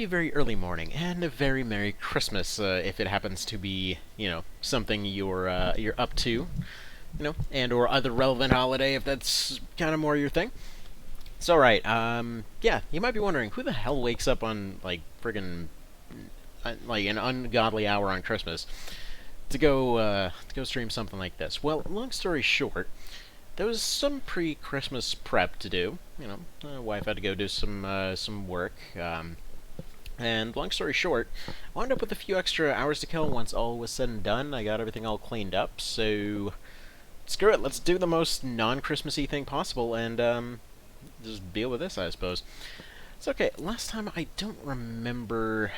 very, very early morning, and a very Merry Christmas if it happens to be, something you're up to, and or other relevant holiday if that's kind of more your thing. So right, yeah, you might be wondering who the hell wakes up on like friggin' like an ungodly hour on Christmas to go stream something like this. Well, long story short, there was some pre-Christmas prep to do. The wife had to go do some work. And long story short, I wound up with a few extra hours to kill once all was said and done. I got everything all cleaned up, so screw it. Let's do the most non-Christmassy thing possible and just deal with this, I suppose. It's okay. Last time I don't remember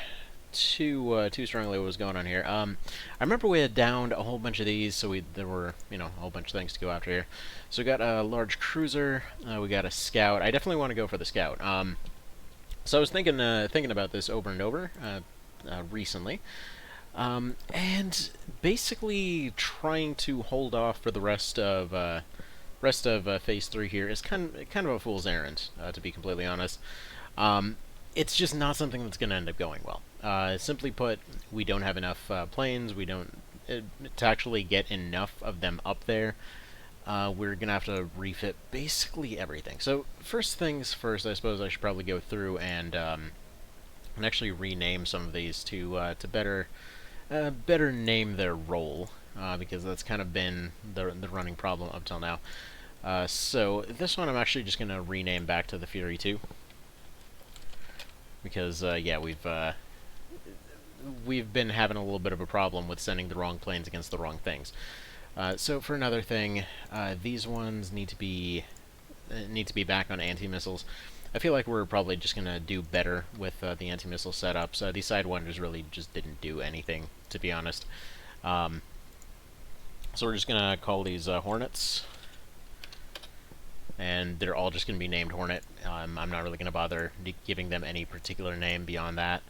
too strongly what was going on here. I remember we had downed a whole bunch of these, so there were a whole bunch of things to go after here. So we got a large cruiser. We got a scout. I definitely want to go for the scout. So I was thinking about this over and over recently, and basically trying to hold off for the rest of Phase 3 here is kind of a fool's errand, to be completely honest. It's just not something that's going to end up going well. Simply put, we don't have enough planes. We don't to actually get enough of them up there. We're going to have to refit basically everything. So first things first, I suppose I should probably go through and actually rename some of these to better name their role, because that's kind of been the running problem up till now. So this one I'm actually just going to rename back to the Fury 2. Because, yeah, we've been having a little bit of a problem with sending the wrong planes against the wrong things. So for another thing, these ones need to be back on anti-missiles. I feel like we're probably just gonna do better with the anti-missile setups. These Sidewinders really just didn't do anything, to be honest. So we're just gonna call these Hornets, and they're all just gonna be named Hornet. I'm not really gonna bother giving them any particular name beyond that.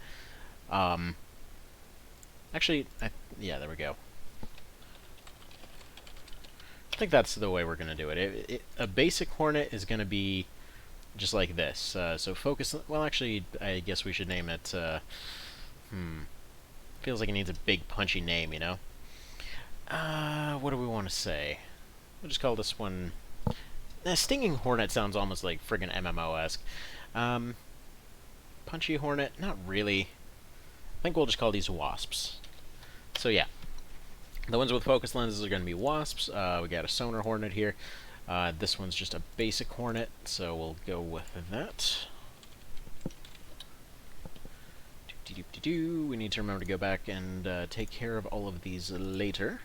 Actually, yeah, there we go. I think that's the way we're going to do it. A basic Hornet is going to be just like this. So focus... Well, actually, I guess we should name it... Feels like it needs a big, punchy name, you know? What do we want to say? We'll just call this one... Stinging Hornet sounds almost like friggin' MMO-esque. Punchy Hornet? Not really. I think we'll just call these Wasps. So, yeah. The ones with focus lenses are going to be Wasps. We got a Sonar Hornet here. This one's just a basic Hornet, so we'll go with that. We need to remember to go back and take care of all of these later.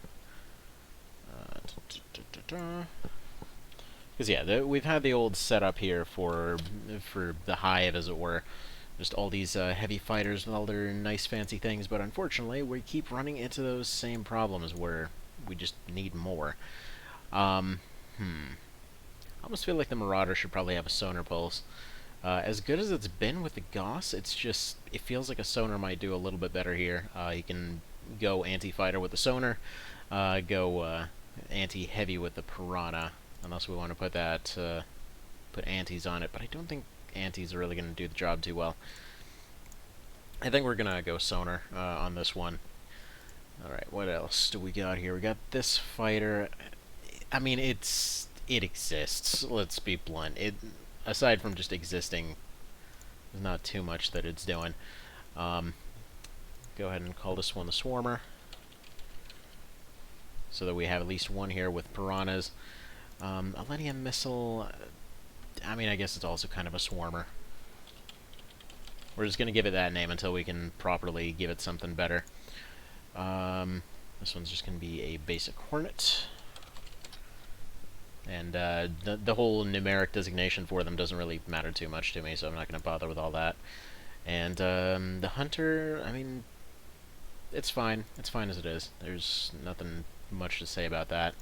Because, yeah, we've had the old setup here for the hive, as it were. Just all these heavy fighters with all their nice fancy things, but unfortunately we keep running into those same problems where we just need more. I almost feel like the Marauder should probably have a sonar pulse. As good as it's been with the Gauss, it feels like a sonar might do a little bit better here. You can go anti-fighter with the sonar, go anti-heavy with the Piranha, unless we want to put antis on it, but I don't think antis are really going to do the job too well. I think we're going to go sonar on this one. Alright, what else do we got here? We got this fighter. I mean, it exists. Let's be blunt. Aside from just existing, there's not too much that it's doing. Go ahead and call this one the Swarmer, so that we have at least one here with Piranhas. Alenium Missile... I mean, I guess it's also kind of a swarmer. We're just going to give it that name until we can properly give it something better. This one's just going to be a basic Hornet. And the whole numeric designation for them doesn't really matter too much to me, so I'm not going to bother with all that. And the Hunter, I mean, it's fine. It's fine as it is. There's nothing much to say about that.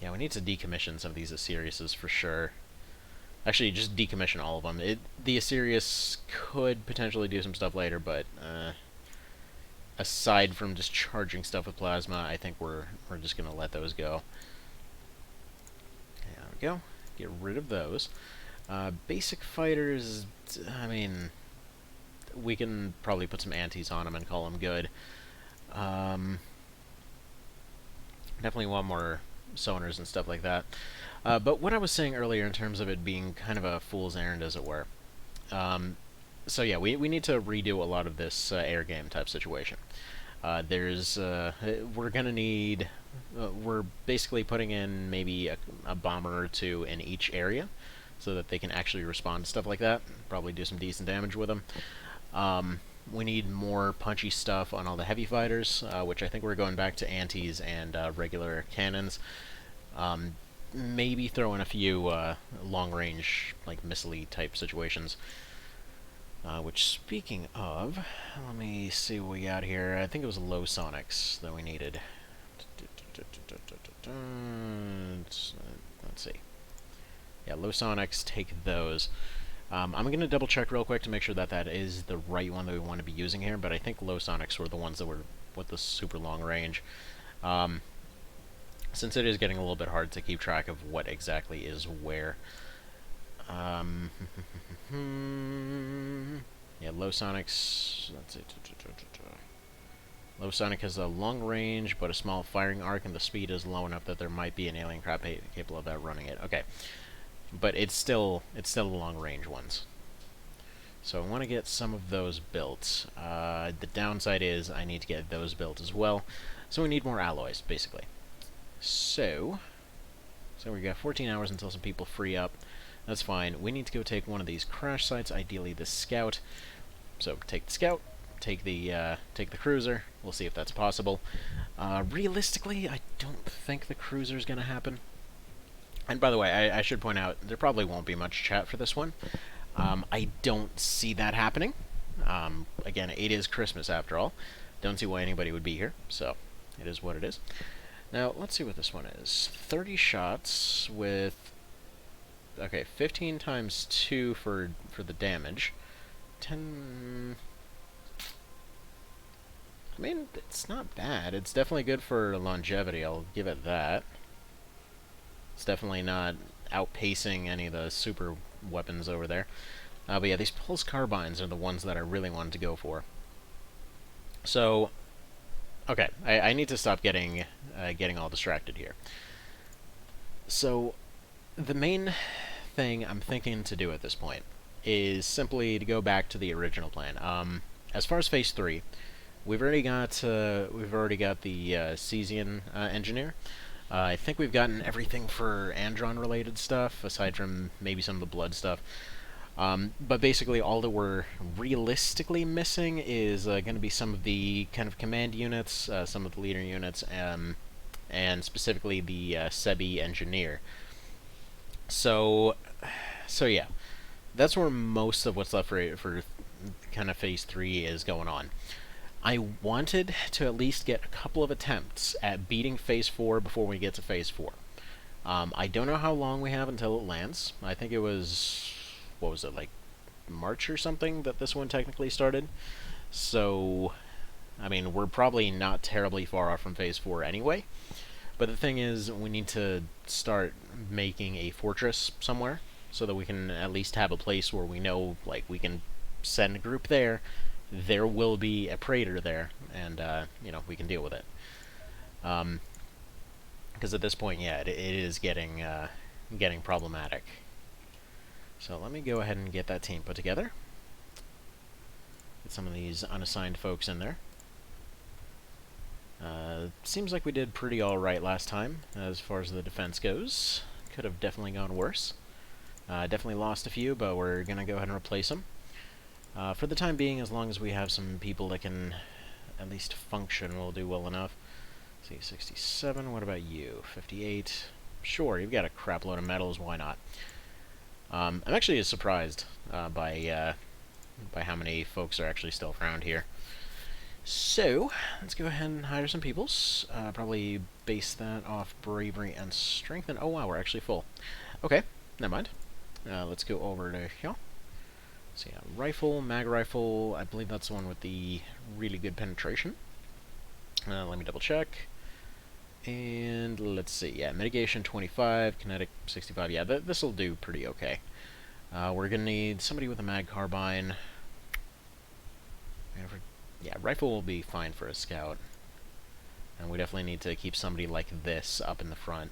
Yeah, we need to decommission some of these Asiriuses for sure. Actually, just decommission all of them. The Asirius could potentially do some stuff later, but aside from just charging stuff with plasma, I think we're just gonna let those go. There we go. Get rid of those. Basic fighters, I mean, we can probably put some antis on them and call them good. Um, Definitely want more sonars and stuff like that. But what I was saying earlier in terms of it being kind of a fool's errand, as it were. Um, so yeah, we need to redo a lot of this air game type situation. We're gonna need, we're basically putting in maybe a bomber or two in each area, so that they can actually respond to stuff like that. Probably do some decent damage with them. We need more punchy stuff on all the heavy fighters, which I think we're going back to antis and regular cannons. Maybe throw in a few long-range, like missile type situations. Which, speaking of, let me see what we got here. I think it was low sonics that we needed. Let's see. Yeah, low sonics, take those. I'm going to double check real quick to make sure that that is the right one that we want to be using here, but I think low sonics were the ones that were with the super long range. Since it is getting a little bit hard to keep track of what exactly is where. Yeah, low sonics. Let's see. Low sonic has a long range, but a small firing arc, and the speed is low enough that there might be an alien crab capable of outrunning it. Okay, but it's still the long range ones. So I want to get some of those built. The downside is I need to get those built as well. So we need more alloys, basically. So we got 14 hours until some people free up. That's fine. We need to go take one of these crash sites, ideally the scout. So take the scout, take the cruiser. We'll see if that's possible. Realistically, I don't think the cruiser's gonna happen. And by the way, I should point out, there probably won't be much chat for this one. I don't see that happening. Again, it is Christmas after all. Don't see why anybody would be here, so it is what it is. Now, let's see what this one is. 30 shots with... Okay, 15 times 2 for the damage. 10... I mean, it's not bad. It's definitely good for longevity, I'll give it that. It's definitely not outpacing any of the super weapons over there. But yeah, these pulse carbines are the ones that I really wanted to go for. So, okay, I need to stop getting all distracted here. So, the main thing I'm thinking to do at this point is simply to go back to the original plan. As far as Phase 3, we've already got the Cesian engineer. I think we've gotten everything for Andron-related stuff, aside from maybe some of the blood stuff. But basically, all that we're realistically missing is going to be some of the kind of command units, some of the leader units, and specifically the Sebi engineer. So yeah, that's where most of what's left for kind of Phase 3 is going on. I wanted to at least get a couple of attempts at beating Phase 4 before we get to Phase 4. I don't know how long we have until it lands. I think it was, what was it, like March or something that this one technically started. So, I mean, we're probably not terribly far off from Phase 4 anyway. But the thing is, we need to start making a fortress somewhere so that we can at least have a place where we know, like, we can send a group there. There will be a praetor there, and, you know, we can deal with it. Because at this point, yeah, it is getting problematic. So let me go ahead and get that team put together. Get some of these unassigned folks in there. Seems like we did pretty alright last time, as far as the defense goes. Could have definitely gone worse. Definitely lost a few, but we're going to go ahead and replace them. For the time being, as long as we have some people that can at least function, we'll do well enough. Let's see, 67, what about you? 58. Sure, you've got a crap load of medals, why not? I'm actually surprised by how many folks are actually still around here. So, let's go ahead and hire some peoples. Probably base that off bravery and strength. And oh wow, we're actually full. Okay, never mind. Let's go over to here. So yeah, rifle, mag rifle. I believe that's the one with the really good penetration. Let me double check. And let's see. Yeah, mitigation 25, kinetic 65. Yeah, this will do pretty okay. We're gonna need somebody with a mag carbine. Yeah, rifle will be fine for a scout. And we definitely need to keep somebody like this up in the front.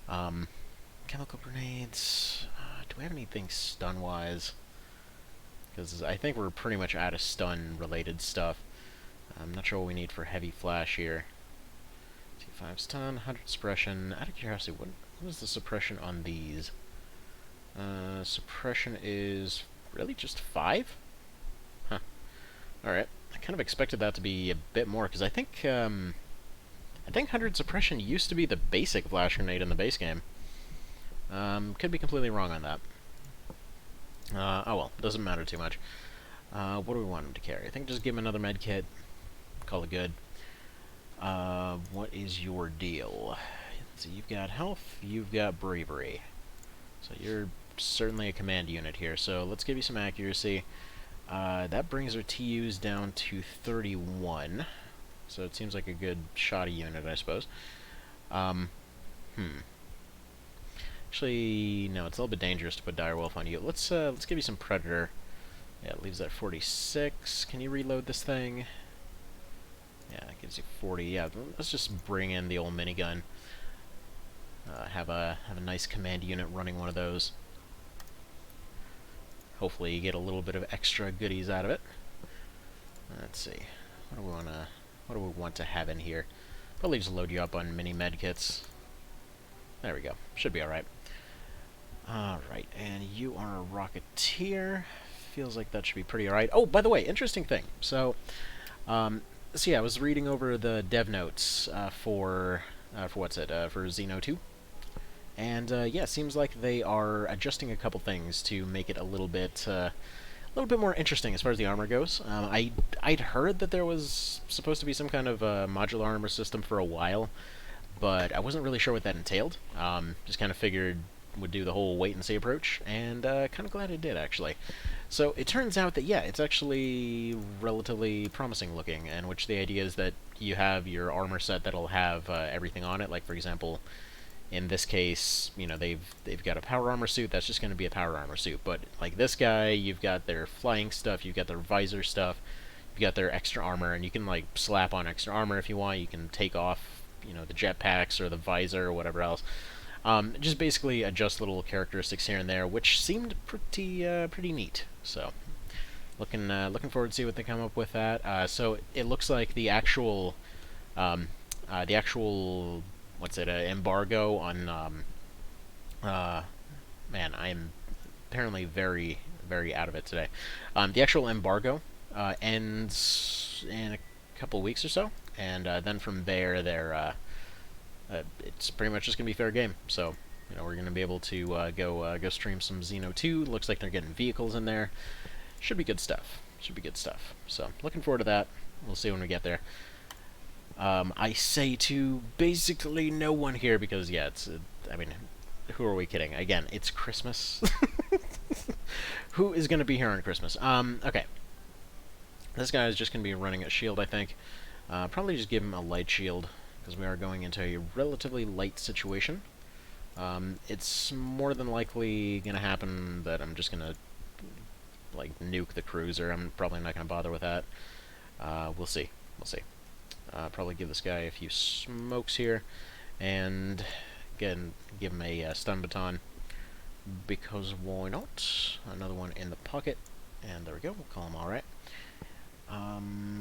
Chemical grenades. Do we have anything stun-wise? Because I think we're pretty much out of stun-related stuff. I'm not sure what we need for heavy flash here. T5 stun, 100 suppression. Out of curiosity, what is the suppression on these? Suppression is really just 5? Huh. Alright. I kind of expected that to be a bit more, because I think 100 suppression used to be the basic flash grenade in the base game. Could be completely wrong on that. Oh well, doesn't matter too much. What do we want him to carry? I think just give him another med kit. Call it good. What is your deal? So you've got health, you've got bravery. So you're certainly a command unit here, so let's give you some accuracy. That brings our TUs down to 31. So it seems like a good shoddy unit, I suppose. Actually, no, it's a little bit dangerous to put Direwolf on you. Let's give you some Predator. Yeah, it leaves that 46. Can you reload this thing? Yeah, it gives you 40. Yeah, let's just bring in the old minigun. Have a nice command unit running one of those. Hopefully you get a little bit of extra goodies out of it. Let's see. What do we want to have in here? Probably just load you up on mini medkits. There we go. Should be alright. Alright, and you are a Rocketeer. Feels like that should be pretty alright. Oh, by the way, interesting thing. So yeah, I was reading over the dev notes for Xeno 2. And yeah, seems like they are adjusting a couple things to make it a little bit more interesting as far as the armor goes. I'd heard that there was supposed to be some kind of modular armor system for a while, but I wasn't really sure what that entailed. Just kind of figured would do the whole wait-and-see approach, and kind of glad it did, actually. So it turns out that, yeah, it's actually relatively promising looking, in which the idea is that you have your armor set that'll have everything on it. Like, for example, in this case, you know, they've got a power armor suit, that's just going to be a power armor suit. But like this guy, you've got their flying stuff, you've got their visor stuff, you've got their extra armor, and you can like slap on extra armor if you want. You can take off, you know, the jetpacks or the visor or whatever else. Just basically adjust little characteristics here and there, which seemed pretty neat. So looking forward to see what they come up with that. So it looks like the actual embargo on man, I am apparently very out of it today. The actual embargo ends in a couple weeks or so, and then from there, it's pretty much just gonna be fair game. So, you know, we're gonna be able to go stream some Xeno 2. Looks like they're getting vehicles in there. Should be good stuff. So, looking forward to that. We'll see when we get there. I say to basically no one here because, yeah, I mean, who are we kidding? Again, it's Christmas. Who is going to be here on Christmas? Okay. This guy is just going to be running a shield, I think. Probably just give him a light shield, because we are going into a relatively light situation. It's more than likely going to happen that I'm just going to, like, nuke the cruiser. I'm probably not going to bother with that. We'll see. Probably give this guy a few smokes here, and again, give him a stun baton, because why not? Another one in the pocket, and there we go, we'll call him alright.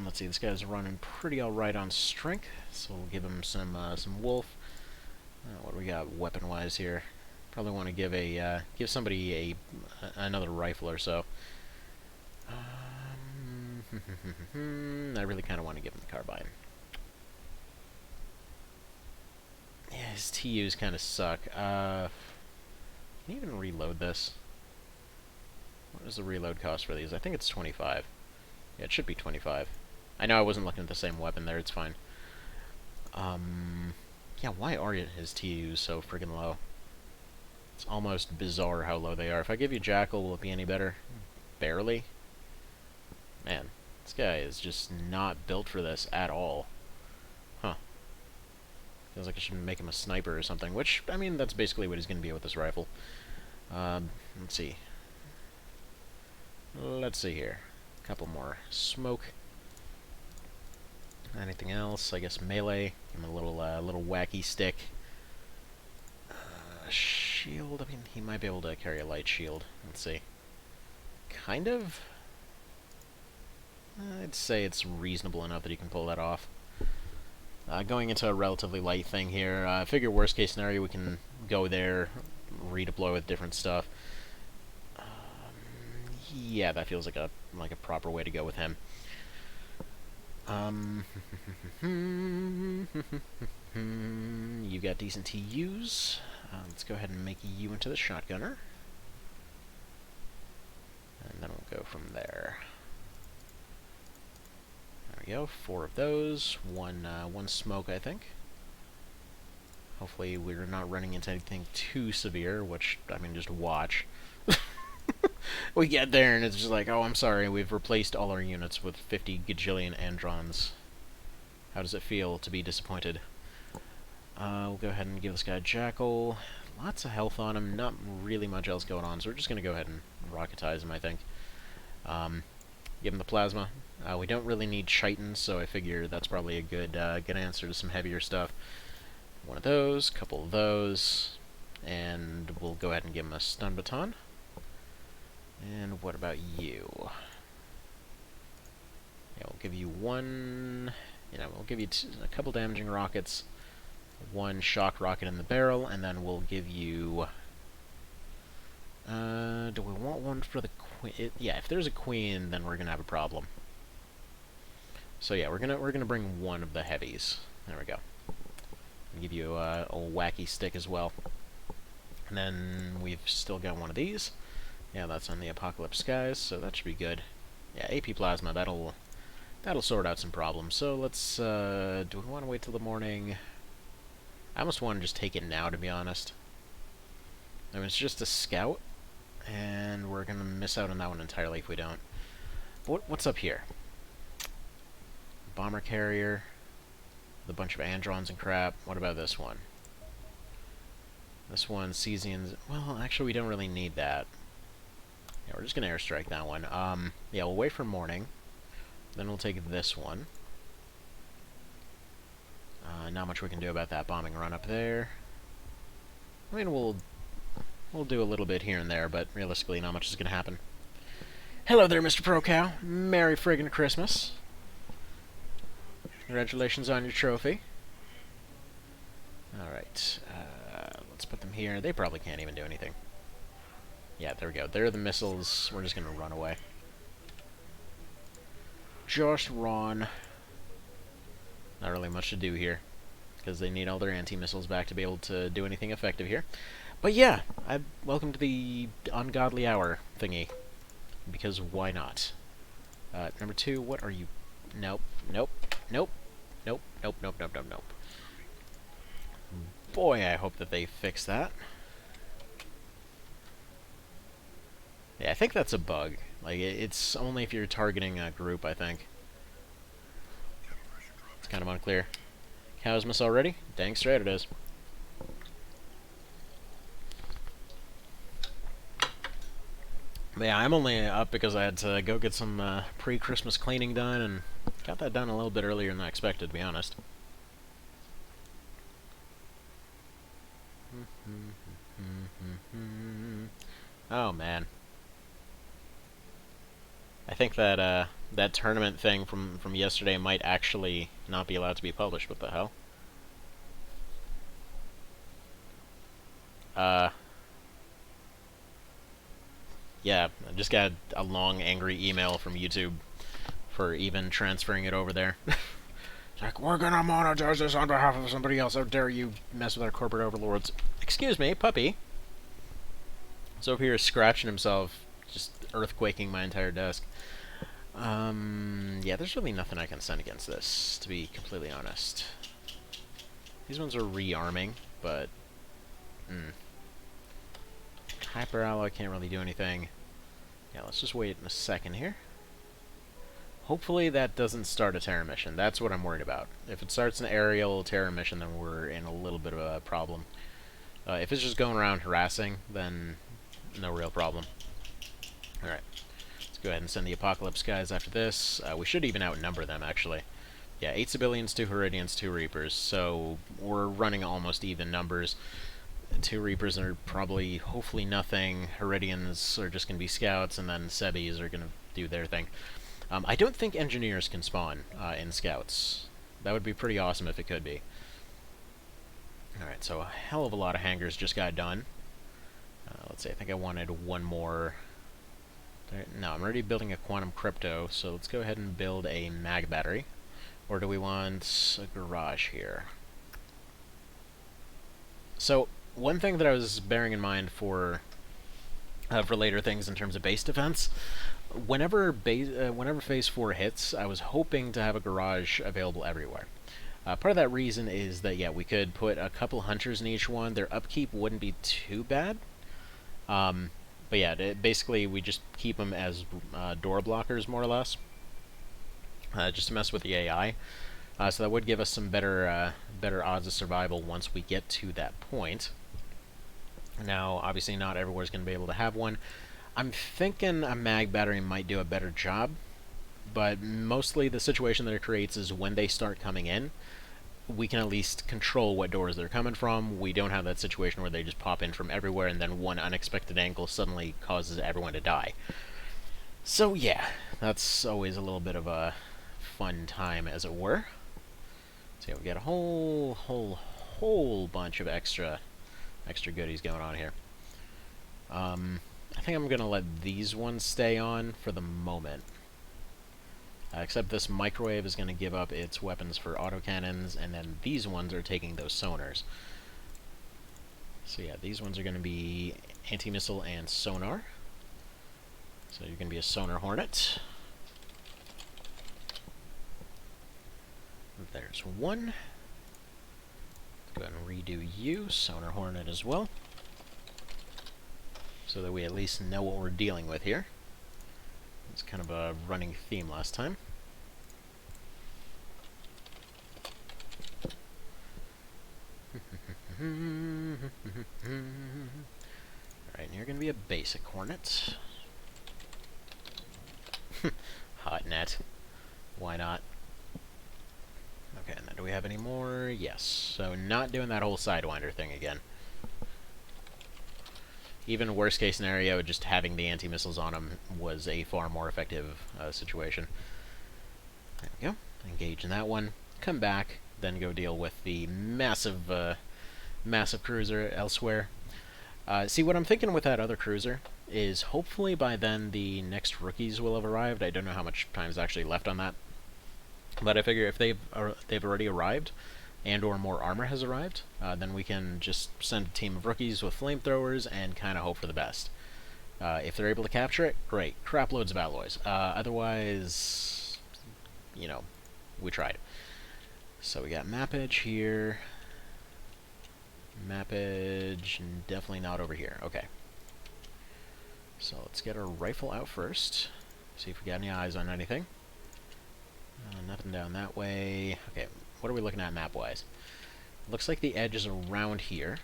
Let's see, this guy's running pretty alright on strength, so we'll give him some wolf. What do we got weapon-wise here? Probably want to give somebody another rifle or so. I really kind of want to give him the carbine. Yeah, his TUs kind of suck. Can you even reload this? What does the reload cost for these? I think it's 25. Yeah, it should be 25. I know I wasn't looking at the same weapon there, it's fine. Yeah, why are his TUs so friggin' low? It's almost bizarre how low they are. If I give you Jackal, will it be any better? Barely. Man, this guy is just not built for this at all. Huh. Feels like I should make him a sniper or something, which, I mean, that's basically what he's going to be with this rifle. Let's see. Let's see here. A couple more. Smoke. Anything else? I guess melee. Give him a little wacky stick. Shield. I mean, he might be able to carry a light shield. Let's see. Kind of. I'd say it's reasonable enough that he can pull that off. Going into a relatively light thing here. I figure worst case scenario we can go there, redeploy with different stuff. Yeah, that feels like a proper way to go with him. You got decent TUs. Let's go ahead and make you into the shotgunner. And then we'll go from there. There we go, 4 of those. One smoke, I think. Hopefully we're not running into anything too severe, which, I mean, just watch. We get there and it's just like, oh, I'm sorry, we've replaced all our units with 50 gajillion androns. How does it feel to be disappointed? We'll go ahead and give this guy a jackal. Lots of health on him, not really much else going on, so we're just going to go ahead and rocketize him, I think. Give him the plasma. We don't really need chitin, so I figure that's probably a good answer to some heavier stuff. One of those, couple of those, and we'll go ahead and give him a stun baton. And what about you? Yeah, we'll give you one. We'll give you a couple damaging rockets, one shock rocket in the barrel, and then we'll give you. Do we want one for the queen? Yeah, if there's a queen, then we're gonna have a problem. So yeah, we're gonna bring one of the heavies. There we go. I'll give you a wacky stick as well, and then we've still got one of these. Yeah, that's on the Apocalypse Skies, so that should be good. Yeah, AP Plasma, that'll sort out some problems. So let's, do we want to wait till the morning? I almost want to just take it now, to be honest. I mean, it's just a scout, and we're going to miss out on that one entirely if we don't. What's up here? Bomber carrier, with a bunch of androns and crap. What about this one? This one, Cesians. Well, actually, we don't really need that. Yeah, we're just going to airstrike that one. Yeah, we'll wait for morning. Then we'll take this one. Not much we can do about that bombing run up there. I mean, we'll do a little bit here and there, but realistically, not much is going to happen. Hello there, Mr. Pro Cow. Merry friggin' Christmas. Congratulations on your trophy. Alright, let's put them here. They probably can't even do anything. Yeah, there we go. There are the missiles. We're just going to run away. Just run. Not really much to do here, because they need all their anti-missiles back to be able to do anything effective here. But yeah, welcome to the ungodly hour thingy, because why not? Number 2, what are you? Nope, nope, nope, nope, nope, nope, nope, nope, nope. Boy, I hope that they fix that. Yeah, I think that's a bug. Like, it's only if you're targeting a group, I think. It's kind of unclear. Cow's miss already? Dang straight it is. But yeah, I'm only up because I had to go get some pre-Christmas cleaning done, and got that done a little bit earlier than I expected, to be honest. Oh, man. I think that that tournament thing from yesterday might actually not be allowed to be published. What the hell? Yeah, I just got a long, angry email from YouTube for even transferring it over there. It's like, we're gonna monetize this on behalf of somebody else. How dare you mess with our corporate overlords? Excuse me, puppy. He's over here scratching himself, just earthquaking my entire desk. Yeah, there's really nothing I can send against this, to be completely honest. These ones are rearming, but... Hyper alloy can't really do anything. Yeah, let's just wait a second here. Hopefully that doesn't start a terror mission. That's what I'm worried about. If it starts an aerial terror mission, then we're in a little bit of a problem. If it's just going around harassing, then no real problem. Alright. Let's go ahead and send the Apocalypse guys after this. We should even outnumber them, actually. Yeah, 8 Civilians, 2 Heridians, 2 Reapers, so we're running almost even numbers. 2 Reapers are probably, hopefully nothing. Heridians are just going to be scouts, and then Sebis are going to do their thing. I don't think engineers can spawn in scouts. That would be pretty awesome if it could be. Alright, so a hell of a lot of hangars just got done. Let's see, I think I wanted one more. No, I'm already building a quantum crypto, so let's go ahead and build a mag battery. Or do we want a garage here? So, one thing that I was bearing in mind for later things in terms of base defense, whenever Phase 4 hits, I was hoping to have a garage available everywhere. Part of that reason is that, yeah, we could put a couple hunters in each one. Their upkeep wouldn't be too bad. But yeah, basically we just keep them as door blockers, more or less. Just to mess with the AI. So that would give us some better odds of survival once we get to that point. Now, obviously not everywhere's going to be able to have one. I'm thinking a mag battery might do a better job, but mostly the situation that it creates is when they start coming in, we can at least control what doors they're coming from. We don't have that situation where they just pop in from everywhere and then one unexpected angle suddenly causes everyone to die. So yeah, that's always a little bit of a fun time, as it were. So yeah, we got a whole bunch of extra goodies going on here. I think I'm gonna let these ones stay on for the moment. Except this microwave is going to give up its weapons for autocannons, and then these ones are taking those sonars. So yeah, these ones are going to be anti-missile and sonar. So you're going to be a sonar hornet. There's one. Let's go ahead and redo you, sonar hornet as well. So that we at least know what we're dealing with here. It's kind of a running theme last time. Alright, and you're going to be a basic hornet. Hot net. Why not? Okay, and then do we have any more? Yes. So not doing that whole Sidewinder thing again. Even worst case scenario, just having the anti-missiles on them was a far more effective situation. There we go. Engage in that one. Come back, then go deal with the massive cruiser elsewhere. See, what I'm thinking with that other cruiser is hopefully by then the next rookies will have arrived. I don't know how much time is actually left on that. But I figure if they've already arrived, and or more armor has arrived, then we can just send a team of rookies with flamethrowers and kind of hope for the best. If they're able to capture it, great. Crap loads of alloys. Otherwise, you know, we tried. So we got map edge here. Map edge, definitely not over here. Okay. So let's get our rifle out first. See if we got any eyes on anything. Nothing down that way. Okay. What are we looking at map-wise? Looks like the edge is around here,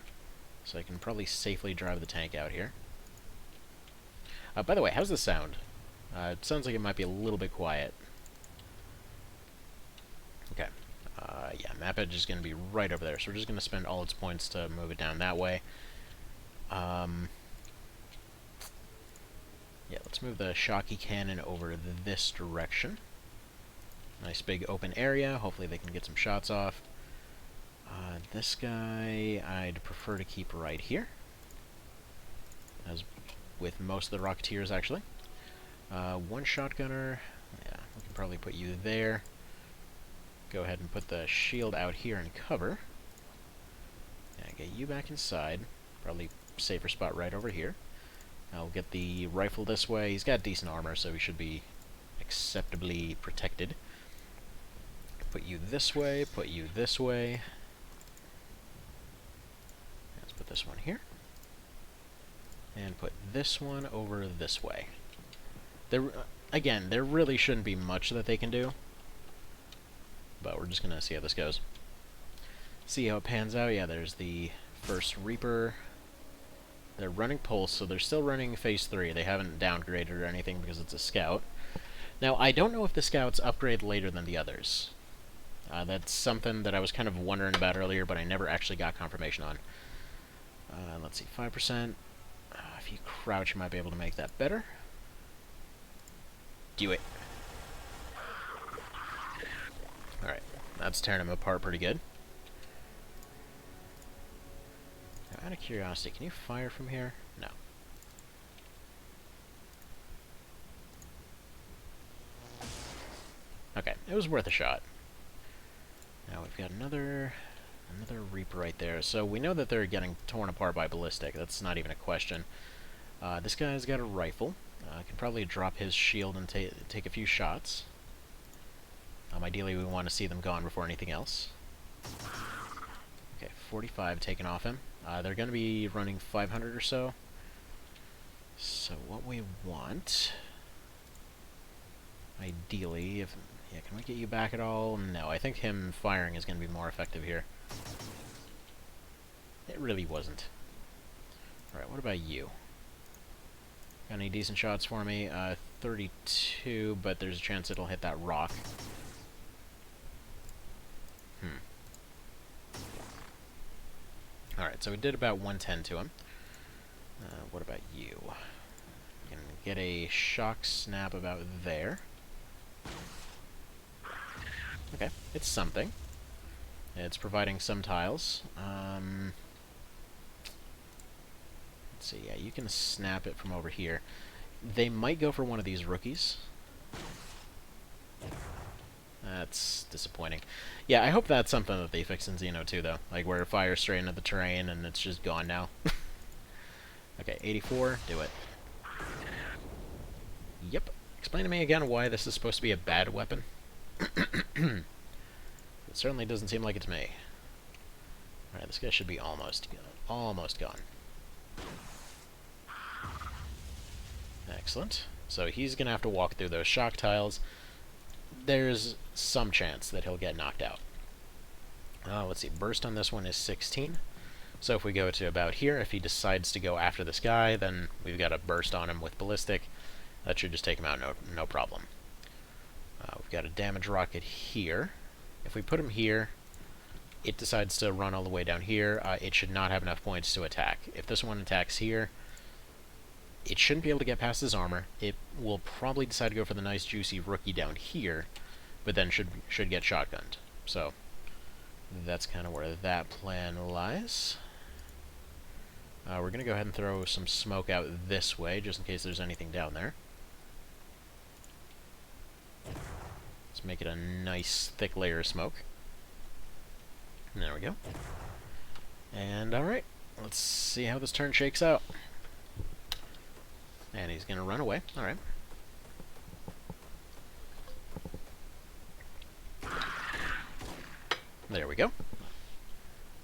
so I can probably safely drive the tank out here. By the way, how's the sound? It sounds like it might be a little bit quiet. Okay. Yeah, map edge is going to be right over there, so we're just going to spend all its points to move it down that way. Yeah, let's move the shocky cannon over this direction. Nice big open area. Hopefully they can get some shots off. This guy I'd prefer to keep right here, as with most of the Rocketeers, actually. One shotgunner. Yeah, we can probably put you there. Go ahead and put the shield out here and cover. Yeah, get you back inside. Probably safer spot right over here. I'll get the rifle this way. He's got decent armor, so he should be acceptably protected. Put you this way, put you this way. Let's put this one here. And put this one over this way. Again, there really shouldn't be much that they can do. But we're just going to see how this goes. See how it pans out. Yeah, there's the first Reaper. They're running Pulse, so they're still running Phase 3. They haven't downgraded or anything because it's a Scout. Now, I don't know if the Scouts upgrade later than the others. That's something that I was kind of wondering about earlier, but I never actually got confirmation on. Let's see, 5%. If you crouch, you might be able to make that better. Do it. Alright, that's tearing him apart pretty good. Now, out of curiosity, can you fire from here? No. Okay, it was worth a shot. Now we've got another Reaper right there. So we know that they're getting torn apart by ballistic. That's not even a question. This guy's got a rifle. Can probably drop his shield and take a few shots. Ideally, we want to see them gone before anything else. Okay, 45 taken off him. They're going to be running 500 or so. So what we want, ideally, if... Yeah, can we get you back at all? No, I think him firing is going to be more effective here. It really wasn't. Alright, what about you? Got any decent shots for me? 32, but there's a chance it'll hit that rock. Alright, so we did about 110 to him. What about you? Can get a shock snap about there. Okay, it's something. It's providing some tiles. Let's see, yeah, you can snap it from over here. They might go for one of these rookies. That's disappointing. Yeah, I hope that's something that they fix in Xeno 2, though. Like, where it fires straight into the terrain and it's just gone now. Okay, 84, do it. Yep. Explain to me again why this is supposed to be a bad weapon. It certainly doesn't seem like it to me. Alright, this guy should be almost gone. Excellent. So he's going to have to walk through those shock tiles. There's some chance that he'll get knocked out. Let's see, burst on this one is 16. So if we go to about here, if he decides to go after this guy, then we've got a burst on him with ballistic. That should just take him out no problem. We've got a damage rocket here. If we put him here, it decides to run all the way down here. It should not have enough points to attack. If this one attacks here, it shouldn't be able to get past his armor. It will probably decide to go for the nice juicy rookie down here, but then should get shotgunned. So that's kind of where that plan lies. We're going to go ahead and throw some smoke out this way, just in case there's anything down there. Let's make it a nice thick layer of smoke. There we go. And alright, let's see how this turn shakes out. And he's going to run away. Alright. There we go.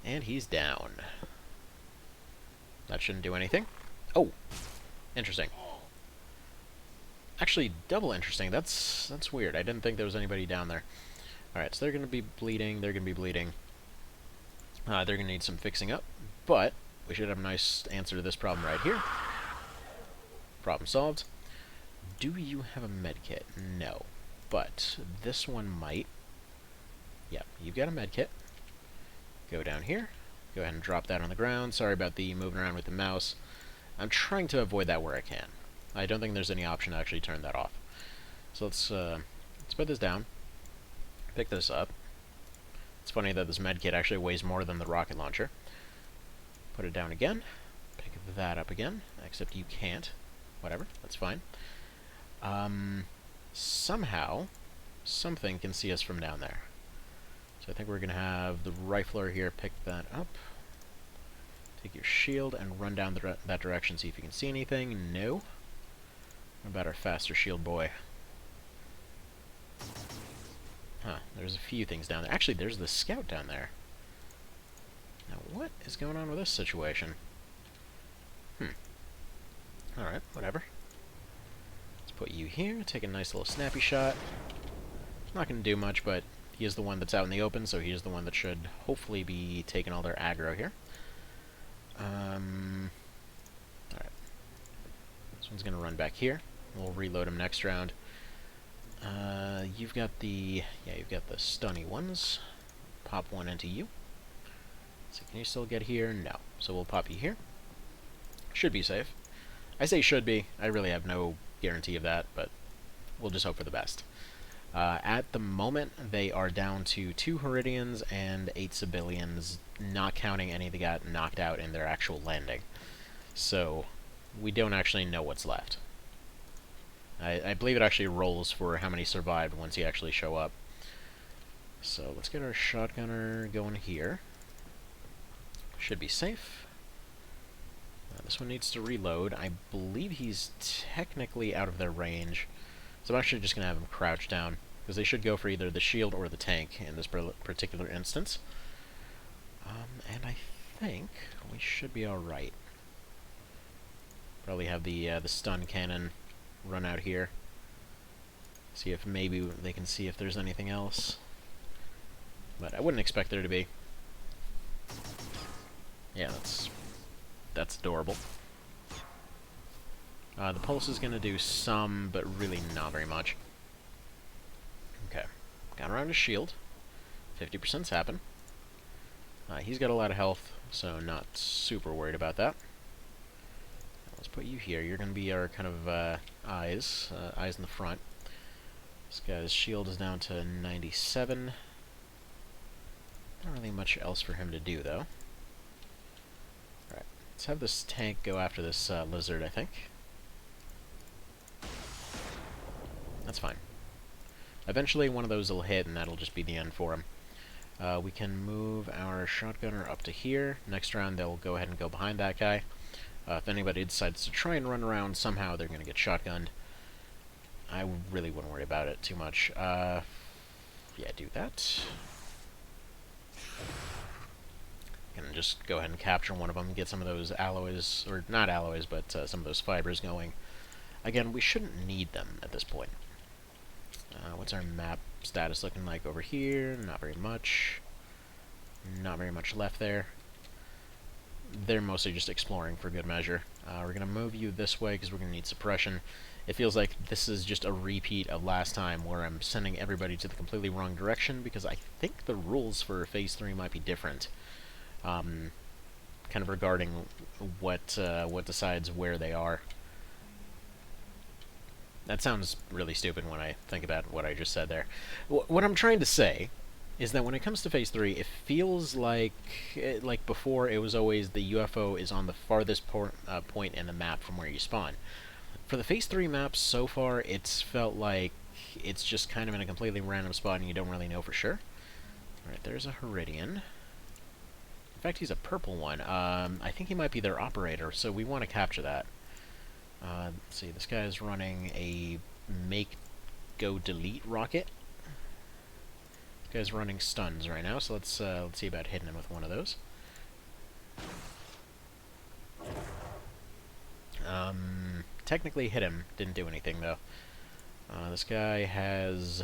And he's down. That shouldn't do anything. Oh! Interesting. Actually, double interesting. That's weird. I didn't think there was anybody down there. Alright, so they're going to be bleeding. They're going to be bleeding. They're going to need some fixing up. But we should have a nice answer to this problem right here. Problem solved. Do you have a medkit? No. But this one might. Yep, you've got a medkit. Go down here. Go ahead and drop that on the ground. Sorry about the moving around with the mouse. I'm trying to avoid that where I can. I don't think there's any option to actually turn that off. So let's put this down. Pick this up. It's funny that this medkit actually weighs more than the rocket launcher. Put it down again. Pick that up again. Except you can't. Whatever, that's fine. Somehow, something can see us from down there. So I think we're going to have the rifler here pick that up. Take your shield and run down that direction, see if you can see anything. No. What about our faster shield boy? Huh, there's a few things down there. Actually, there's the scout down there. Now, what is going on with this situation? Alright, whatever. Let's put you here, take a nice little snappy shot. Not going to do much, but he is the one that's out in the open, so he is the one that should hopefully be taking all their aggro here. one's going to run back here. We'll reload him next round. You've got the stunny ones. Pop one into you. So can you still get here? No. So we'll pop you here. Should be safe. I say should be. I really have no guarantee of that, but we'll just hope for the best. At the moment, they are down to 2 Heridians and 8 civilians, not counting any that got knocked out in their actual landing. So we don't actually know what's left. I believe it actually rolls for how many survived once you actually show up. So let's get our shotgunner going here. Should be safe. This one needs to reload. I believe he's technically out of their range. So I'm actually just going to have him crouch down, because they should go for either the shield or the tank in this particular instance. And I think we should be alright. Probably have the stun cannon run out here. See if maybe they can see if there's anything else. But I wouldn't expect there to be. Yeah, that's adorable. The pulse is going to do some, but really not very much. Okay. Got around his shield. 50%'s happened. He's got a lot of health, so not super worried about that. Let's put you here. You're going to be our kind of eyes in the front. This guy's shield is down to 97. Not really much else for him to do, though. Alright, let's have this tank go after this lizard, I think. That's fine. Eventually one of those will hit, and that'll just be the end for him. We can move our shotgunner up to here. Next round, they'll go ahead and go behind that guy. If anybody decides to try and run around, somehow they're going to get shotgunned. I really wouldn't worry about it too much. Yeah, do that. Gonna just go ahead and capture one of them, get some of those alloys, or not alloys, but some of those fibers going. Again, we shouldn't need them at this point. What's our map status looking like over here? Not very much. Not very much left there. They're mostly just exploring for good measure. We're going to move you this way because we're going to need suppression. It feels like this is just a repeat of last time where I'm sending everybody to the completely wrong direction because I think the rules for Phase 3 might be different. Kind of regarding what decides where they are. That sounds really stupid when I think about what I just said there. What I'm trying to say is that when it comes to Phase 3, it feels like before it was always the UFO is on the farthest point in the map from where you spawn. For the Phase 3 maps so far, it's felt like it's just kind of in a completely random spot and you don't really know for sure. Alright, there's a Heridian. In fact, he's a purple one. I think he might be their operator, so we want to capture that. Let's see, this guy is running a make-go-delete rocket. This guy's running stuns right now, so let's see about hitting him with one of those. Technically hit him, didn't do anything though. This guy has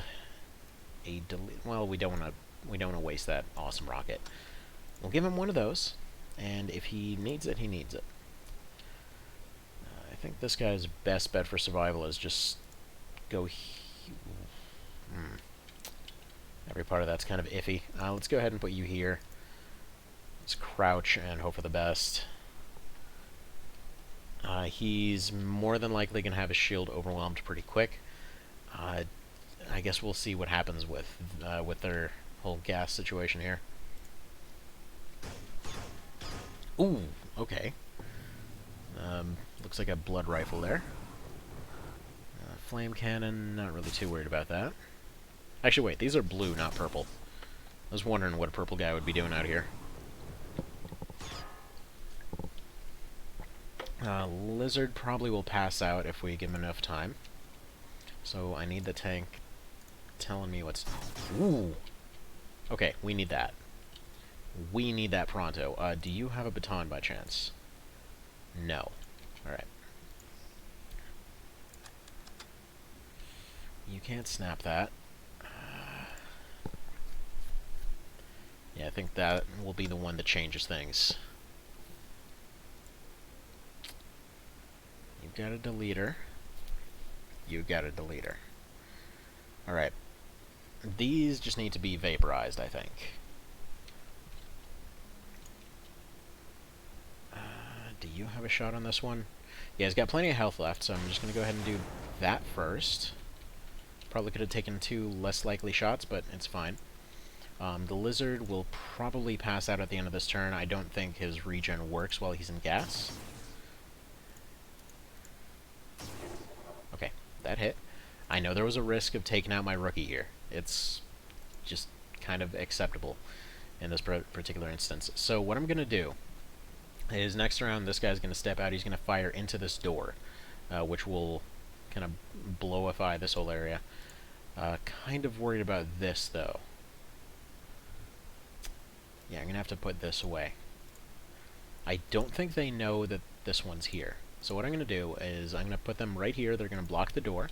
a delete. Well, we don't want to waste that awesome rocket. We'll give him one of those, and if he needs it, he needs it. I think this guy's best bet for survival is just go. Every part of that's kind of iffy. Let's go ahead and put you here. Let's crouch and hope for the best. He's more than likely going to have his shield overwhelmed pretty quick. I guess we'll see what happens with their whole gas situation here. Ooh, okay. Looks like a blood rifle there. Flame cannon, not really too worried about that. Actually, wait, these are blue, not purple. I was wondering what a purple guy would be doing out here. Lizard probably will pass out if we give him enough time. So I need the tank telling me what's... Ooh! Okay, we need that. We need that pronto. Do you have a baton by chance? No. Alright. You can't snap that. Yeah, I think that will be the one that changes things. You've got a deleter. You got a deleter. Alright. These just need to be vaporized, I think. Do you have a shot on this one? Yeah, he's got plenty of health left, so I'm just going to go ahead and do that first. Probably could have taken 2 less likely shots, but it's fine. The lizard will probably pass out at the end of this turn. I don't think his regen works while he's in gas. Okay, that hit. I know there was a risk of taking out my rookie here. It's just kind of acceptable in this particular instance. So what I'm going to do is next round this guy's going to step out. He's going to fire into this door, which will kind of blowify this whole area. Kind of worried about this, though. Yeah, I'm going to have to put this away. I don't think they know that this one's here. So what I'm going to do is I'm going to put them right here. They're going to block the door.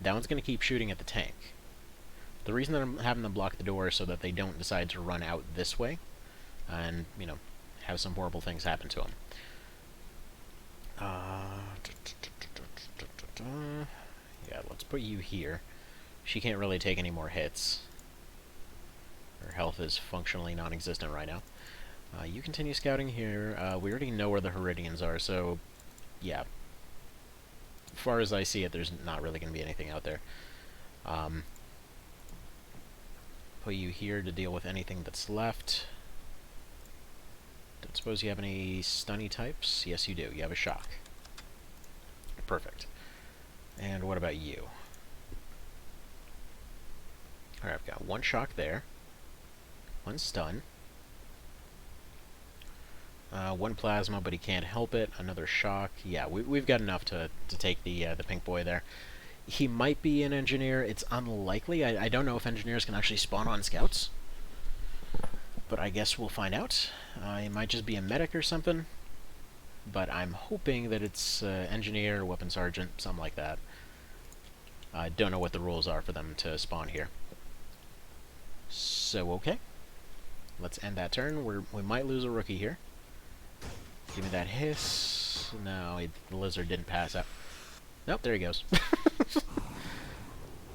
That one's going to keep shooting at the tank. The reason that I'm having them block the door is so that they don't decide to run out this way and, you know, have some horrible things happen to them. Yeah, let's put you here. She can't really take any more hits. Her health is functionally non-existent right now. You continue scouting here. We already know where the Heridians are, so yeah. As far as I see it, there's not really going to be anything out there. Put you here to deal with anything that's left. Don't suppose you have any stunny types? Yes, you do. You have a shock. Perfect. And what about you? Alright, I've got 1 shock there. 1 stun. 1 plasma, but he can't help it. Another shock. Yeah, we've got enough to take the pink boy there. He might be an engineer. It's unlikely. I don't know if engineers can actually spawn on scouts. But I guess we'll find out. It might just be a medic or something. But I'm hoping that it's engineer, weapon sergeant, something like that. I don't know what the rules are for them to spawn here. So, okay. Let's end that turn. We might lose a rookie here. Give me that hiss. No, the lizard didn't pass out. Nope, there he goes.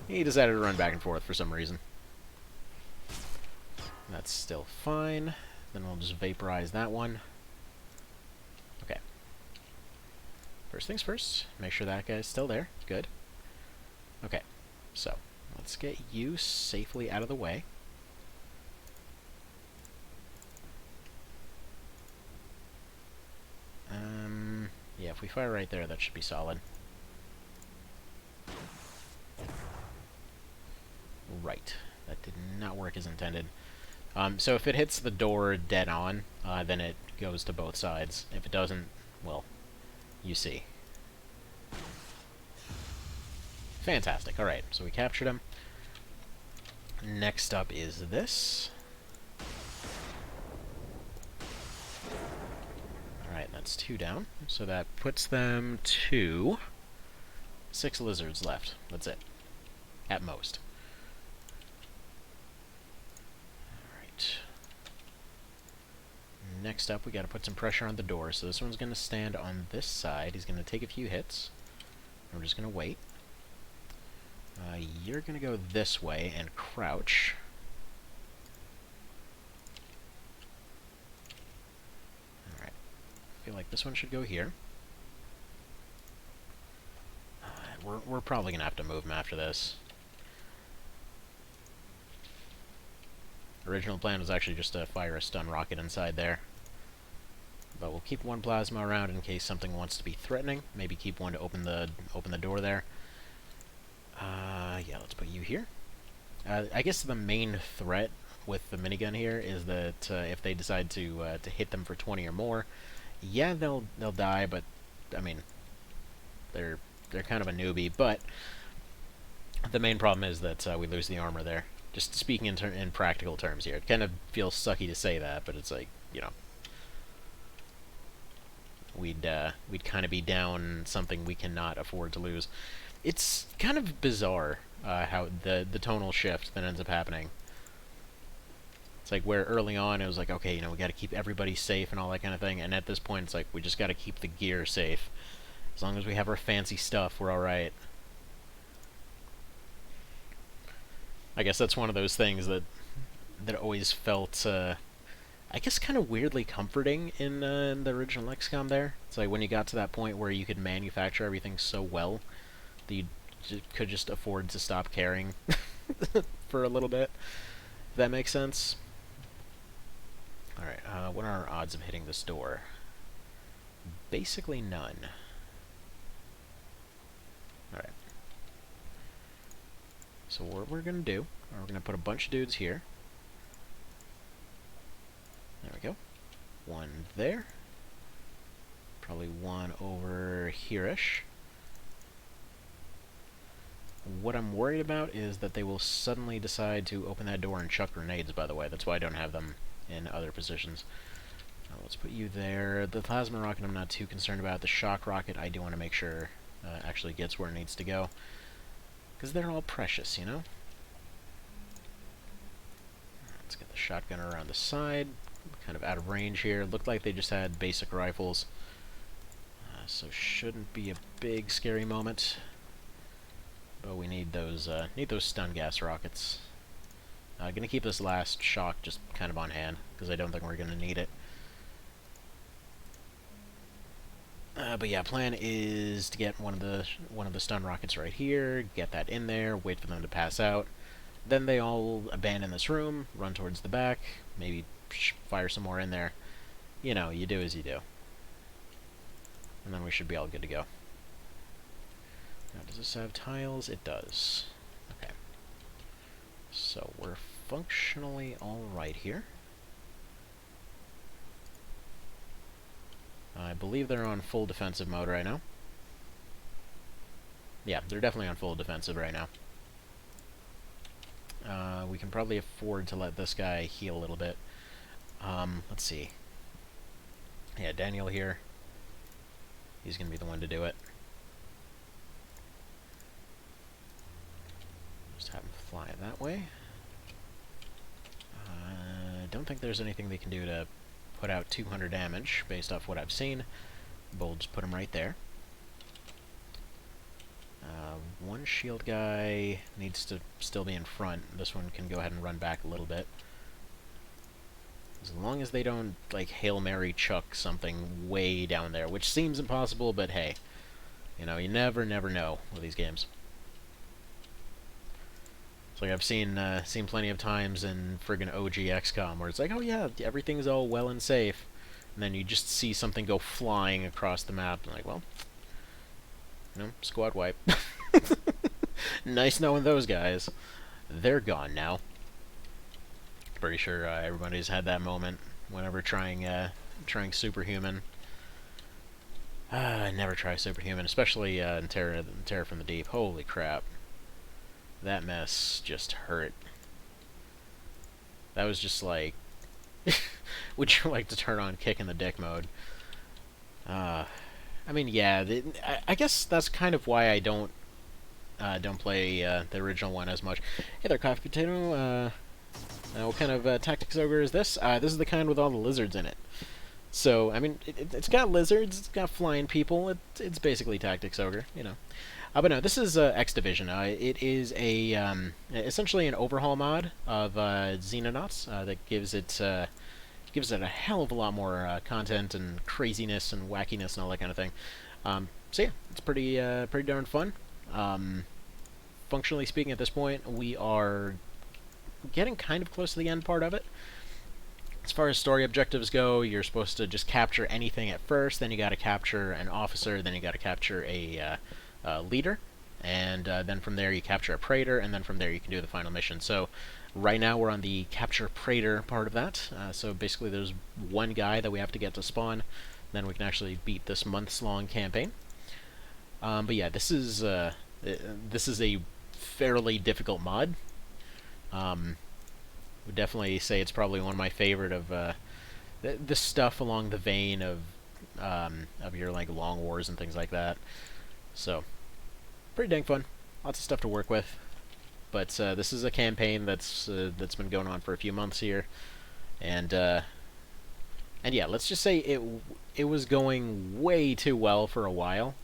He decided to run back and forth for some reason. That's still fine. Then we'll just vaporize that one. Okay. First things first, make sure that guy's still there. Good. Okay, so let's get you safely out of the way. Yeah, if we fire right there, that should be solid. Right. That did not work as intended. So if it hits the door dead on, then it goes to both sides. If it doesn't, well, you see. Fantastic. Alright, so we captured him. Next up is this. Alright, that's 2 down. So that puts them to 6 lizards left. That's it. At most. Alright. Next up, we gotta put some pressure on the door. So this one's gonna stand on this side. He's gonna take a few hits. We're just gonna wait. You're gonna go this way and crouch. Alright. I feel like this one should go here. We're probably gonna have to move him after this. Original plan was actually just to fire a stun rocket inside there. But we'll keep 1 plasma around in case something wants to be threatening. Maybe keep 1 to open the door there. Yeah, let's put you here. I guess the main threat with the minigun here is that if they decide to hit them for 20 or more, yeah, they'll die. But I mean, they're kind of a newbie. But the main problem is that we lose the armor there. Just speaking in practical terms here, it kind of feels sucky to say that, but it's like, you know, we'd kind of be down something we cannot afford to lose. It's kind of bizarre how the tonal shift that ends up happening. It's like where early on it was like, okay, you know, we got to keep everybody safe and all that kind of thing, and at this point it's like we just got to keep the gear safe. As long as we have our fancy stuff, we're alright. I guess that's one of those things that always felt, I guess, kind of weirdly comforting in the original XCOM there. It's like when you got to that point where you could manufacture everything so well that you could just afford to stop caring for a little bit. If that makes sense. Alright, what are our odds of hitting this door? Basically none. Alright. So what we're going to do, we're going to put a bunch of dudes here. There we go. One there. Probably one over here-ish. What I'm worried about is that they will suddenly decide to open that door and chuck grenades, by the way. That's why I don't have them in other positions. Let's put you there. The plasma rocket I'm not too concerned about. The shock rocket I do want to make sure actually gets where it needs to go. Because they're all precious, you know? Let's get the shotgun around the side. Kind of out of range here. Looked like they just had basic rifles. So shouldn't be a big scary moment. But we need those stun gas rockets. Gonna keep this last shock just kind of on hand, because I don't think we're gonna need it. But yeah, plan is to get one of the stun rockets right here, get that in there, wait for them to pass out. Then they all abandon this room, run towards the back, maybe fire some more in there. You know, you do as you do. And then we should be all good to go. Now, does this have tiles? It does. Okay. So we're functionally all right here. I believe they're on full defensive mode right now. Yeah, they're definitely on full defensive right now. We can probably afford to let this guy heal a little bit. Let's see. Yeah, Daniel here. He's going to be the one to do it. Just have him fly that way. I don't think there's anything they can do to put out 200 damage based off what I've seen. We'll just put him right there. One shield guy needs to still be in front. This one can go ahead and run back a little bit. As long as they don't, like, Hail Mary chuck something way down there, which seems impossible, but hey. You know, you never know with these games. It's like I've seen plenty of times in friggin' OG XCOM where it's like, oh yeah, everything's all well and safe. And then you just see something go flying across the map, and like, well, you know, squad wipe. Nice knowing those guys. They're gone now. Pretty sure everybody's had that moment whenever trying Superhuman. Never try Superhuman, especially in Terror from the Deep. Holy crap. That mess just hurt. That was just like... would you like to turn on kick in the dick mode? I mean, yeah, I guess that's kind of why I don't play the original one as much. Hey there, Coffee Potato. What kind of Tactics Ogre is this? This is the kind with all the lizards in it. So, I mean, it's got lizards, it's got flying people, it's basically Tactics Ogre, you know. But no, this is X Division. It is essentially an overhaul mod of Xenonauts that gives it a hell of a lot more content and craziness and wackiness and all that kind of thing. So yeah, it's pretty darn fun. Functionally speaking, at this point, we are getting kind of close to the end part of it. As far as story objectives go, you're supposed to just capture anything at first, then you gotta capture an officer, then you gotta capture a leader, and then from there you capture a praetor, and then from there you can do the final mission. So right now we're on the capture praetor part of that. So basically there's one guy that we have to get to spawn, then we can actually beat this months-long campaign. But yeah, this is a fairly difficult mod. Would definitely say it's probably one of my favorite of this stuff along the vein of your like Long Wars and things like that. So pretty dang fun. Lots of stuff to work with. But this is a campaign that's been going on for a few months here, and yeah, let's just say it was going way too well for a while.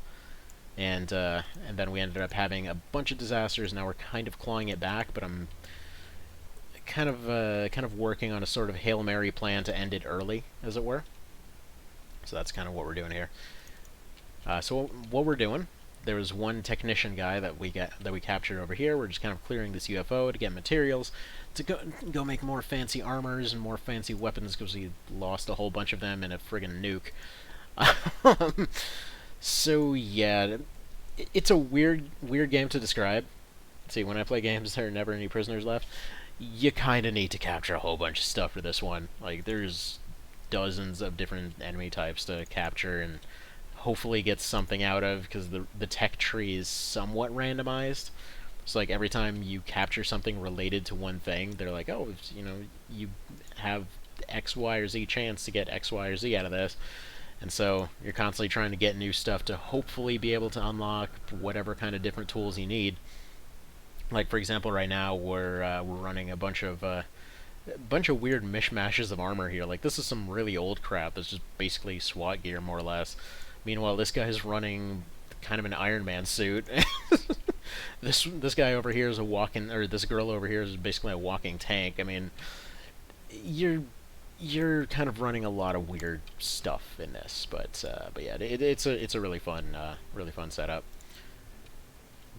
and then we ended up having a bunch of disasters. Now we're kind of clawing it back, but I'm kind of working on a sort of Hail Mary plan to end it early, as it were. So that's kind of what we're doing here. So what we're doing, there was one technician guy that we captured over here. We're just kind of clearing this UFO to get materials to go make more fancy armors and more fancy weapons because we lost a whole bunch of them in a friggin' nuke. So yeah, it's a weird game to describe. See, when I play games there are never any prisoners left, you kind of need to capture a whole bunch of stuff for this one. Like, there's dozens of different enemy types to capture and hopefully get something out of, because the tech tree is somewhat randomized. So, like, every time you capture something related to one thing, they're like, oh, you have X, Y, or Z chance to get X, Y, or Z out of this. And so you're constantly trying to get new stuff to hopefully be able to unlock whatever kind of different tools you need. Like, for example, right now we're running a bunch of weird mishmashes of armor here. Like, this is some really old crap that's just basically SWAT gear, more or less. Meanwhile, this guy's running kind of an Ironman suit. This guy over here is this girl over here is basically a walking tank. I mean, you're kind of running a lot of weird stuff in this, but yeah, it's a really fun setup.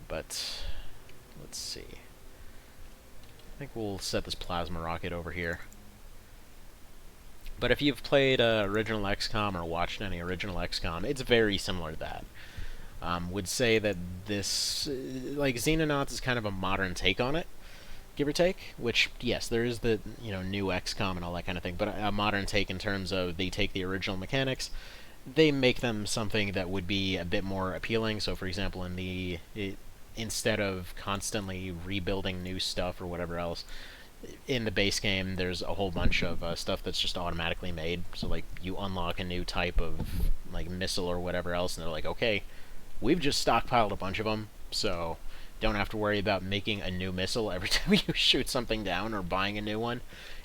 But let's see. I think we'll set this plasma rocket over here. But if you've played original XCOM or watched any original XCOM, it's very similar to that. Would say that this, like, Xenonauts is kind of a modern take on it, give or take. Which, yes, there is the new XCOM and all that kind of thing, but a modern take in terms of they take the original mechanics, they make them something that would be a bit more appealing. So, for example, instead of constantly rebuilding new stuff or whatever else, in the base game, there's a whole bunch of stuff that's just automatically made. So, like, you unlock a new type of, like, missile or whatever else, and they're like, okay, we've just stockpiled a bunch of them, so don't have to worry about making a new missile every time you shoot something down or buying a new one.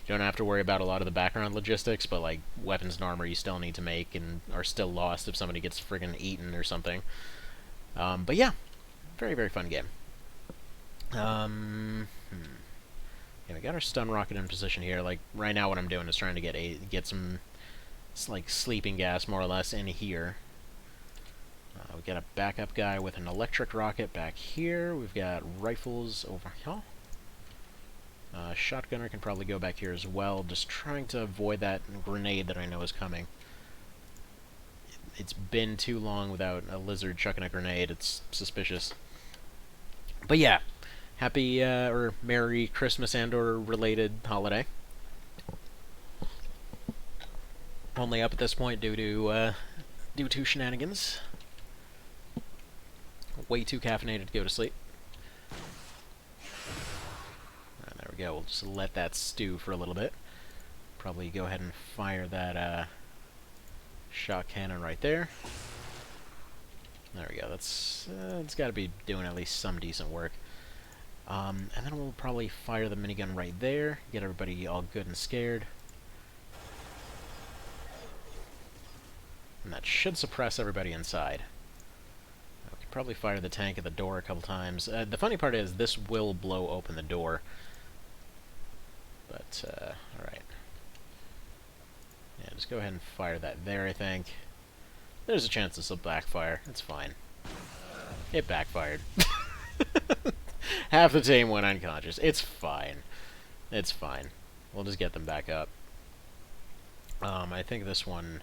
You don't have to worry about a lot of the background logistics, but, like, weapons and armor you still need to make and are still lost if somebody gets friggin' eaten or something. But yeah, very, very fun game. Yeah, we got our stun rocket in position here. Like, right now what I'm doing is trying to get some, like, sleeping gas, more or less, in here. We got a backup guy with an electric rocket back here. We've got rifles over here. Shotgunner can probably go back here as well, just trying to avoid that grenade that I know is coming. It's been too long without a lizard chucking a grenade. It's suspicious. But yeah, happy or Merry Christmas and or related holiday. Only up at this point due to shenanigans. Way too caffeinated to go to sleep. There we go. We'll just let that stew for a little bit. Probably go ahead and fire that shot cannon right there. There we go. It's got to be doing at least some decent work. And then we'll probably fire the minigun right there. Get everybody all good and scared. And that should suppress everybody inside. We could probably fire the tank at the door a couple times. The funny part is this will blow open the door. But, alright. Yeah, just go ahead and fire that there, I think. There's a chance this will backfire. It's fine. It backfired. Half the team went unconscious. It's fine. It's fine. We'll just get them back up. I think this one...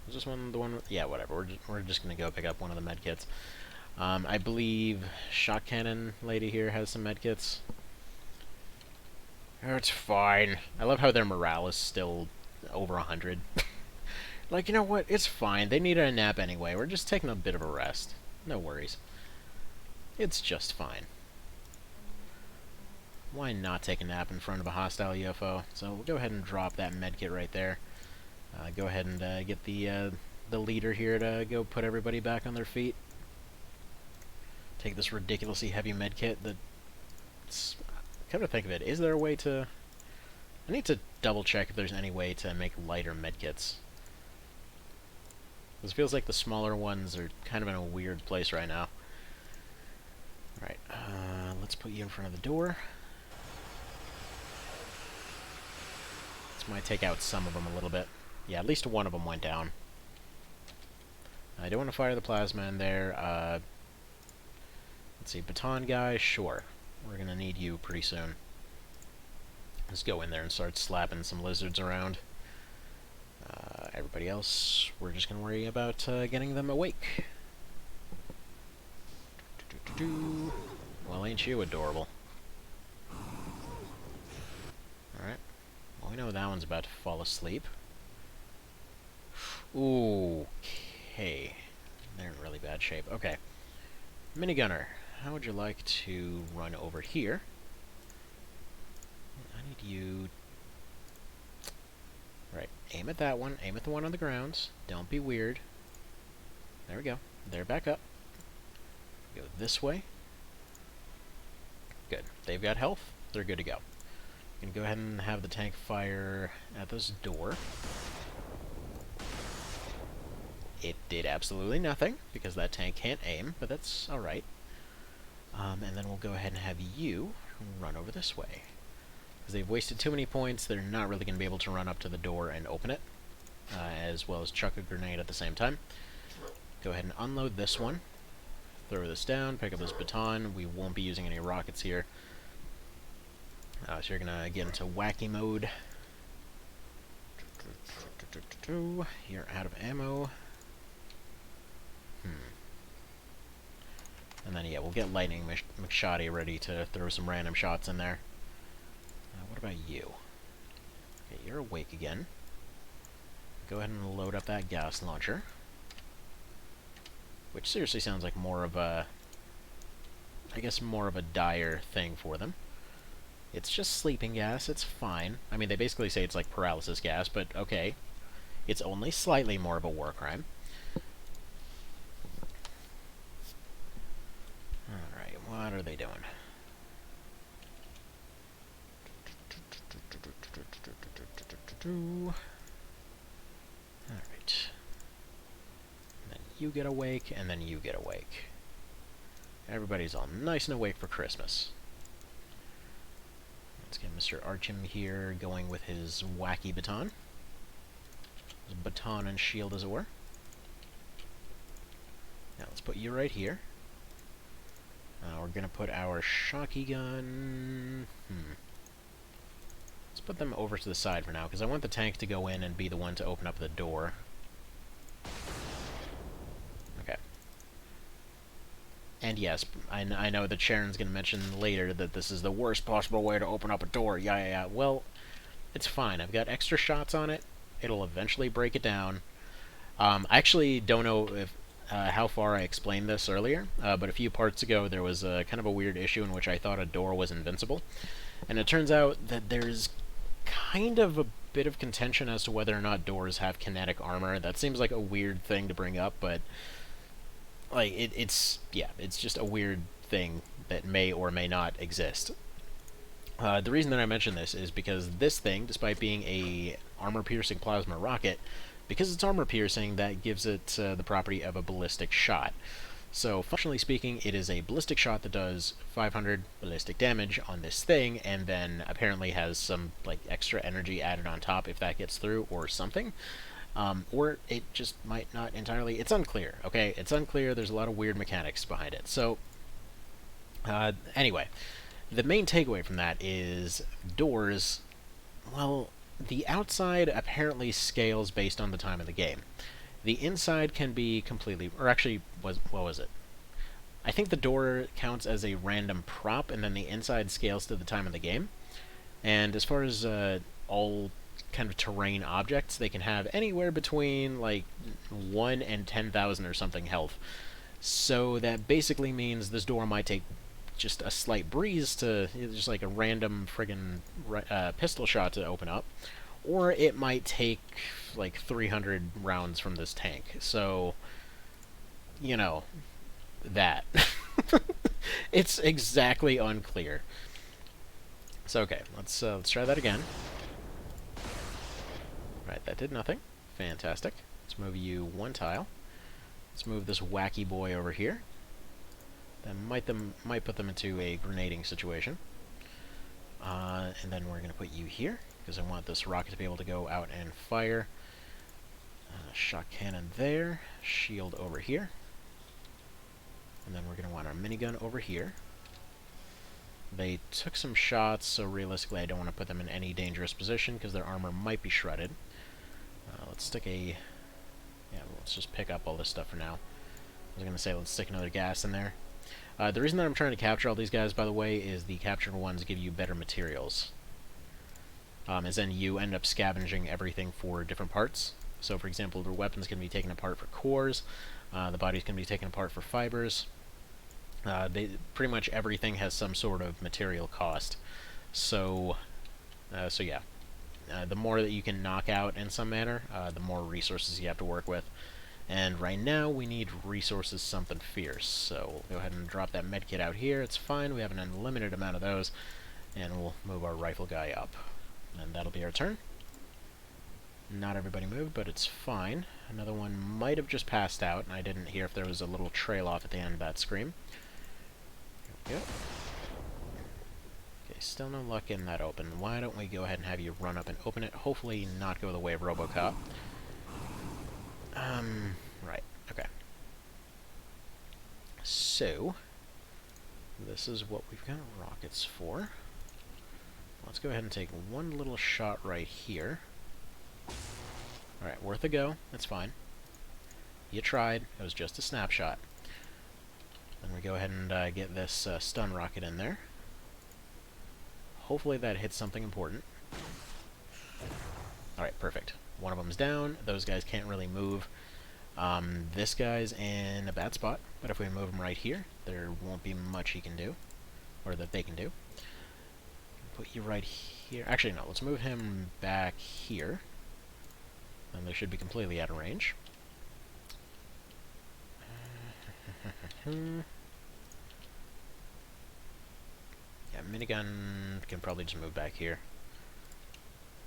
Is this one the one... Yeah, whatever. We're just going to go pick up one of the medkits. I believe shot cannon lady here has some medkits. Oh, it's fine. I love how their morale is still over 100. Like, you know what? It's fine. They needed a nap anyway. We're just taking a bit of a rest. No worries. It's just fine. Why not take a nap in front of a hostile UFO? So we'll go ahead and drop that medkit right there. Go ahead and get the leader here to go put everybody back on their feet. Take this ridiculously heavy medkit that's... Come to think of it, is there a way to... I need to double check if there's any way to make lighter medkits. This feels like the smaller ones are kind of in a weird place right now. Alright, let's put you in front of the door. This might take out some of them a little bit. Yeah, at least one of them went down. I do want to fire the plasma in there. Let's see, baton guy, sure. We're going to need you pretty soon. Let's go in there and start slapping some lizards around. Everybody else, we're just going to worry about getting them awake. Well, ain't you adorable? Alright. Well, we know that one's about to fall asleep. Ooh, okay. They're in really bad shape. Okay. Minigunner, how would you like to run over here? I need you... Right, aim at that one. Aim at the one on the ground. Don't be weird. There we go. They're back up. Go this way. Good. They've got health. They're good to go. I'm going to go ahead and have the tank fire at this door. It did absolutely nothing, because that tank can't aim, but that's alright. And then we'll go ahead and have you run over this way. Because they've wasted too many points, they're not really going to be able to run up to the door and open it, as well as chuck a grenade at the same time. Go ahead and unload this one. Throw this down, pick up this baton. We won't be using any rockets here. So you're going to get into wacky mode. You're out of ammo. And then, yeah, we'll get Lightning McShotty ready to throw some random shots in there. What about you? Okay, you're awake again. Go ahead and load up that gas launcher. Which seriously sounds like more of a... I guess more of a dire thing for them. It's just sleeping gas, it's fine. I mean, they basically say it's like paralysis gas, but okay. It's only slightly more of a war crime. Alright, what are they doing? Alright. Then you get awake, and then you get awake. Everybody's all nice and awake for Christmas. Let's get Mr. Archim here going with his wacky baton. His baton and shield, as it were. Now let's put you right here. We're going to put our shocky gun... Let's put them over to the side for now, because I want the tank to go in and be the one to open up the door. Okay. And yes, I know that Sharon's going to mention later that this is the worst possible way to open up a door. Yeah. Well, it's fine. I've got extra shots on it. It'll eventually break it down. I actually don't know if how far I explained this earlier, but a few parts ago there was kind of a weird issue in which I thought a door was invincible. And it turns out that there's kind of a bit of contention as to whether or not doors have kinetic armor. That seems like a weird thing to bring up, but like it's just a weird thing that may or may not exist. The reason that I mention this is because this thing, despite being a armor-piercing plasma rocket, because it's armor-piercing, that gives it the property of a ballistic shot. So, functionally speaking, it is a ballistic shot that does 500 ballistic damage on this thing, and then apparently has some like extra energy added on top if that gets through, or something. Or it just might not entirely... It's unclear, okay? It's unclear. There's a lot of weird mechanics behind it. So, anyway, the main takeaway from that is doors, well, the outside apparently scales based on the time of the game. The inside can be completely... Or actually, what was it? I think the door counts as a random prop, and then the inside scales to the time of the game. And as far as all kind of terrain objects, they can have anywhere between, like, 1 and 10,000 or something health. So that basically means this door might take just a slight breeze to... just like a random friggin' pistol shot to open up. Or it might take, like, 300 rounds from this tank. So, you know, that. It's exactly unclear. So, okay, let's try that again. Right, that did nothing. Fantastic. Let's move you one tile. Let's move this wacky boy over here. That might put them into a grenading situation. And then we're going to put you here, because I want this rocket to be able to go out and fire. Shot cannon there. Shield over here. And then we're going to want our minigun over here. They took some shots, so realistically I don't want to put them in any dangerous position, because their armor might be shredded. Let's stick a... Yeah, let's just pick up all this stuff for now. I was going to say, let's stick another gas in there. The reason that I'm trying to capture all these guys, by the way, is the captured ones give you better materials. As in, you end up scavenging everything for different parts. So, for example, the weapons can be taken apart for cores, the bodies can be taken apart for fibers. Pretty much everything has some sort of material cost. So yeah. The more that you can knock out in some manner, the more resources you have to work with. And right now, we need resources something fierce. So we'll go ahead and drop that medkit out here. It's fine, we have an unlimited amount of those. And we'll move our rifle guy up. And that'll be our turn. Not everybody moved, but it's fine. Another one might have just passed out, and I didn't hear if there was a little trail off at the end of that scream. Here we go. Okay, still no luck getting that open. Why don't we go ahead and have you run up and open it? Hopefully not go the way of RoboCop. Right, okay. So, this is what we've got rockets for. Let's go ahead and take one little shot right here. Alright, worth a go. That's fine. You tried. It was just a snapshot. Then we go ahead and get this stun rocket in there. Hopefully that hits something important. Alright, perfect. One of them's down. Those guys can't really move. This guy's in a bad spot, but if we move him right here, there won't be much he can do. Or that they can do. Put you right here. Actually, no. Let's move him back here. And they should be completely out of range. Yeah, minigun can probably just move back here.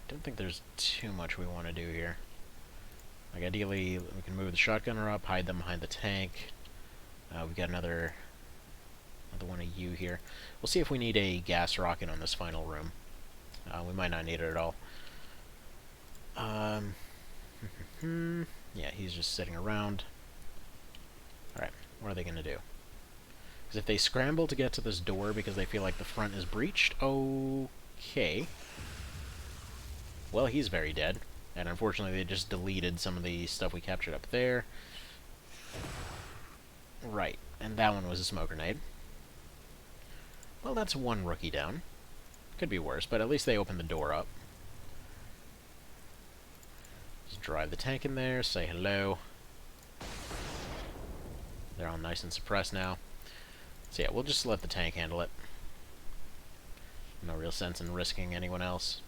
Don't think there's too much we want to do here. Like, ideally, we can move the shotgunner up, hide them behind the tank. We've got another one of you here. We'll see if we need a gas rocket on this final room. We might not need it at all. Yeah, he's just sitting around. Alright, what are they going to do? Because if they scramble to get to this door because they feel like the front is breached, okay. Well, he's very dead. And unfortunately, they just deleted some of the stuff we captured up there. Right, and that one was a smoke grenade. Well, that's one rookie down. Could be worse, but at least they opened the door up. Just drive the tank in there, say hello. They're all nice and suppressed now. So yeah, we'll just let the tank handle it. No real sense in risking anyone else.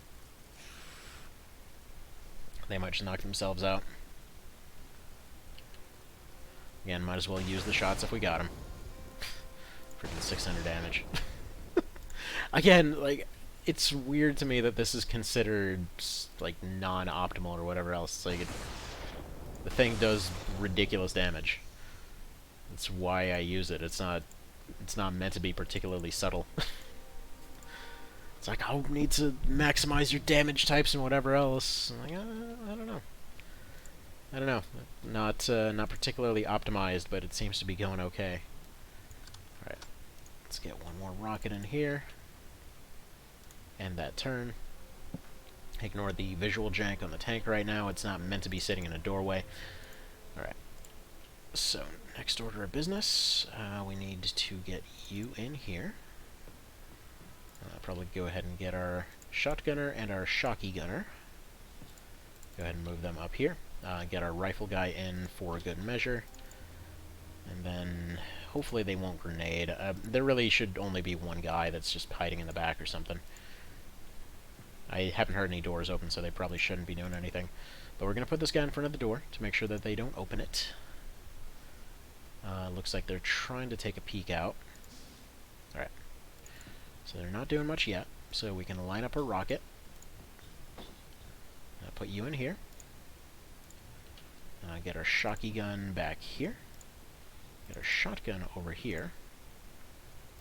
They might just knock themselves out. Again, might as well use the shots if we got them. Freaking 600 damage. Again, like, it's weird to me that this is considered, like, non-optimal or whatever else. Like, the thing does ridiculous damage. That's why I use it. It's not meant to be particularly subtle. It's like, oh, need to maximize your damage types and whatever else. I'm like, I don't know. I don't know. Not particularly optimized, but it seems to be going okay. Alright. Let's get one more rocket in here. End that turn. Ignore the visual jank on the tank right now. It's not meant to be sitting in a doorway. Alright. So, next order of business. We need to get you in here. Probably go ahead and get our shotgunner and our shocky gunner. Go ahead and move them up here. Get our rifle guy in for good measure. And then hopefully they won't grenade. There really should only be one guy that's just hiding in the back or something. I haven't heard any doors open, so they probably shouldn't be doing anything. But we're going to put this guy in front of the door to make sure that they don't open it. Looks like they're trying to take a peek out. Alright. So they're not doing much yet, so we can line up a rocket. Put you in here. Get our shocky gun back here. Get our shotgun over here.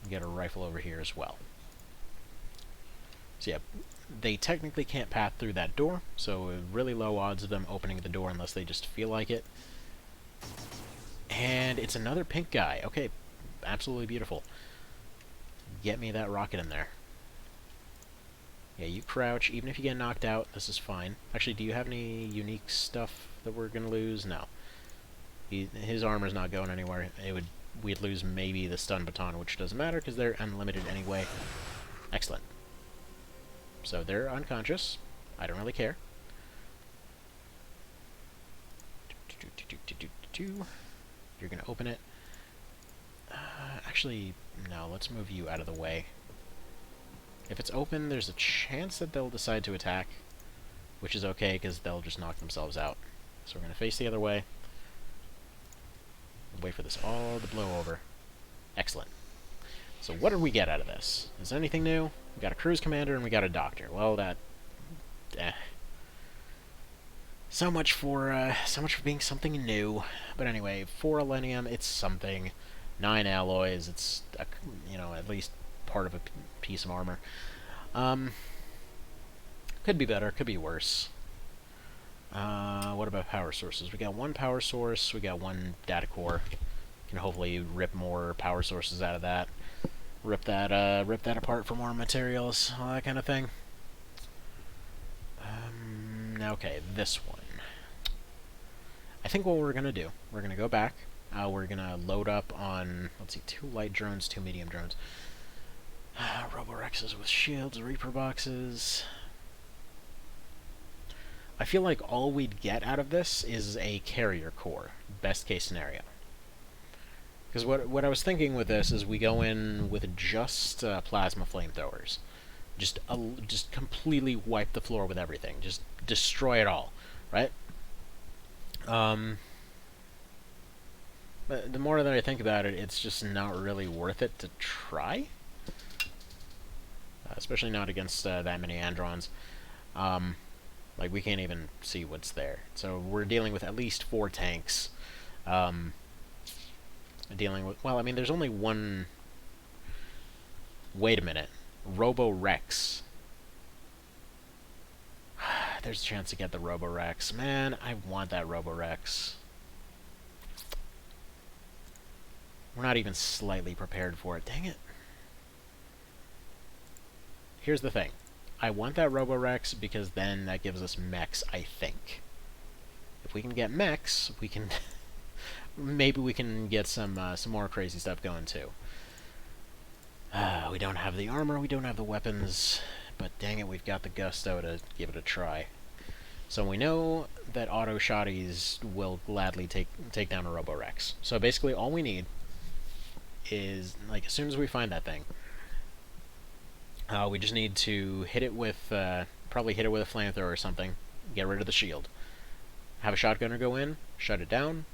Get a rifle over here as well. So yeah, they technically can't pass through that door, so really low odds of them opening the door unless they just feel like it. And it's another pink guy. Okay, absolutely beautiful. Get me that rocket in there. Yeah, you crouch. Even if you get knocked out, this is fine. Actually, do you have any unique stuff that we're going to lose? No. His armor's not going anywhere. We'd lose maybe the stun baton, which doesn't matter because they're unlimited anyway. Excellent. So they're unconscious. I don't really care. You're going to open it. Actually, no, let's move you out of the way. If it's open, there's a chance that they'll decide to attack, which is okay because they'll just knock themselves out. So we're going to face the other way. Wait for this all to blow over. Excellent. So what did we get out of this? Is there anything new? We got a cruise commander and we got a doctor. Well, that... So much for being something new. But anyway, 4 Elenium, it's something. 9 alloys, it's, at least part of a piece of armor. Could be better, could be worse. What about power sources? We got 1 power source, we got 1 data core. Can hopefully rip more power sources out of that. Rip that apart for more materials, all that kind of thing. Okay, this one. I think what we're gonna do, we're gonna go back. We're gonna load up on, let's see, 2 light drones, 2 medium drones. Roborexes with shields, Reaper boxes. I feel like all we'd get out of this is a carrier core, best case scenario. Because what I was thinking with this is we go in with just plasma flamethrowers. Just completely wipe the floor with everything. Just destroy it all, right? But the more that I think about it, it's just not really worth it to try. Especially not against that many Androns. Like, we can't even see what's there. So we're dealing with at least 4 tanks. Dealing with... Well, I mean, there's only one... Wait a minute. Roborex. There's a chance to get the Roborex. Man, I want that Roborex. We're not even slightly prepared for it. Dang it. Here's the thing. I want that Roborex because then that gives us mechs, I think. If we can get mechs, we can... maybe we can get some more crazy stuff going, too. We don't have the armor, we don't have the weapons, but dang it, we've got the gusto to give it a try. So we know that auto shotties will gladly take down a Roborex. So basically all we need is, like, as soon as we find that thing, we just need to hit it with, probably hit it with a flamethrower or something, get rid of the shield. Have a shotgunner go in, shut it down,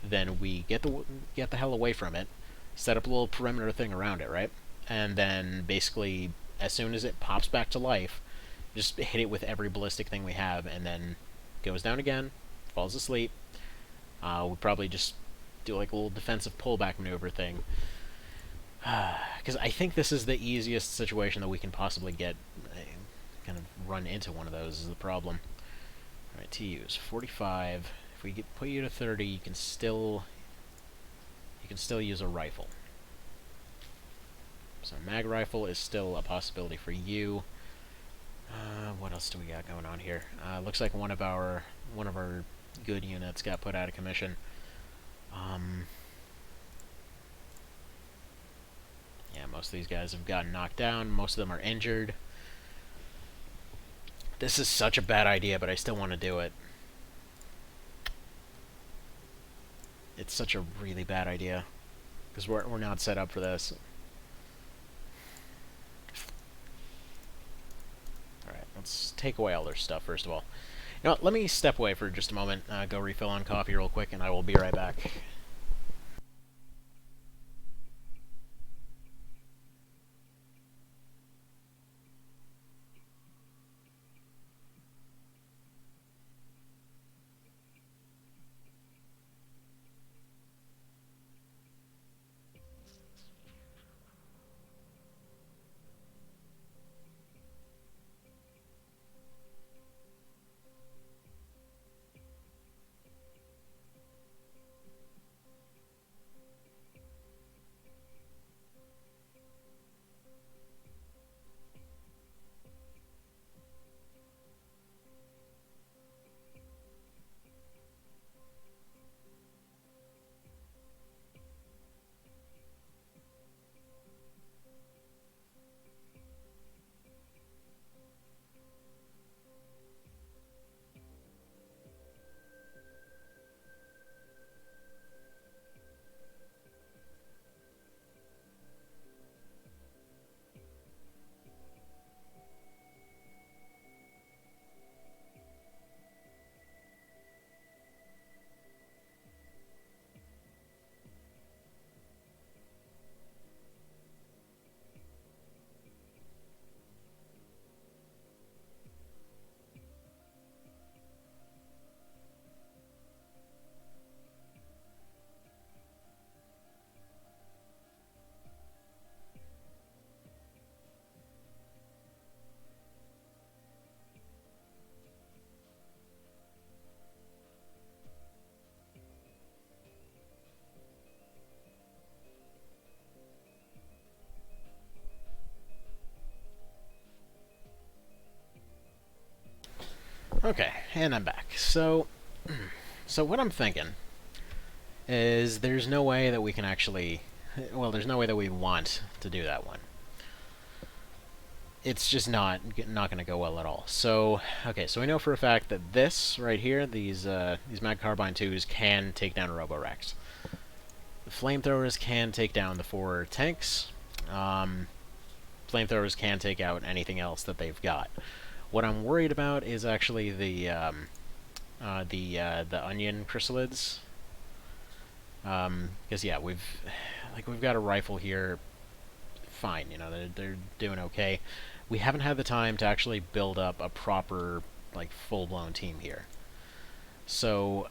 then we get the hell away from it, set up a little perimeter thing around it, right? And then basically, as soon as it pops back to life, just hit it with every ballistic thing we have, and then goes down again, falls asleep. We'll probably just do like a little defensive pullback maneuver thing. Because I think this is the easiest situation that we can possibly get. Kind of run into one of those is the problem. Alright, TUs 45. If we put you to 30, you can still use a rifle. So mag rifle is still a possibility for you. What else do we got going on here? Looks like one of our good units got put out of commission. Yeah, most of these guys have gotten knocked down. Most of them are injured. This is such a bad idea, but I still want to do it. It's such a really bad idea. Because we're not set up for this. Alright, let's take away all their stuff, first of all. You know what, let me step away for just a moment, go refill on coffee real quick, and I will be right back. Okay, and I'm back. So what I'm thinking is there's no way that we can actually... Well, there's no way that we want to do that one. It's just not going to go well at all. So, okay, so we know for a fact that this right here, these Mag Carbine 2s can take down Roborex. The flamethrowers can take down the 4 tanks. Flamethrowers can take out anything else that they've got. What I'm worried about is actually the onion chrysalids. Because yeah, we've got a rifle here. Fine, you know, they're doing okay. We haven't had the time to actually build up a proper, like, full-blown team here. So,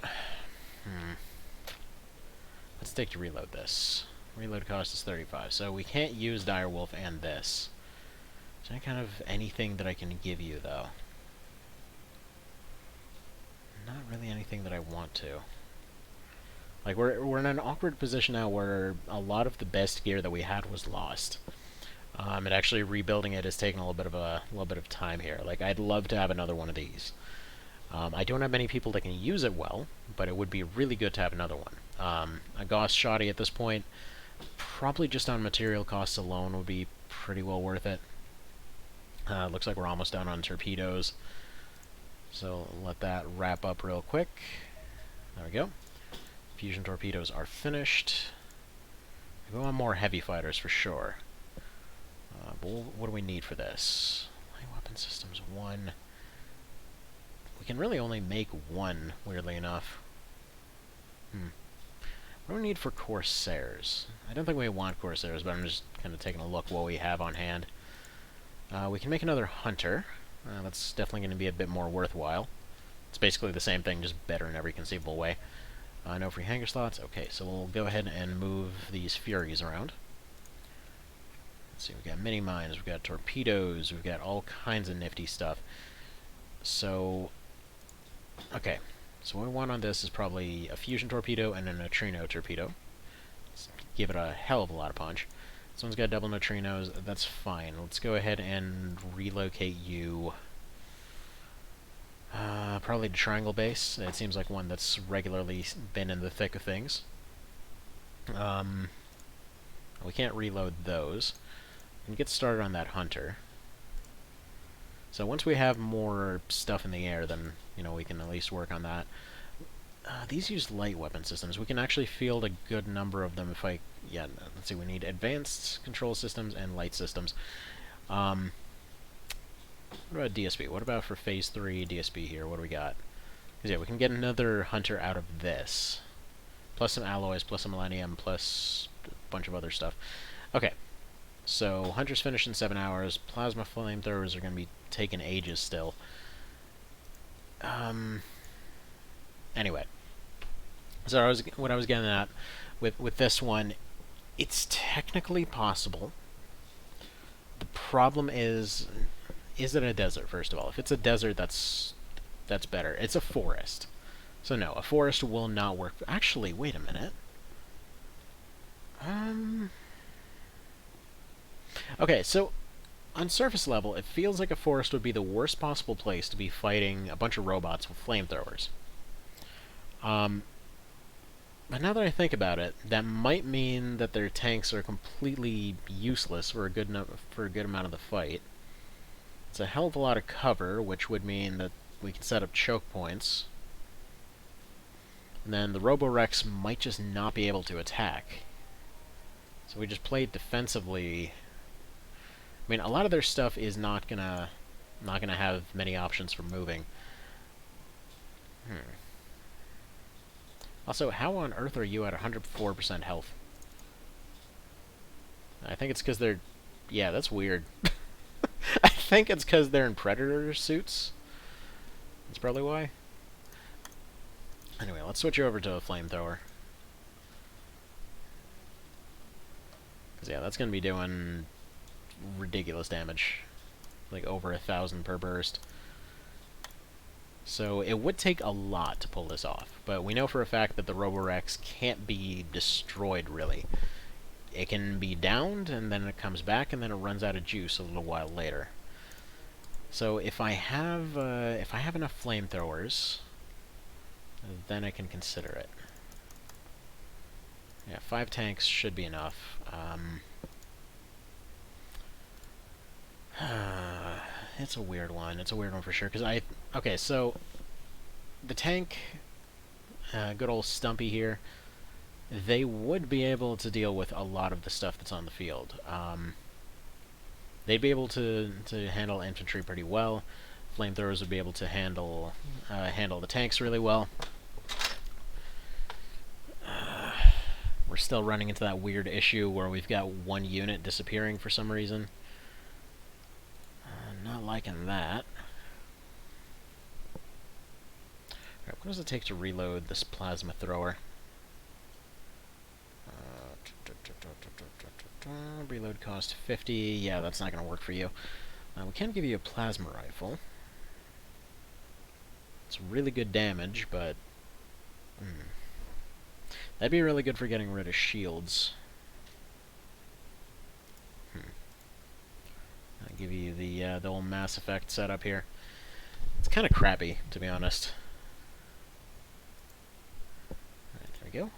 let's take to reload this. Reload cost is 35, so we can't use Direwolf and this. Is there any kind of anything that I can give you, though? Not really anything that I want to. Like, we're in an awkward position now where a lot of the best gear that we had was lost. And actually rebuilding it has taken a little bit of time here. Like, I'd love to have another one of these. I don't have many people that can use it well, but it would be really good to have another one. A Gauss Shoddy at this point, probably just on material costs alone, would be pretty well worth it. Looks like we're almost done on torpedoes. So let that wrap up real quick. There we go. Fusion torpedoes are finished. We want more heavy fighters for sure. But what do we need for this? Light weapon systems 1. We can really only make 1, weirdly enough. What do we need for Corsairs? I don't think we want Corsairs, but I'm just kind of taking a look what we have on hand. We can make another Hunter. That's definitely going to be a bit more worthwhile. It's basically the same thing, just better in every conceivable way. No free hangar slots. Okay, so we'll go ahead and move these Furies around. Let's see, we've got mini mines, we've got torpedoes, we've got all kinds of nifty stuff. So, okay, so what we want on this is probably a fusion torpedo and a neutrino torpedo. Let's give it a hell of a lot of punch. This one's got double neutrinos, that's fine. Let's go ahead and relocate you probably to Triangle Base. It seems like one that's regularly been in the thick of things. We can't reload those. And get started on that Hunter. So once we have more stuff in the air, then, you know, we can at least work on that. These use light weapon systems. We can actually field a good number of them if I... Yeah, let's see, we need advanced control systems and light systems. What about DSB? What about for Phase 3 DSB here? What do we got? Because, yeah, we can get another Hunter out of this. Plus some alloys, plus some Millennium, plus a bunch of other stuff. Okay. So, Hunter's finished in 7 hours. Plasma flamethrowers are going to be taking ages still. Anyway. So, what I was getting at with this one, it's technically possible. The problem is it a desert, first of all? If it's a desert, that's better. It's a forest. So, no, a forest will not work. Actually, wait a minute. Okay, so on surface level, it feels like a forest would be the worst possible place to be fighting a bunch of robots with flamethrowers. But now that I think about it, that might mean that their tanks are completely useless for a good amount of the fight. It's a hell of a lot of cover, which would mean that we can set up choke points. And then the Roborex might just not be able to attack. So we just play defensively. I mean, a lot of their stuff is not gonna have many options for moving. Also, how on earth are you at 104% health? I think it's because they're... Yeah, that's weird. I think it's because they're in Predator suits. That's probably why. Anyway, let's switch over to a flamethrower. Because, yeah, that's going to be doing ridiculous damage. Like over 1,000 per burst. So it would take a lot to pull this off. But we know for a fact that the Roborex can't be destroyed, really. It can be downed, and then it comes back, and then it runs out of juice a little while later. So if I have enough flamethrowers, then I can consider it. Yeah, 5 tanks should be enough. It's a weird one. It's a weird one for sure. Okay, so the tank, good old Stumpy here, they would be able to deal with a lot of the stuff that's on the field. They'd be able to handle infantry pretty well. Flamethrowers would be able to handle the tanks really well. We're still running into that weird issue where we've got one unit disappearing for some reason. Not liking that. Alright, what does it take to reload this plasma thrower? Reload cost 50. Yeah, that's not going to work for you. We can give you a plasma rifle. It's really good damage, but... that'd be really good for getting rid of shields. I'll give you the old Mass Effect setup here. It's kind of crappy, to be honest. Alright, there we go.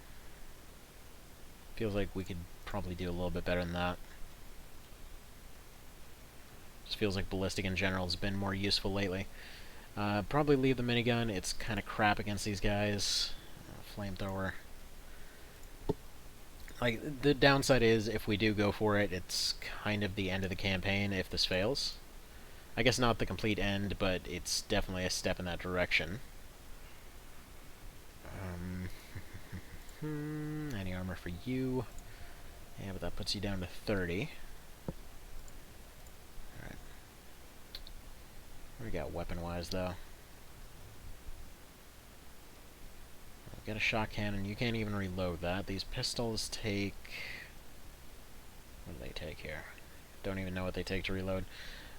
Feels like we could probably do a little bit better than that. Just feels like ballistic in general has been more useful lately. Probably leave the minigun. It's kind of crap against these guys. Flamethrower. Like, the downside is, if we do go for it, it's kind of the end of the campaign if this fails. I guess not the complete end, but it's definitely a step in that direction. Any armor for you? Yeah, but that puts you down to 30. Alright. What do we got weapon-wise, though? Get a shot cannon. You can't even reload that. These pistols take... what do they take here? Don't even know what they take to reload.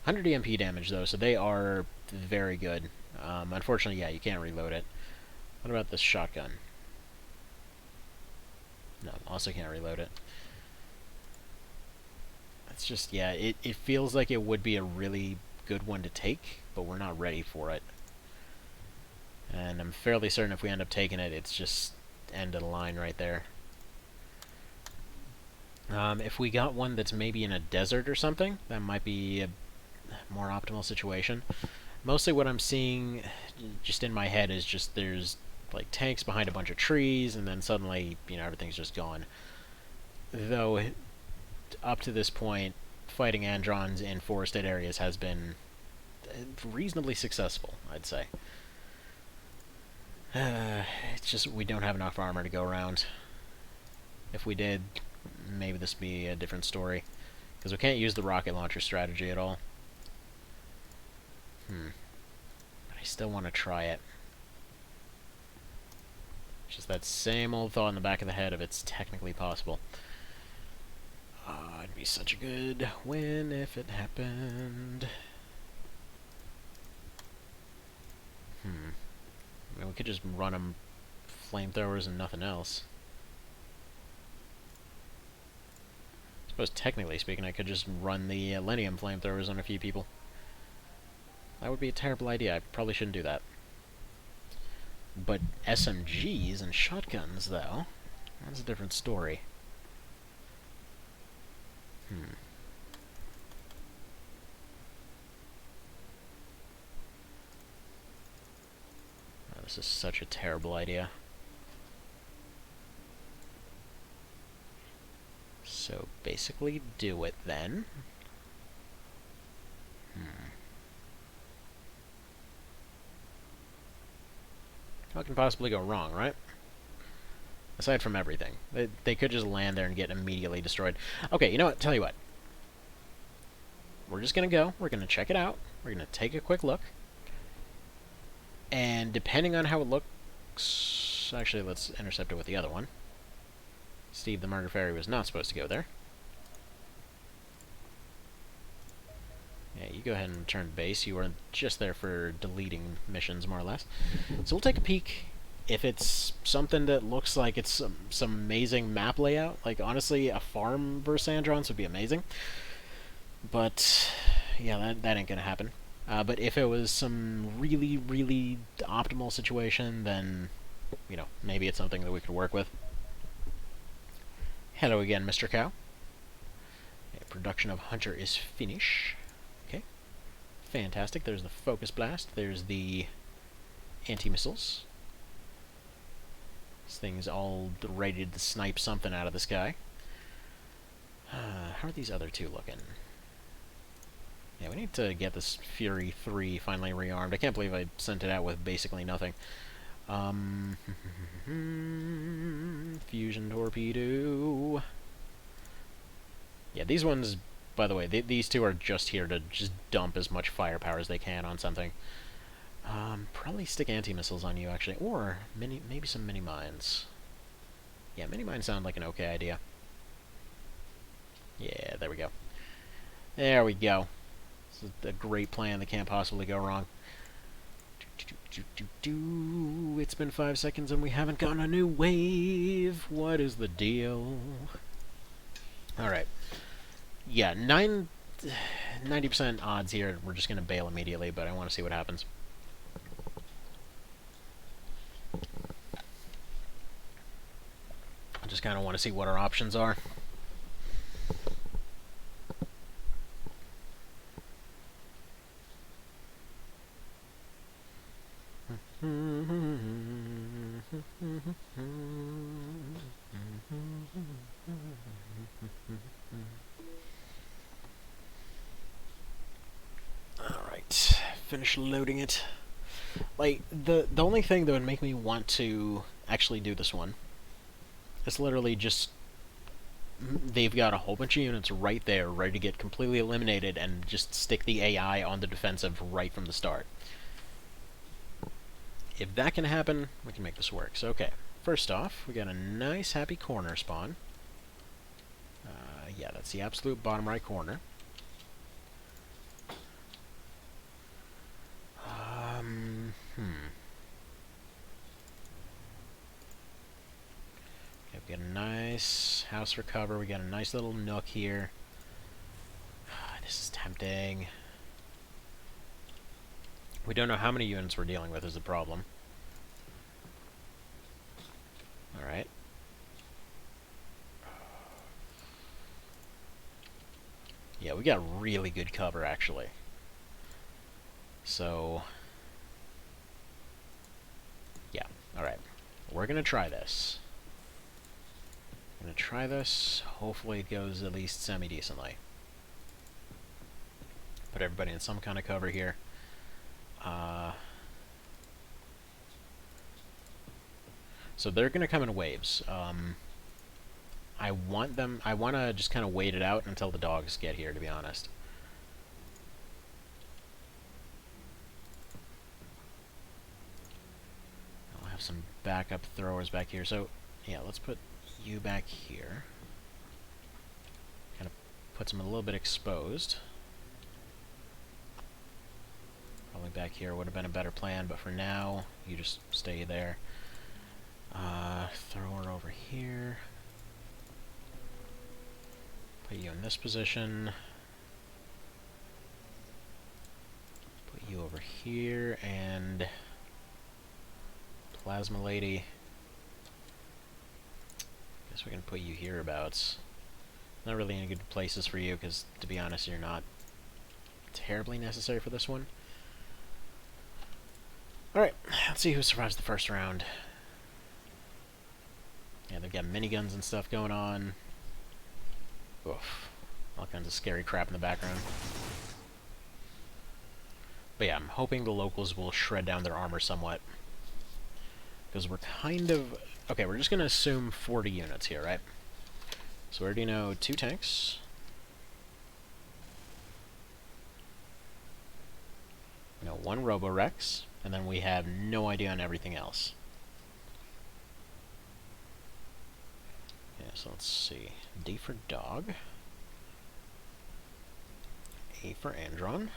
100 EMP damage, though, so they are very good. Unfortunately, yeah, you can't reload it. What about this shotgun? No, also can't reload it. It's just, yeah, it feels like it would be a really good one to take, but we're not ready for it. And I'm fairly certain if we end up taking it, it's just end of the line right there. If we got one that's maybe in a desert or something, that might be a more optimal situation. Mostly what I'm seeing just in my head is just there's like tanks behind a bunch of trees, and then suddenly, you know, everything's just gone. Though, up to this point, fighting Androns in forested areas has been reasonably successful, I'd say. It's just we don't have enough armor to go around. If we did, maybe this would be a different story. Because we can't use the rocket launcher strategy at all. But I still want to try it. Just that same old thought in the back of the head of it's technically possible. It'd be such a good win if it happened. I mean, we could just run them flamethrowers and nothing else. I suppose, technically speaking, I could just run the Lenium flamethrowers on a few people. That would be a terrible idea. I probably shouldn't do that. But SMGs and shotguns, though, that's a different story. This is such a terrible idea. So basically do it then. What can possibly go wrong, right? Aside from everything. They could just land there and get immediately destroyed. Okay, you know what? Tell you what. We're just gonna go. We're gonna check it out. We're gonna take a quick look. And depending on how it looks... Actually, let's intercept it with the other one. Steve the Murder Fairy was not supposed to go there. Yeah, you go ahead and return to base. You were just there for deleting missions, more or less. So we'll take a peek. If it's something that looks like it's some amazing map layout, like, honestly, a farm versus Androns would be amazing. But, yeah, that ain't gonna happen. But if it was some really, really optimal situation, then, you know, maybe it's something that we could work with. Hello again, Mr. Cow. Okay, production of Hunter is finished. Okay. Fantastic. There's the focus blast. There's the anti-missiles. This thing's all ready to snipe something out of the sky. How are these other two looking? Yeah, we need to get this Fury 3 finally rearmed. I can't believe I sent it out with basically nothing. Fusion torpedo. Yeah, these ones, by the way, these two are just here to just dump as much firepower as they can on something. Probably stick anti-missiles on you, actually. Or maybe some mini-mines. Yeah, mini-mines sound like an okay idea. Yeah, there we go. There we go. This is a great plan that can't possibly go wrong. It's been 5 seconds and we haven't gotten a new wave. What is the deal? Alright. Yeah, 90% odds here. We're just going to bail immediately, but I want to see what happens. I just kind of want to see what our options are. Alright, finish loading it. Like, the only thing that would make me want to actually do this one is literally just... They've got a whole bunch of units right there, ready to get completely eliminated, and just stick the AI on the defensive right from the start. If that can happen, we can make this work. So, okay. First off, we got a nice, happy corner spawn. Yeah, that's the absolute bottom right corner. Okay, we got a nice house for cover. We got a nice little nook here. This is tempting. We don't know how many units we're dealing with is the problem. Alright. Yeah, we got really good cover, actually. So... yeah, alright. We're gonna try this. Hopefully it goes at least semi-decently. Put everybody in some kind of cover here. So they're gonna come in waves. I want to just kind of wait it out until the dogs get here, to be honest. I'll have some backup throwers back here. So, yeah, let's put you back here. Kind of puts them a little bit exposed. Probably back here would have been a better plan, but for now, you just stay there. Thrower over here. Put you in this position. Put you over here, and Plasma Lady. Guess we can put you hereabouts. Not really any good places for you, because, to be honest, you're not terribly necessary for this one. Alright, let's see who survives the first round. Yeah, they've got miniguns and stuff going on. Oof. All kinds of scary crap in the background. But yeah, I'm hoping the locals will shred down their armor somewhat. Because we're kind of... okay, we're just going to assume 40 units here, right? So we already know 2 tanks. We know 1 Roborex. And then we have no idea on everything else. Yeah, so let's see. D for dog. A for Andron.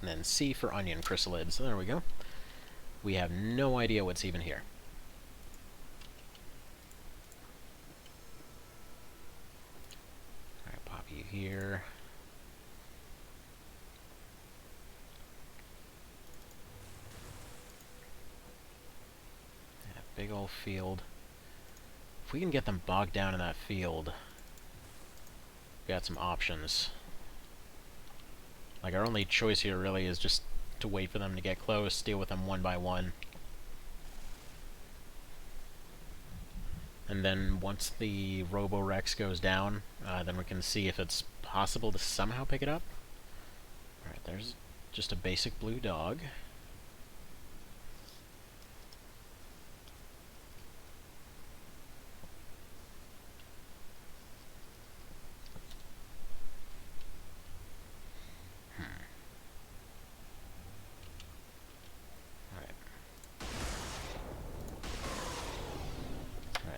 And then C for onion chrysalid. So there we go. We have no idea what's even here. Alright, here. Yeah, big old field. If we can get them bogged down in that field, we got some options. Like, our only choice here really is just to wait for them to get close, deal with them one by one. And then once the Roborex goes down, then we can see if it's possible to somehow pick it up. Alright, there's just a basic blue dog.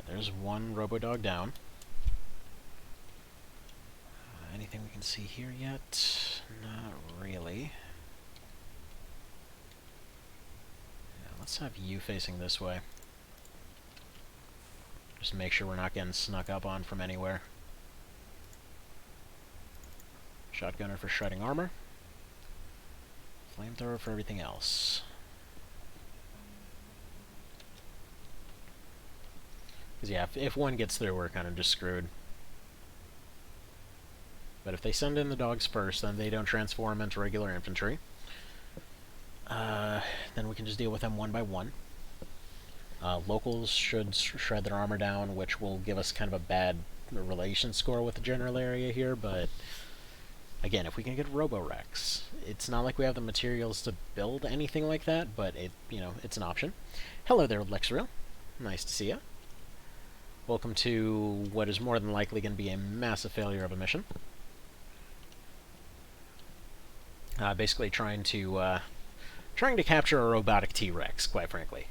There's one Robodog down. Anything we can see here yet? Not really. Yeah, let's have you facing this way. Just to make sure we're not getting snuck up on from anywhere. Shotgunner for shredding armor. Flamethrower for everything else. Because, yeah, if one gets through, we're kind of just screwed. But if they send in the dogs first, then they don't transform into regular infantry. Then we can just deal with them one by one. Locals should shred their armor down, which will give us kind of a bad relation score with the general area here, but again, if we can get Roborex, it's not like we have the materials to build anything like that, but it's an option. Hello there, Lexreal. Nice to see you. Welcome to what is more than likely going to be a massive failure of a mission. Basically trying to capture a robotic T-Rex, quite frankly.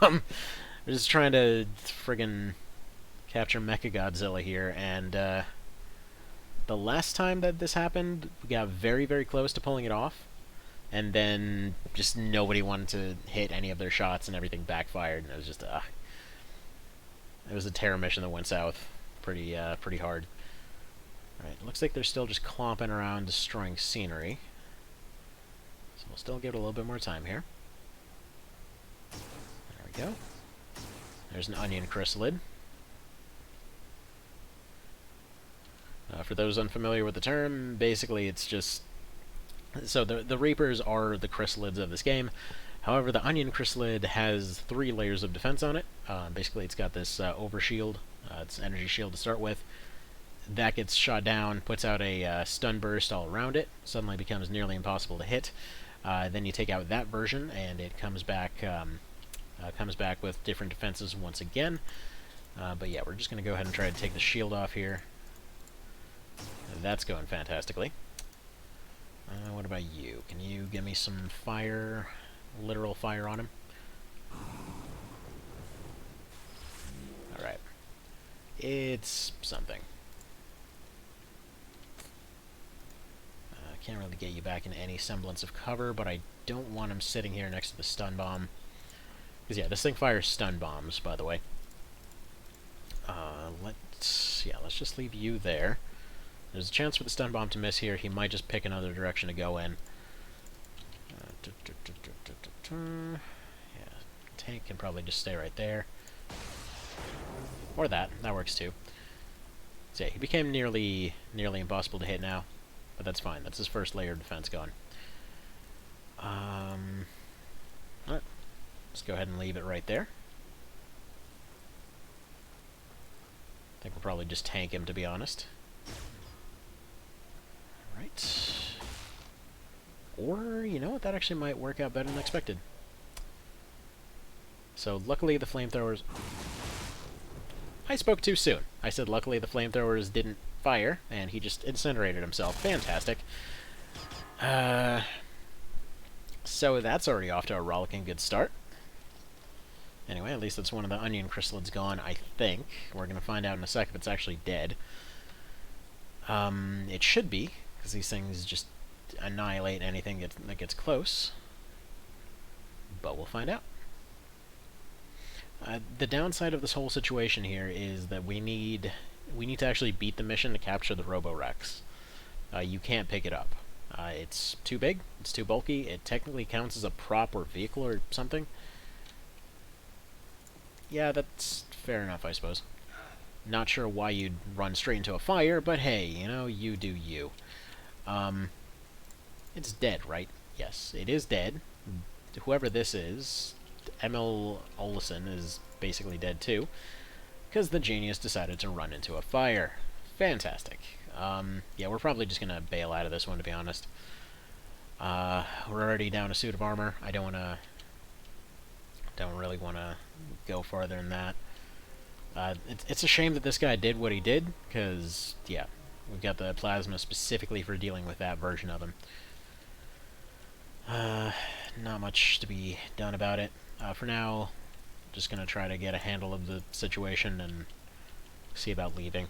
We're just trying to friggin' capture Mechagodzilla here, and the last time that this happened, we got very, very close to pulling it off, and then just nobody wanted to hit any of their shots, and everything backfired, and it was just, it was a terror mission that went south pretty hard. Alright, looks like they're still just clomping around destroying scenery. So we'll still give it a little bit more time here. There we go. There's an onion chrysalid. For those unfamiliar with the term, basically it's just... So the Reapers are the chrysalids of this game. However, the onion chrysalid has 3 layers of defense on it. Basically, it's got this overshield, it's energy shield to start with. That gets shot down, puts out a stun burst all around it. Suddenly becomes nearly impossible to hit. Then you take out that version, and it comes back with different defenses once again. But yeah, we're just going to go ahead and try to take the shield off here. That's going fantastically. What about you? Can you give me some fire, literal fire on him? Alright. It's something. Can't really get you back in any semblance of cover, but I don't want him sitting here next to the stun bomb. Because, yeah, this thing fires stun bombs, by the way. Let's just leave you there. There's a chance for the stun bomb to miss here. He might just pick another direction to go in. Yeah, tank can probably just stay right there. Or that. That works too. So yeah, he became nearly impossible to hit now. But that's fine. That's his first layer of defense gone. Alright. Let's go ahead and leave it right there. I think we'll probably just tank him, to be honest. Alright. Or, you know what, that actually might work out better than expected. So, luckily the flamethrowers... I spoke too soon. I said luckily the flamethrowers didn't fire, and he just incinerated himself. Fantastic. So that's already off to a rollicking good start. Anyway, at least that's one of the onion chrysalids gone, I think. We're going to find out in a sec if it's actually dead. It should be, because these things just annihilate anything that gets close. But we'll find out. The downside of this whole situation here is that we need to actually beat the mission to capture the Roborex. you can't pick it up. It's too big, it's too bulky, it technically counts as a prop or vehicle or something. Yeah, that's fair enough, I suppose. Not sure why you'd run straight into a fire, but hey, you know, you do you. It's dead, right? Yes, it is dead. Whoever this is, Emil Olsen, is basically dead too, because the genius decided to run into a fire. Fantastic. Yeah, we're probably just gonna bail out of this one, to be honest. We're already down a suit of armor. I don't really wanna go farther than that. It's a shame that this guy did what he did, because, yeah, we've got the plasma specifically for dealing with that version of him. Not much to be done about it. For now, just gonna try to get a handle of the situation and see about leaving.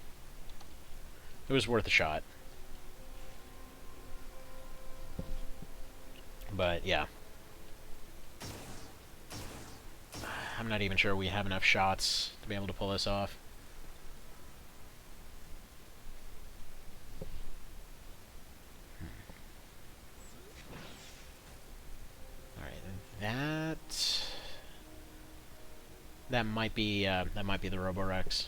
It was worth a shot. But, yeah. I'm not even sure we have enough shots to be able to pull this off. Alright, that might be the Roborex.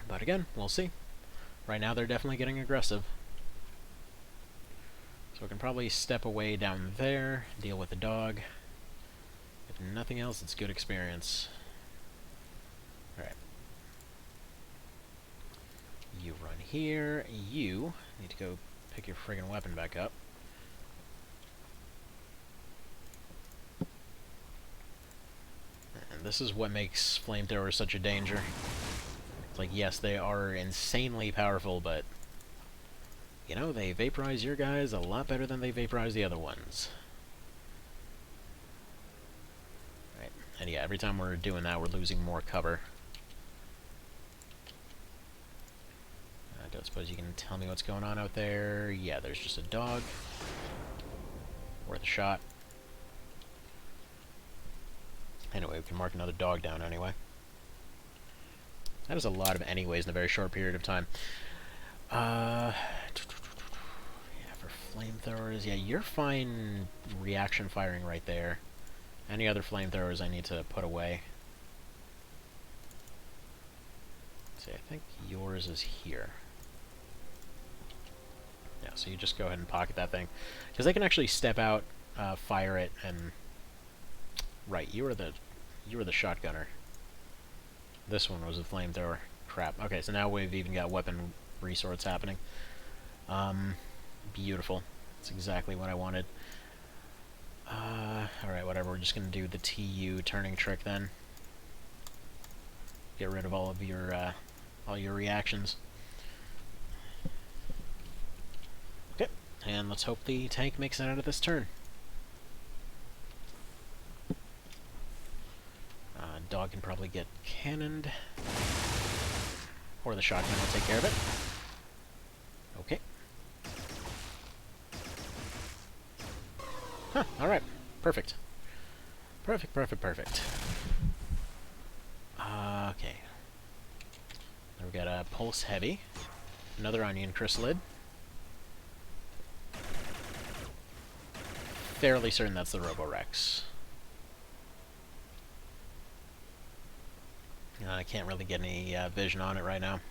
But again, we'll see. Right now they're definitely getting aggressive. So we can probably step away down there, deal with the dog. If nothing else, it's good experience. Alright. You run here. You need to go pick your friggin' weapon back up. And this is what makes flamethrowers such a danger. It's like, yes, they are insanely powerful, but, you know, they vaporize your guys a lot better than they vaporize the other ones. Right. And yeah, every time we're doing that, we're losing more cover. I don't suppose you can tell me what's going on out there. Yeah, there's just a dog. Worth a shot. Anyway, we can mark another dog down anyway. That is a lot of anyways in a very short period of time. Yeah, for flamethrowers, yeah, you're fine reaction firing right there. Any other flamethrowers I need to put away. Let's see, I think yours is here. Yeah, so you just go ahead and pocket that thing. Because they can actually step out, fire it, and... Right, you were the shotgunner. This one was a flamethrower. Crap. Okay, so now we've even got weapon resorts happening. Beautiful. That's exactly what I wanted. Alright, whatever. We're just gonna do the TU turning trick then. Get rid of all your reactions. Okay, and let's hope the tank makes it out of this turn. Dog can probably get cannoned. Or the shotgun will take care of it. Okay. Huh, alright. Perfect. Perfect, perfect, perfect. Okay. Then we've got a Pulse Heavy. Another Onion Chrysalid. Fairly certain that's the Roborex. I can't really get any vision on it right now.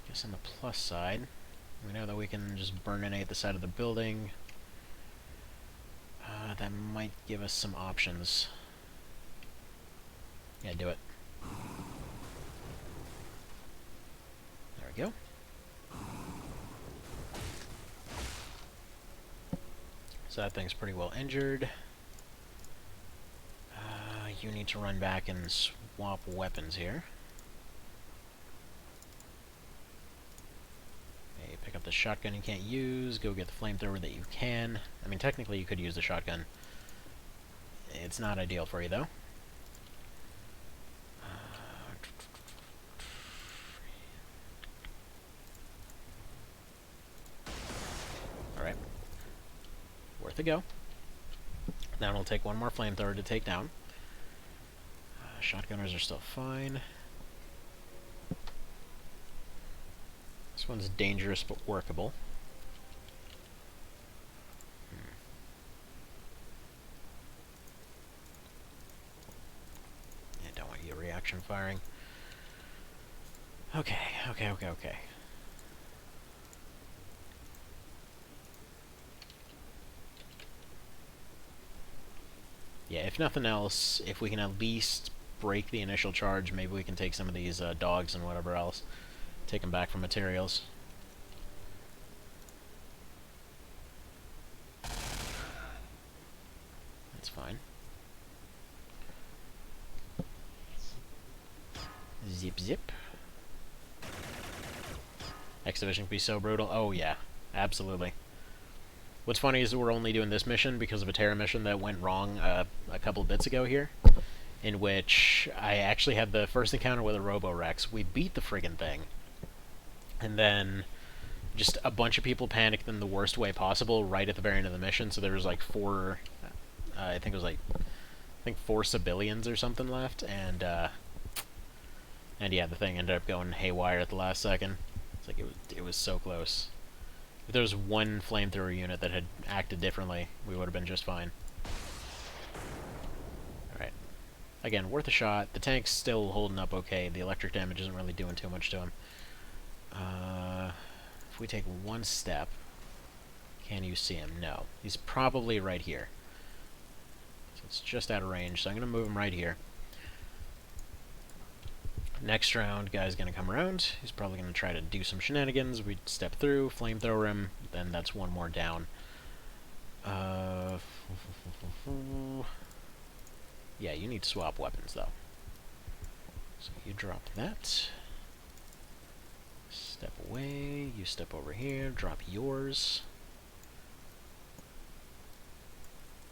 Guess on the plus side, we know that we can just burninate the side of the building. That might give us some options. Yeah, do it. Go. So that thing's pretty well injured. You need to run back and swap weapons here. Okay, pick up the shotgun you can't use, go get the flamethrower that you can. I mean, technically you could use the shotgun. It's not ideal for you, though. to go. Then it'll take one more flamethrower to take down. Shotgunners are still fine. This one's dangerous but workable. Yeah, don't want you reaction firing. Okay. Yeah, if nothing else, if we can at least break the initial charge, maybe we can take some of these dogs and whatever else. Take them back for materials. That's fine. Zip zip. Next division can be so brutal. Oh yeah, absolutely. What's funny is that we're only doing this mission because of a Terra mission that went wrong a couple bits ago here, in which I actually had the first encounter with a Roborex. We beat the friggin' thing, and then just a bunch of people panicked in the worst way possible right at the very end of the mission, so there was like I think four civilians or something left, and yeah, the thing ended up going haywire at the last second. It's like it was so close. If there was one flamethrower unit that had acted differently, we would have been just fine. Alright. Again, worth a shot. The tank's still holding up okay. The electric damage isn't really doing too much to him. If we take one step, can you see him? No. He's probably right here. So it's just out of range, so I'm going to move him right here. Next round, guy's going to come around. He's probably going to try to do some shenanigans. We step through, flamethrower him, then that's one more down. Yeah, you need to swap weapons, though. So you drop that. Step away. You step over here. Drop yours.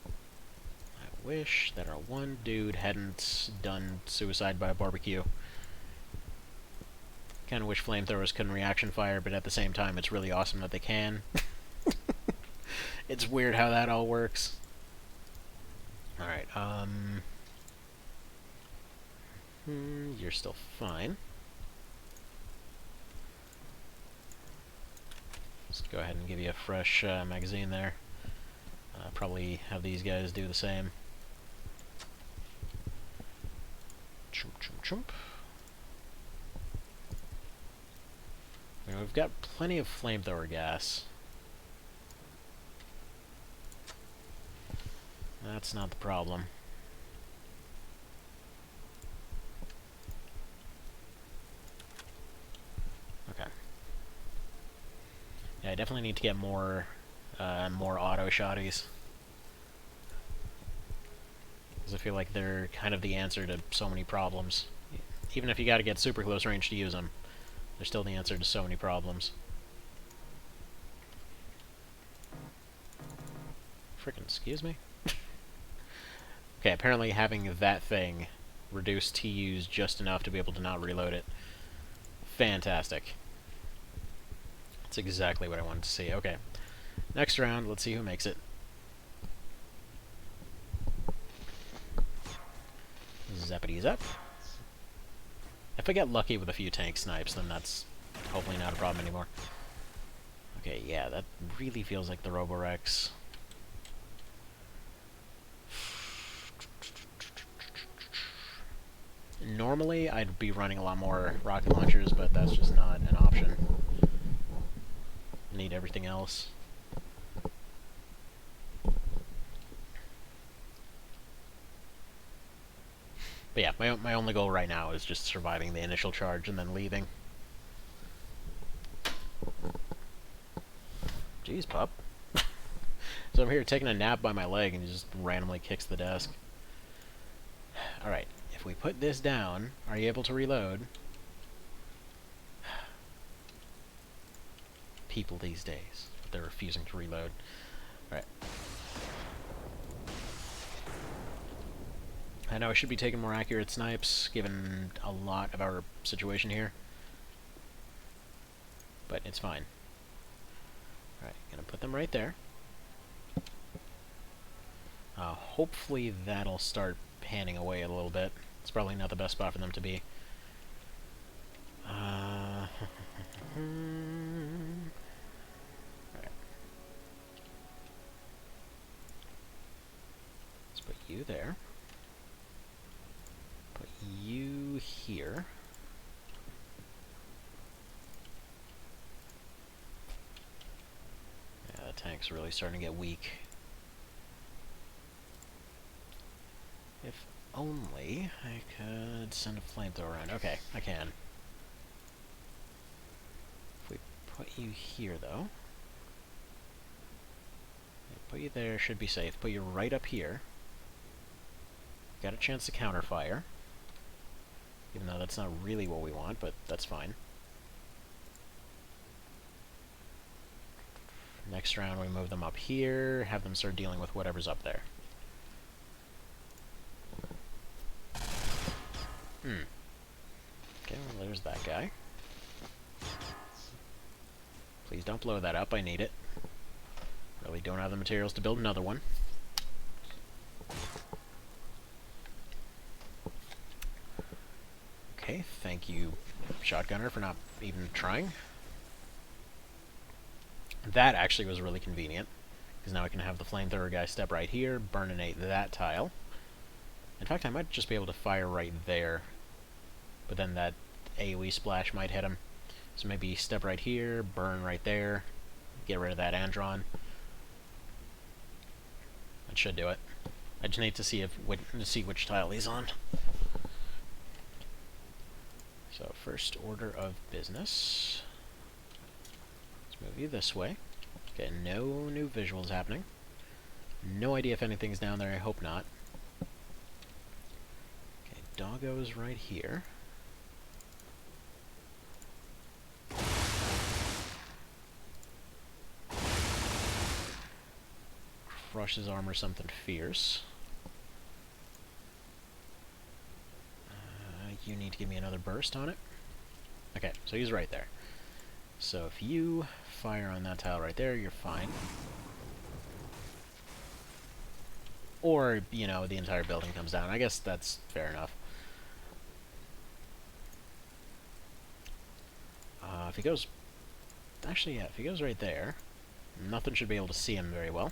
I wish that our one dude hadn't done suicide by a barbecue. Kind of wish flamethrowers couldn't reaction fire, but at the same time, it's really awesome that they can. It's weird how that all works. Alright, you're still fine. Let's go ahead and give you a fresh magazine there. Probably have these guys do the same. Chomp, chomp, chomp. We've got plenty of flamethrower gas. That's not the problem. Okay. Yeah, I definitely need to get more auto shotties. Because I feel like they're kind of the answer to so many problems. Even if you gotta get super close range to use them, they're still the answer to so many problems. Frickin' excuse me? Okay, apparently having that thing reduce TUs just enough to be able to not reload it. Fantastic. That's exactly what I wanted to see. Okay. Next round, let's see who makes it. Zappity zap. If I get lucky with a few tank snipes, then that's hopefully not a problem anymore. Okay, yeah, that really feels like the Roborex. Normally, I'd be running a lot more rocket launchers, but that's just not an option. Need everything else. But yeah, my only goal right now is just surviving the initial charge and then leaving. Jeez, pup. So I'm here taking a nap by my leg and he just randomly kicks the desk. Alright, if we put this down, are you able to reload? People these days, they're refusing to reload. Alright. I know I should be taking more accurate snipes, given a lot of our situation here. But it's fine. Alright, gonna put them right there. Hopefully that'll start panning away a little bit. It's probably not the best spot for them to be. Alright. Let's put you there. Put you here. Yeah, the tank's really starting to get weak. If only I could send a flamethrower around. Okay, I can. If we put you here, though. Put you there, should be safe. Put you right up here. Got a chance to counterfire. Even though that's not really what we want, but that's fine. Next round we move them up here, have them start dealing with whatever's up there. Okay, well there's that guy. Please don't blow that up, I need it. Really don't have the materials to build another one. Okay, thank you, shotgunner, for not even trying. That actually was really convenient, because now I can have the flamethrower guy step right here, burninate that tile. In fact, I might just be able to fire right there, but then that AoE splash might hit him. So maybe step right here, burn right there, get rid of that Andron. That should do it. I just need to see which tile he's on. So first order of business. Let's move you this way. Okay, no new visuals happening. No idea if anything's down there, I hope not. Okay, doggo's right here. Crush his armor something fierce. You need to give me another burst on it. Okay, so he's right there. So if you fire on that tile right there, you're fine. Or, you know, the entire building comes down. I guess that's fair enough. If he goes... Actually, yeah, if he goes right there, nothing should be able to see him very well.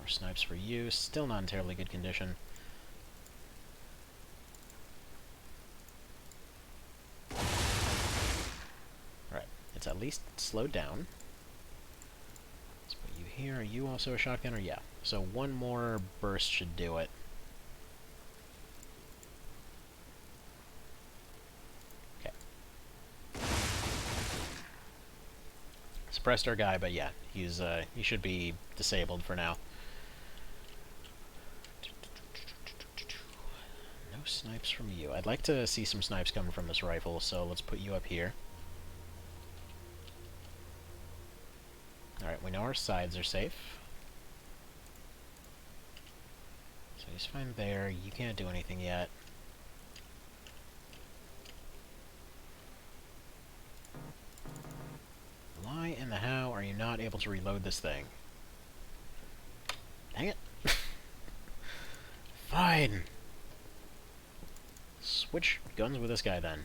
More snipes for you. Still not in terribly good condition. Alright, it's at least slowed down. Let's put you here. Are you also a shotgunner? Yeah. So one more burst should do it. Okay. Suppressed our guy, but yeah, he should be disabled for now. No snipes from you. I'd like to see some snipes coming from this rifle, so let's put you up here. Alright, we know our sides are safe. So he's fine there. You can't do anything yet. Why in the how are you not able to reload this thing? Dang it. Fine. Switch guns with this guy then.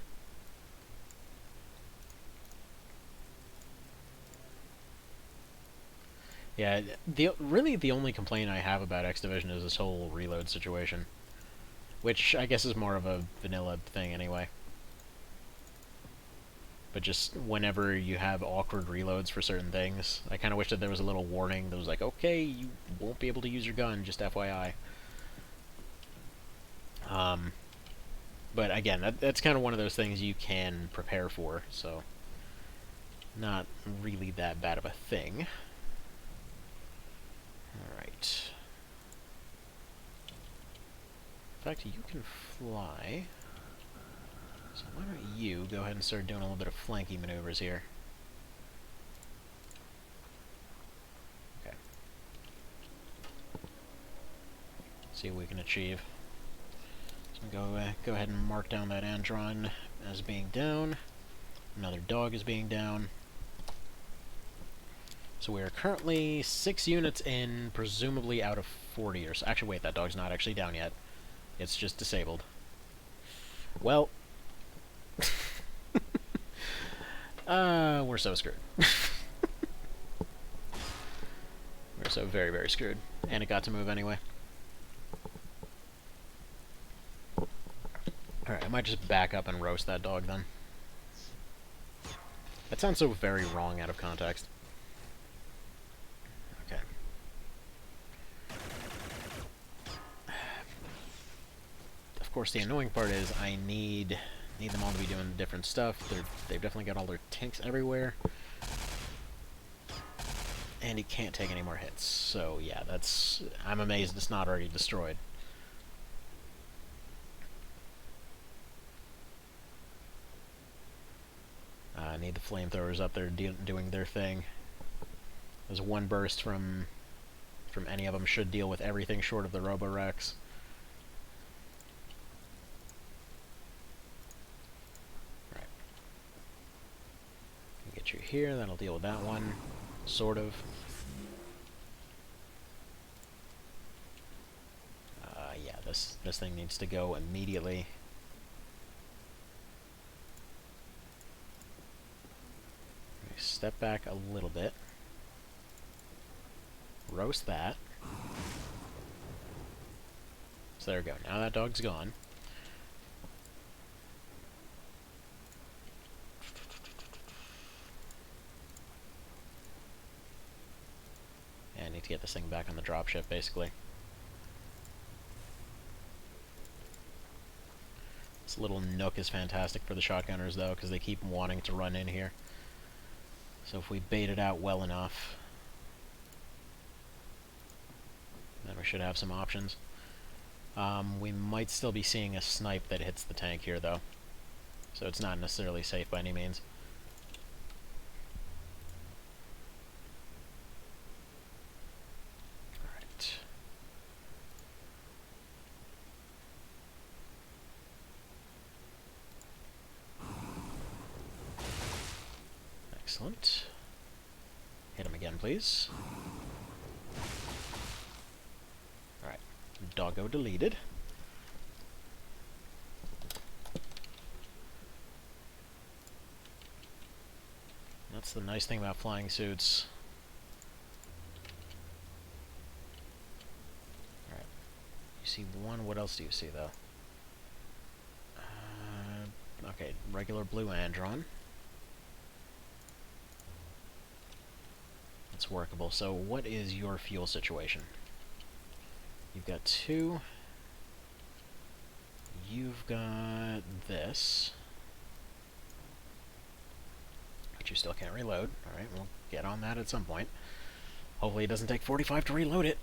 Yeah, really the only complaint I have about X Division is this whole reload situation. Which I guess is more of a vanilla thing anyway. But just whenever you have awkward reloads for certain things, I kind of wish that there was a little warning that was like, okay, you won't be able to use your gun, just FYI. But again, that's kind of one of those things you can prepare for, so not really that bad of a thing. Alright. In fact, you can fly. So why don't you go ahead and start doing a little bit of flanking maneuvers here. Okay. See what we can achieve. So go ahead and mark down that Andron as being down. Another dog is being down. So we are currently 6 units in, presumably out of 40 or so. Actually, wait, that dog's not actually down yet. It's just disabled. Well, we're so screwed. We're so very, very screwed. And it got to move anyway. Alright, I might just back up and roast that dog then. That sounds so very wrong out of context. Okay. Of course, the annoying part is I need them all to be doing different stuff. They've definitely got all their tanks everywhere. And he can't take any more hits. So yeah, I'm amazed it's not already destroyed. I need the flamethrowers up there doing their thing. There's one burst from any of them should deal with everything short of the Roborex. Right. Get you here, that'll deal with that one. Sort of. Yeah, this thing needs to go immediately. Step back a little bit. Roast that. So there we go. Now that dog's gone. And I need to get this thing back on the dropship, basically. This little nook is fantastic for the shotgunners, though, because they keep wanting to run in here. So if we bait it out well enough, then we should have some options. We might still be seeing a snipe that hits the tank here, though. So it's not necessarily safe by any means. Alright. Excellent. Hit him again, please. Alright. Doggo deleted. That's the nice thing about flying suits. Alright. You see one. What else do you see, though? Okay, regular blue Andron. It's workable. So what is your fuel situation? You've got 2. You've got this. But you still can't reload. Alright, we'll get on that at some point. Hopefully it doesn't take 45 to reload it.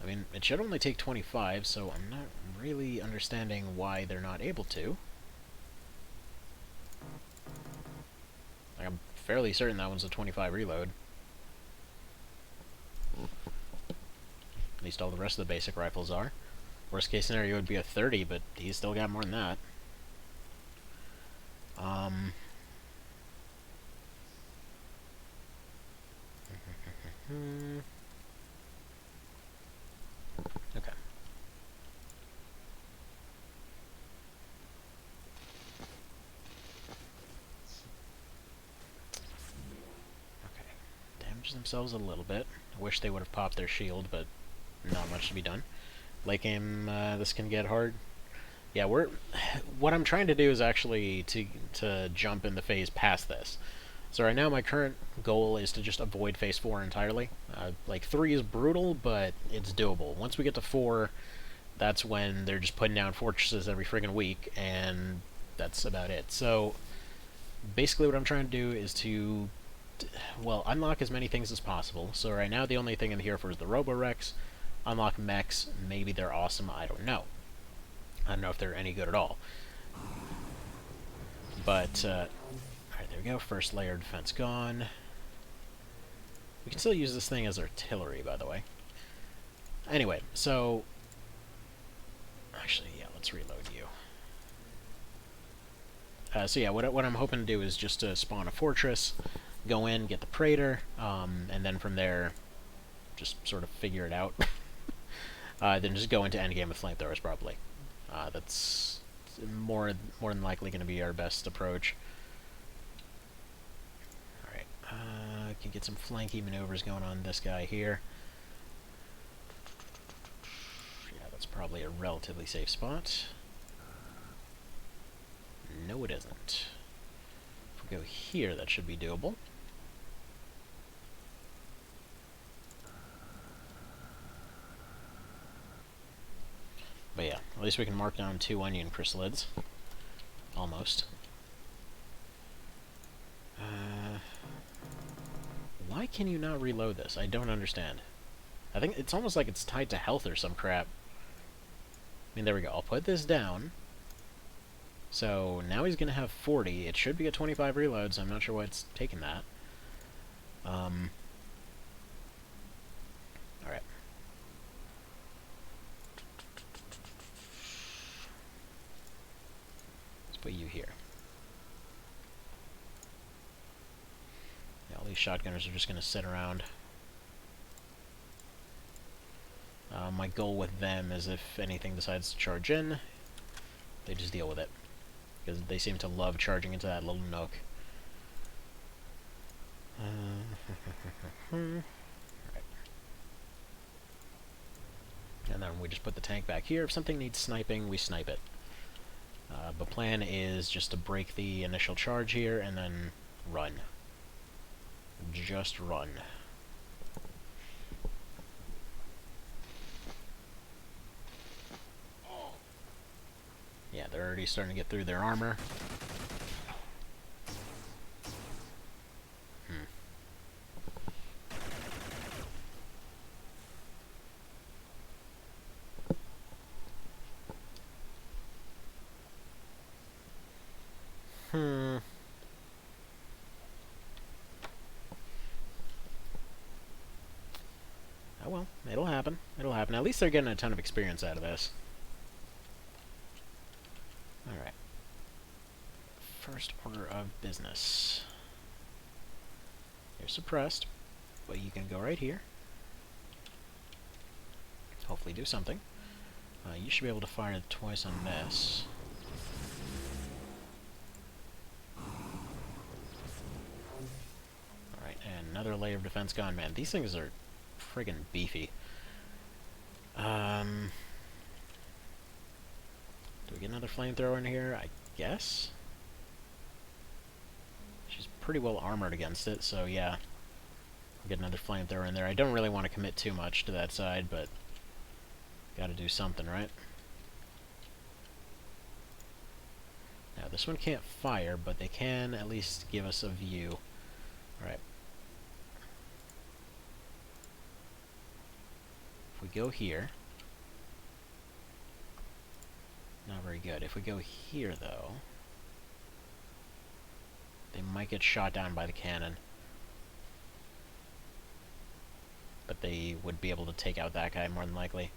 I mean, it should only take 25, so I'm not really understanding why they're not able to. Like, I'm fairly certain that one's a 25 reload. At least all the rest of the basic rifles are. Worst case scenario would be a 30, but he's still got more than that. Okay. Damage themselves a little bit. I wish they would have popped their shield, but not much to be done. Late game, this can get hard. Yeah, what I'm trying to do is actually to jump in the phase past this. So right now my current goal is to just avoid phase 4 entirely. Like 3 is brutal, but it's doable. Once we get to 4, that's when they're just putting down fortresses every friggin' week, and that's about it. So basically what I'm trying to do is to, well, unlock as many things as possible. So right now the only thing I'm here for is the Roborex. Unlock mechs. Maybe they're awesome, I don't know. I don't know if they're any good at all. But, alright, there we go. First layer of defense gone. We can still use this thing as artillery, by the way. Anyway, so... Actually, yeah, let's reload you. So yeah, what I'm hoping to do is just to spawn a fortress, go in, get the Praetor, and then from there, just sort of figure it out. Then just go into endgame with flamethrowers, probably. That's more than likely going to be our best approach. Alright, can get some flanky maneuvers going on this guy here. Yeah, that's probably a relatively safe spot. No, it isn't. If we go here, that should be doable. But yeah, at least we can mark down 2 onion chrysalids. Almost. Why can you not reload this? I don't understand. I think it's almost like it's tied to health or some crap. I mean, there we go. I'll put this down. So now he's going to have 40. It should be at 25 reloads. I'm not sure why it's taking that. Alright. Let's put you here. Yeah, all these shotgunners are just going to sit around. My goal with them is if anything decides to charge in, they just deal with it. Because they seem to love charging into that little nook. Right. And then we just put the tank back here. If something needs sniping, we snipe it. The plan is just to break the initial charge here and then run. Just run. Yeah, they're already starting to get through their armor. Oh well, it'll happen. It'll happen. At least they're getting a ton of experience out of this. Alright. First order of business. You're suppressed, but you can go right here. Hopefully do something. You should be able to fire twice on this. Alright, and another layer of defense gone. Man, these things are friggin' beefy. Do we get another flamethrower in here? I guess? She's pretty well armored against it, so yeah. We'll get another flamethrower in there. I don't really want to commit too much to that side, but gotta do something, right? Now, this one can't fire, but they can at least give us a view. Alright. If we go here... Not very good. If we go here, though... They might get shot down by the cannon. But they would be able to take out that guy more than likely.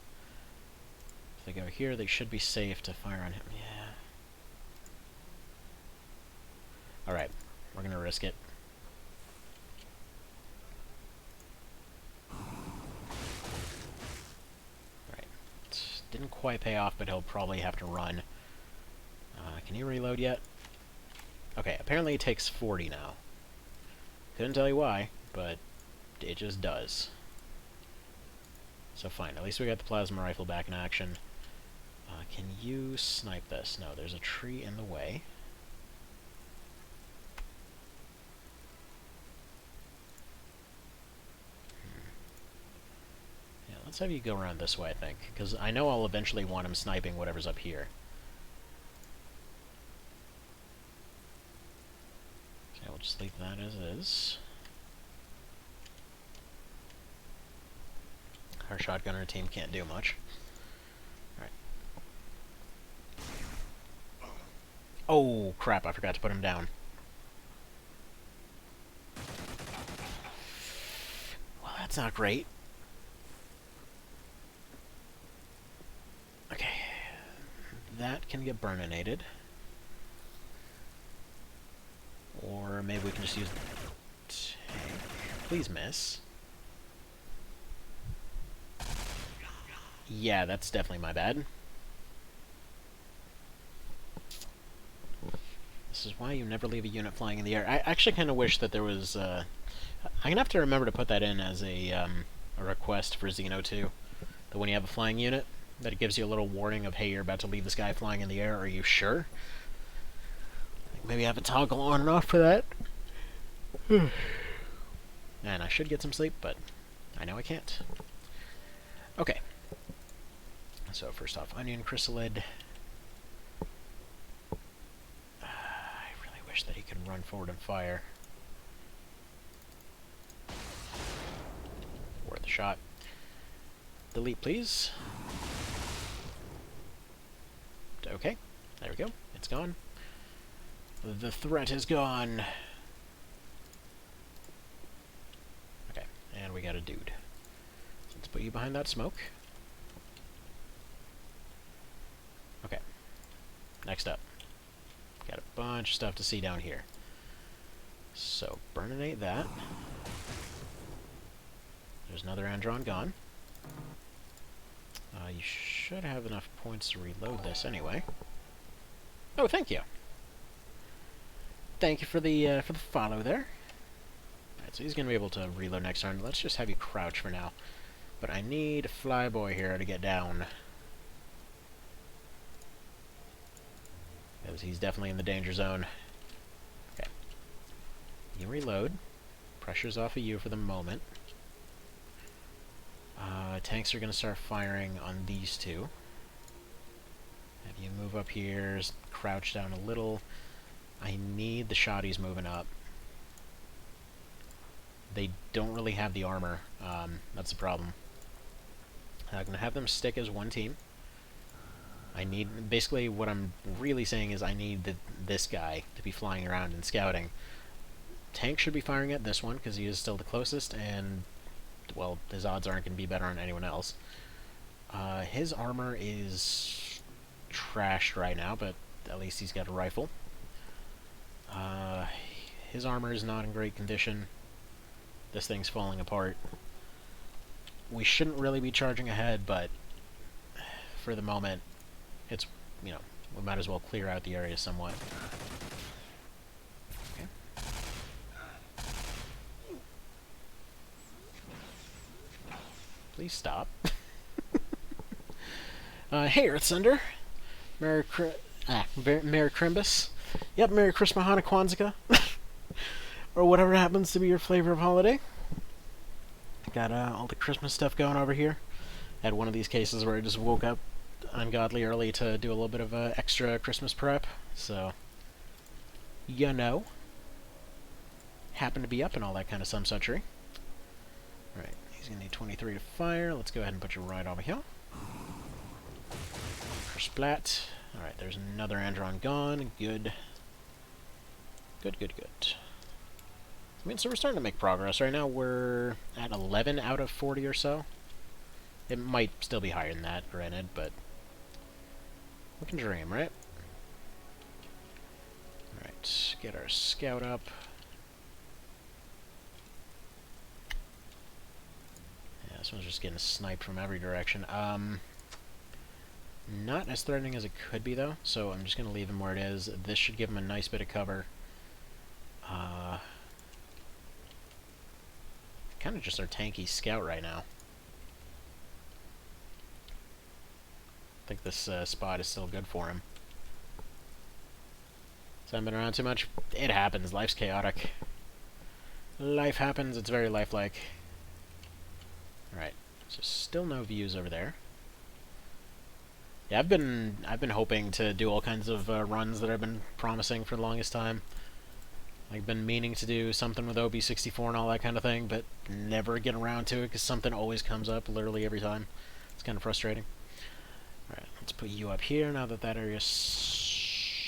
If they go here, they should be safe to fire on him. Yeah. Alright, we're gonna risk it. Alright. Didn't quite pay off, but he'll probably have to run. Can he reload yet? Okay, apparently it takes 40 now. Couldn't tell you why, but it just does. So fine, at least we got the plasma rifle back in action. Can you snipe this? No, there's a tree in the way. Yeah, let's have you go around this way, I think, because I know I'll eventually want him sniping whatever's up here. Okay, we'll just leave that as is. Our shotgunner team can't do much. Alright. Oh, crap, I forgot to put him down. Well, that's not great. Okay. That can get burninated. Or maybe we can just use Please miss. Yeah, that's definitely my bad. This is why you never leave a unit flying in the air. I actually kind of wish that there was... I'm going to have to remember to put that in as a request for Xeno 2. That when you have a flying unit, that it gives you a little warning of, hey, you're about to leave this guy flying in the air. Are you sure? Maybe have a toggle on and off for that. And I should get some sleep, but I know I can't. Okay. So first off, onion chrysalid. I really wish that he could run forward and fire. Worth a shot. Delete, please. Okay, there we go. It's gone. The threat is gone. Okay, and we got a dude. Let's put you behind that smoke. Okay. Next up. Got a bunch of stuff to see down here. So, burninate that. There's another Andron gone. You should have enough points to reload this anyway. Oh, thank you. Thank you for the follow there. Alright, so he's going to be able to reload next turn. Let's just have you crouch for now. But I need Flyboy here to get down. Because he's definitely in the danger zone. Okay. You reload. Pressure's off of you for the moment. Tanks are going to start firing on these two. Have you move up here, crouch down a little. I need the shotties moving up. They don't really have the armor. That's the problem. I'm going to have them stick as one team. I need... Basically, what I'm really saying is I need this guy to be flying around and scouting. Tank should be firing at this one, because he is still the closest, and... well, his odds aren't going to be better on anyone else. His armor is trashed right now, but at least he's got a rifle. His armor is not in great condition. This thing's falling apart. We shouldn't really be charging ahead, but for the moment, it's, you know, we might as well clear out the area somewhat. Okay. Please stop. Hey, Earthsunder. Merry Crimbus. Yep, Merry Christmas, Hanukkah, Kwanzaa. Or whatever happens to be your flavor of holiday. Got all the Christmas stuff going over here. Had one of these cases where I just woke up ungodly early to do a little bit of extra Christmas prep. So, you know. Happened to be up and all that kind of some suchery. Alright, he's going to need 23 to fire. Let's go ahead and put you right over here. Splat. Alright, there's another Andron gone. Good. Good, good, good. I mean, so we're starting to make progress. Right now we're at 11 out of 40 or so. It might still be higher than that, granted, but we can dream, right? Alright, get our scout up. Yeah, this one's just getting sniped from every direction. Not as threatening as it could be, though, so I'm just going to leave him where it is. This should give him a nice bit of cover. Kind of just our tanky scout right now. I think this spot is still good for him. So I haven't been around too much. It happens. Life's chaotic. Life happens. It's very lifelike. Alright. So still no views over there. Yeah, I've been hoping to do all kinds of runs that I've been promising for the longest time. I've been meaning to do something with OB64 and all that kind of thing, but never get around to it because something always comes up literally every time. It's kind of frustrating. Alright, let's put you up here now that that area's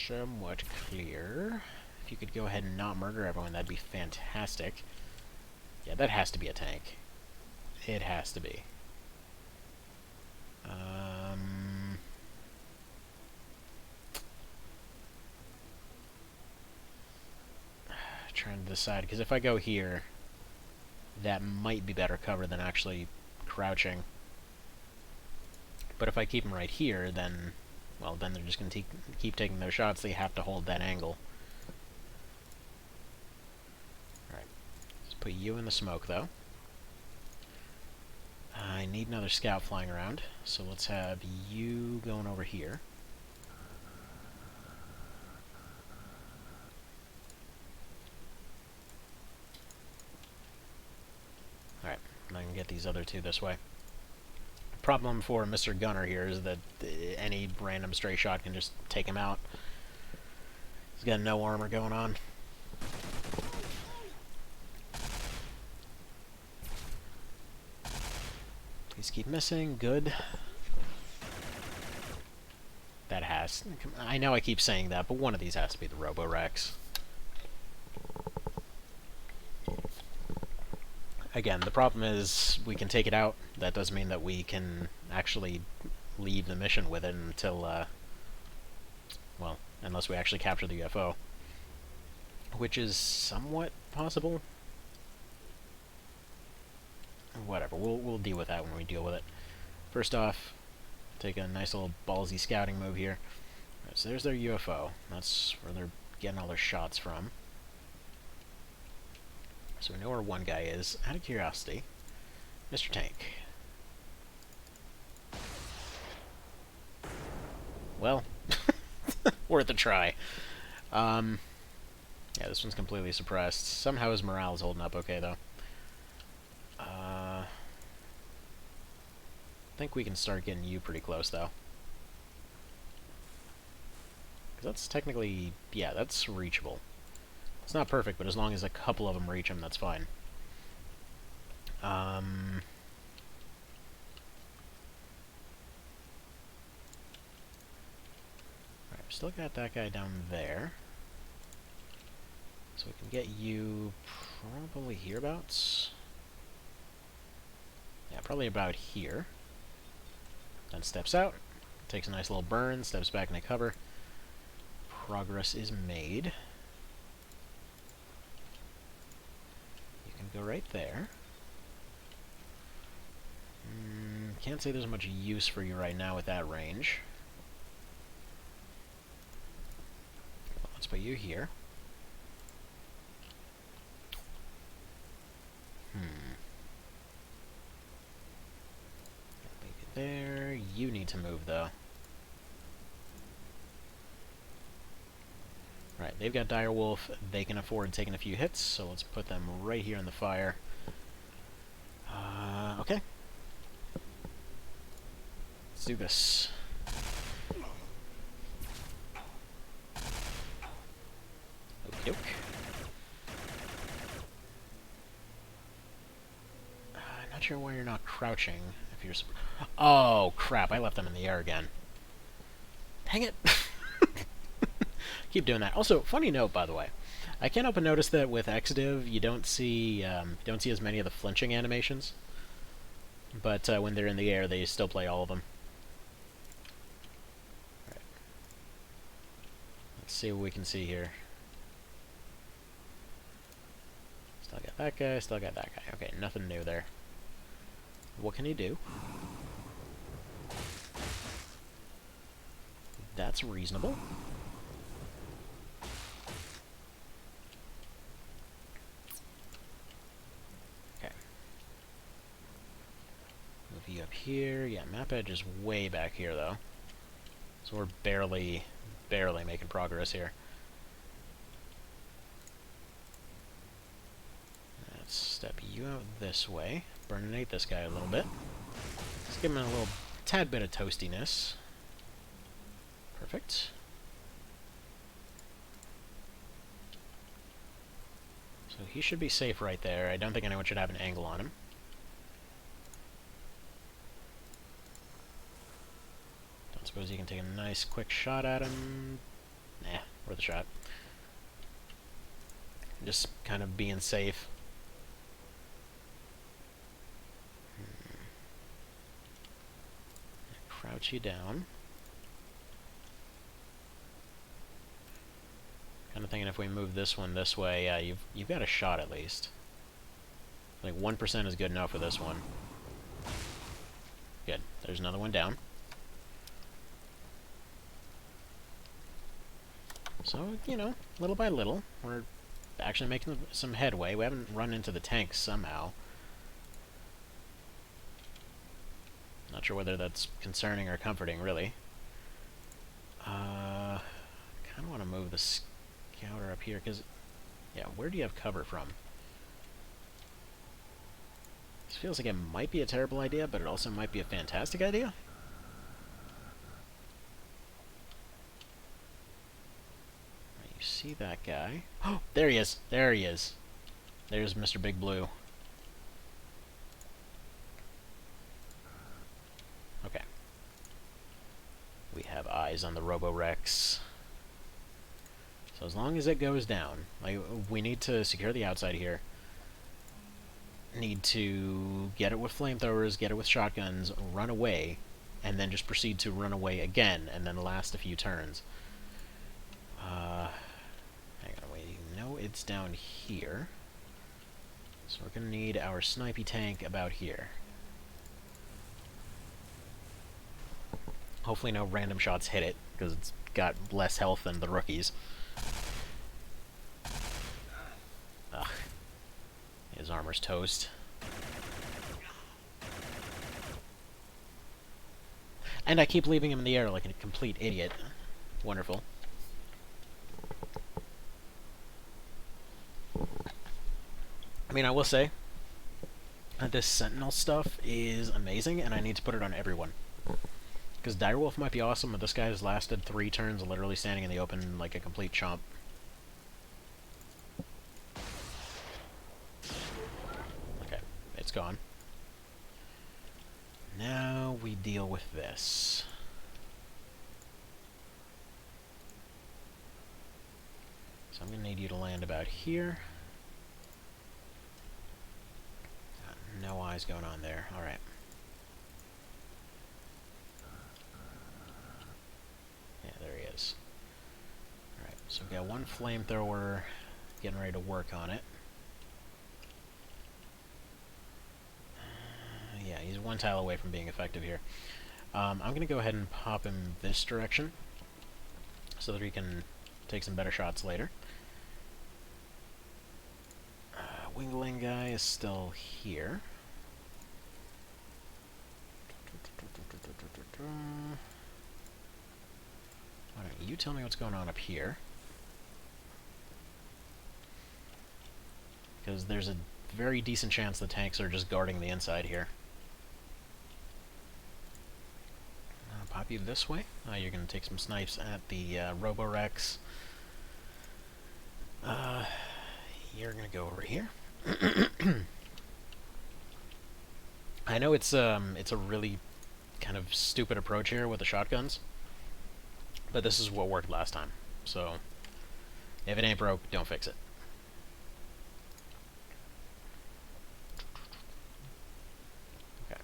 somewhat clear. If you could go ahead and not murder everyone, that'd be fantastic. Yeah, that has to be a tank. It has to be. Trying to decide, because if I go here, that might be better cover than actually crouching. But if I keep them right here, then, well, then they're just going to keep taking their shots. They have to hold that angle. Alright, let's put you in the smoke, though. I need another scout flying around, so let's have you going over here. Alright, and I can get these other two this way. Problem for Mr. Gunner here is that any random stray shot can just take him out. He's got no armor going on. Please keep missing. Good. That has... I know I keep saying that, but one of these has to be the Roborex. Again, the problem is we can take it out. That doesn't mean that we can actually leave the mission with it until, well, unless we actually capture the UFO. Which is somewhat possible. Whatever, we'll deal with that when we deal with it. First off, take a nice little ballsy scouting move here. Right, so there's their UFO. That's where they're getting all their shots from. So we know where one guy is. Out of curiosity, Mr. Tank. Well, worth a try. Yeah, this one's completely suppressed. Somehow his morale is holding up okay, though. I think we can start getting you pretty close, though. Because that's technically... yeah, that's reachable. It's not perfect, but as long as a couple of them reach him, that's fine. Alright, we still got that guy down there. So we can get you probably hereabouts. Yeah, probably about here. Then steps out, takes a nice little burn, steps back into cover. Progress is made. You can go right there. Can't say there's much use for you right now with that range. Well, let's put you here. There. You need to move, though. Right, they've got Direwolf. They can afford taking a few hits, so let's put them right here in the fire. Okay. Let's do this. Okey-doke. Not sure why you're not crouching. If you're... oh, crap, I left them in the air again. Dang it! Keep doing that. Also, funny note, by the way. I can't help but notice that with XDiv, you don't see as many of the flinching animations. But when they're in the air, they still play all of them. Right. Let's see what we can see here. Still got that guy, still got that guy. Okay, nothing new there. What can he do? That's reasonable. Okay. Move you up here. Yeah, map edge is way back here, though. So we're barely making progress here. Let's step you out this way. Burninate this guy a little bit. Let's give him a little tad bit of toastiness. Perfect. So he should be safe right there. I don't think anyone should have an angle on him. Don't suppose you can take a nice quick shot at him. Nah, worth a shot. Just kind of being safe. Crouch you down. Kind of thinking if we move this one this way, yeah, you've got a shot at least. Like 1% is good enough for this one. Good. There's another one down. So, you know, little by little, we're actually making some headway. We haven't run into the tanks somehow. Not sure whether that's concerning or comforting, really. Kind of want to move the scouter up here, because, yeah, where do you have cover from? This feels like it might be a terrible idea, but it also might be a fantastic idea. Right, you see that guy. Oh, there he is! There he is! There's Mr. Big Blue. Okay. We have eyes on the Roborex. So as long as it goes down, like, we need to secure the outside here. Need to get it with flamethrowers, get it with shotguns, run away, and then just proceed to run away again, and then last a few turns. Hang on, wait, you know it's down here. So we're gonna need our snipey tank about here. Hopefully no random shots hit it, because it's got less health than the rookies. Ugh. His armor's toast. And I keep leaving him in the air like a complete idiot. Wonderful. I mean, I will say, this Sentinel stuff is amazing, and I need to put it on everyone. Because Direwolf might be awesome, but this guy has lasted 3 turns literally standing in the open like a complete chump. Okay, it's gone. Now we deal with this. So I'm going to need you to land about here. No eyes going on there. Alright. Yeah, there he is. Alright, so we've got one flamethrower getting ready to work on it. Yeah, he's 1 tile away from being effective here. I'm going to go ahead and pop him this direction so that he can take some better shots later. Wingling guy is still here. Why don't you tell me what's going on up here? Because there's a very decent chance the tanks are just guarding the inside here. I'll pop you this way. You're going to take some snipes at the Roborex. You're going to go over here. I know it's a really kind of stupid approach here with the shotguns, but this is what worked last time. So if it ain't broke, don't fix it. Okay.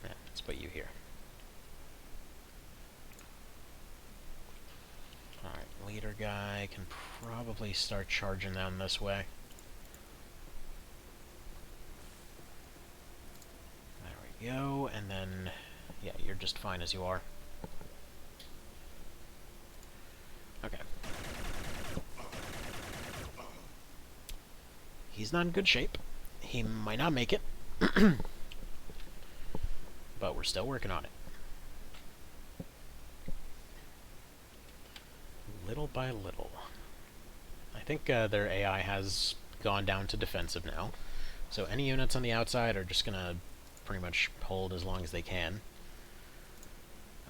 Yeah, let's put you here. Leader guy can probably start charging down this way. There we go, and then, yeah, you're just fine as you are. Okay. He's not in good shape. He might not make it. But we're still working on it. Little by little. I think their AI has gone down to defensive now. So any units on the outside are just going to pretty much hold as long as they can.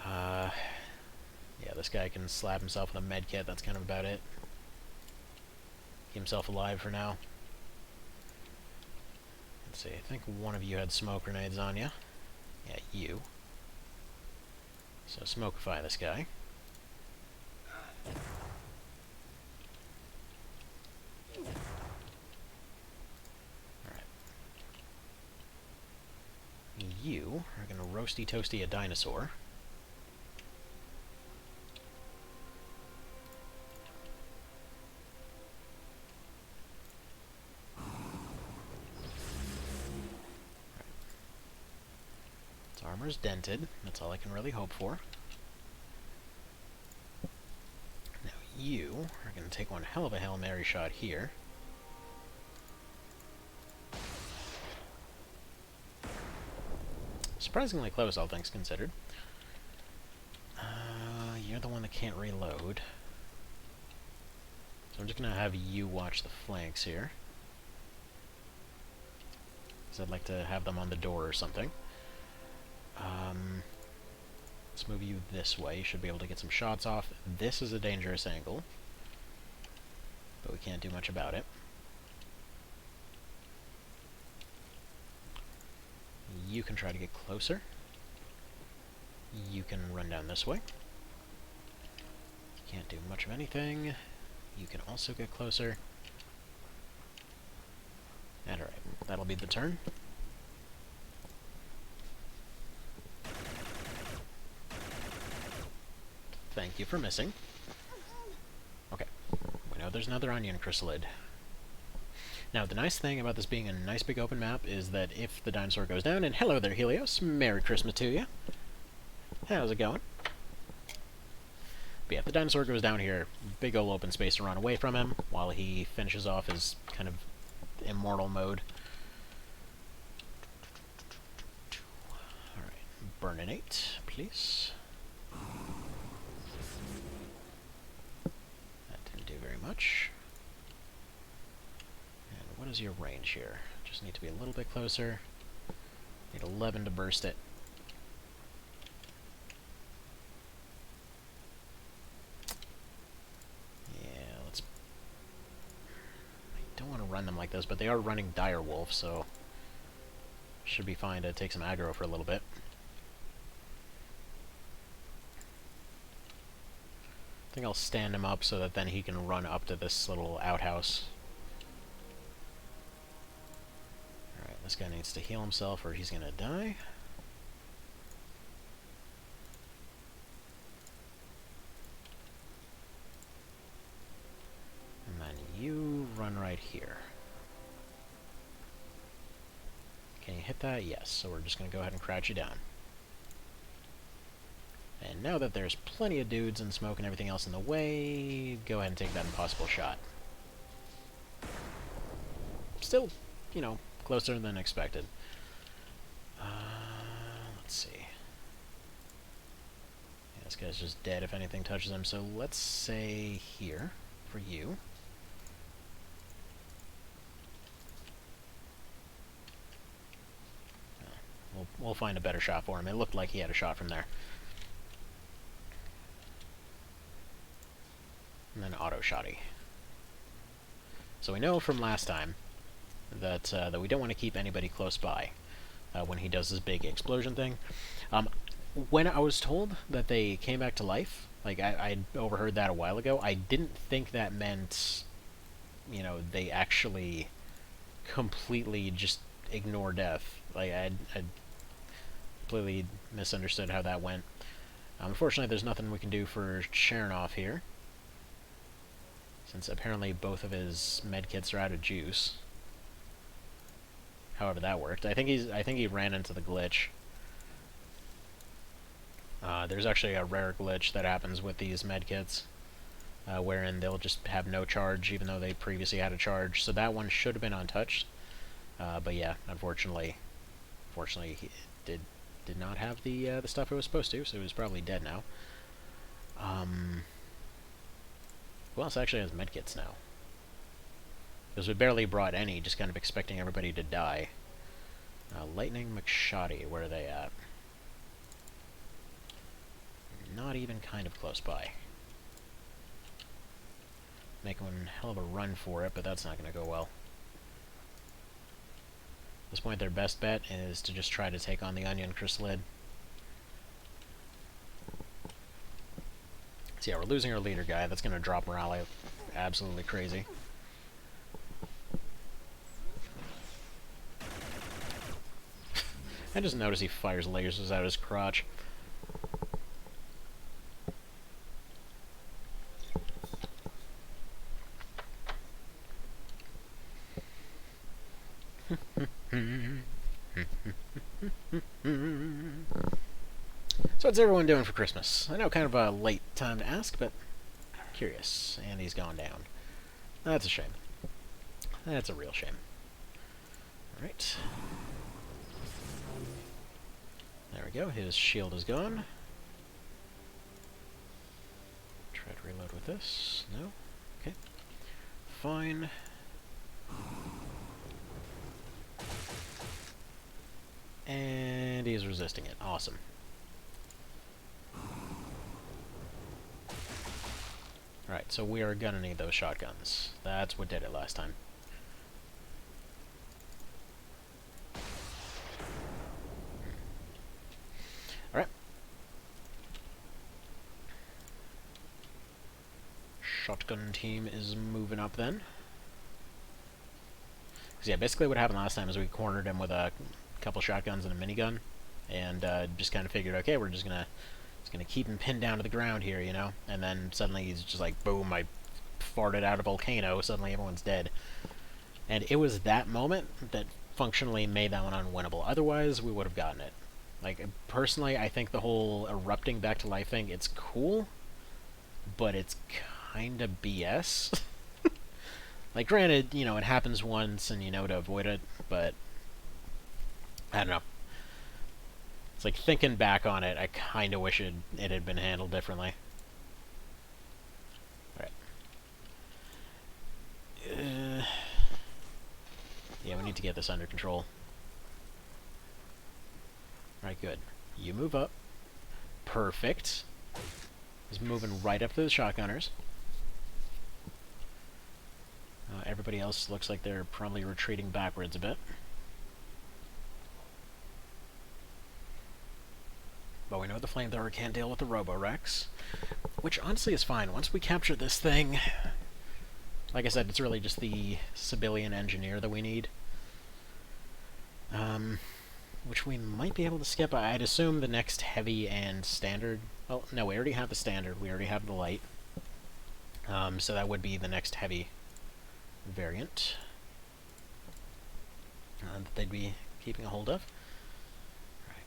Yeah, this guy can slap himself with a med kit. That's kind of about it. Keep himself alive for now. Let's see, I think one of you had smoke grenades on you. Yeah, you. So smokify this guy. Alright. You are going to roasty toasty a dinosaur. Armor's dented. That's all I can really hope for. Now you are going to take one hell of a Hail Mary shot here. Surprisingly close, all things considered. You're the one that can't reload. So I'm just going to have you watch the flanks here. Because I'd like to have them on the door or something. Let's move you this way. You should be able to get some shots off. This is a dangerous angle, but we can't do much about it. You can try to get closer. You can run down this way. Can't do much of anything. You can also get closer. And alright, that'll be the turn. Thank you for missing. Okay, we know there's another onion chrysalid. Now, the nice thing about this being a nice big open map is that if the dinosaur goes down, and hello there, Helios, Merry Christmas to you. How's it going? But yeah, if the dinosaur goes down here, big ol' open space to run away from him while he finishes off his kind of immortal mode. Alright, burninate, please. Much. And what is your range here? Just need to be a little bit closer. Need 11 to burst it. Yeah, let's... I don't want to run them like this, but they are running dire wolf, so should be fine to take some aggro for a little bit. I think I'll stand him up so that then he can run up to this little outhouse. Alright, this guy needs to heal himself or he's gonna die. And then you run right here. Can you hit that? Yes, so we're just gonna go ahead and crouch you down. And now that there's plenty of dudes and smoke and everything else in the way, go ahead and take that impossible shot. Still, you know, closer than expected. Let's see. Yeah, this guy's just dead if anything touches him, so let's say here for you. We'll find a better shot for him. It looked like he had a shot from there. And then auto-shotty. So we know from last time that that we don't want to keep anybody close by when he does this big explosion thing. When I was told that they came back to life, like I overheard that a while ago, I didn't think that meant, you know, they actually completely just ignore death. Like I completely misunderstood how that went. Unfortunately, there's nothing we can do for Chernoff here, since apparently both of his medkits are out of juice. However that worked. I think he ran into the glitch. There's actually a rare glitch that happens with these medkits, wherein they'll just have no charge even though they previously had a charge. So that one should have been untouched. But yeah, unfortunately he did not have the stuff it was supposed to, so he was probably dead now. Who else actually has medkits now? Because we barely brought any, just kind of expecting everybody to die. Lightning McShoddy, where are they at? Not even kind of close by. Making one hell of a run for it, but that's not going to go well. At this point, their best bet is to just try to take on the onion chrysalid. So yeah, we're losing our leader guy. That's going to drop morale absolutely crazy. I just noticed he fires lasers out of his crotch. So what's everyone doing for Christmas? I know kind of a late time to ask, but curious. And he's gone down. That's a shame. That's a real shame. Alright. There we go. His shield is gone. Try to reload with this. No? Okay. Fine. And he's resisting it. Awesome. Alright, so we are gonna need those shotguns. That's what did it last time. Alright. Shotgun team is moving up then. Because yeah, basically what happened last time is we cornered him with a couple shotguns and a minigun. And just kind of figured, okay, we're just gonna keep him pinned down to the ground here, you know? And then suddenly he's just like, boom, I farted out a volcano, suddenly everyone's dead. And it was that moment that functionally made that one unwinnable. Otherwise, we would have gotten it. Like, personally, I think the whole erupting back to life thing, it's cool, but it's kinda BS. Like, granted, you know, it happens once and you know to avoid it, but I don't know. It's like, thinking back on it, I kinda wish it had been handled differently. Alright. Yeah, we need to get this under control. Alright, good. You move up. Perfect. He's moving right up to the shotgunners. Everybody else looks like they're probably retreating backwards a bit. But we know the flamethrower can't deal with the Roborex, which honestly is fine. Once we capture this thing, like I said, it's really just the civilian engineer that we need. Which we might be able to skip. I'd assume the next heavy and standard... Well, no, we already have the standard. We already have the light. So that would be the next heavy variant that they'd be keeping a hold of. Right,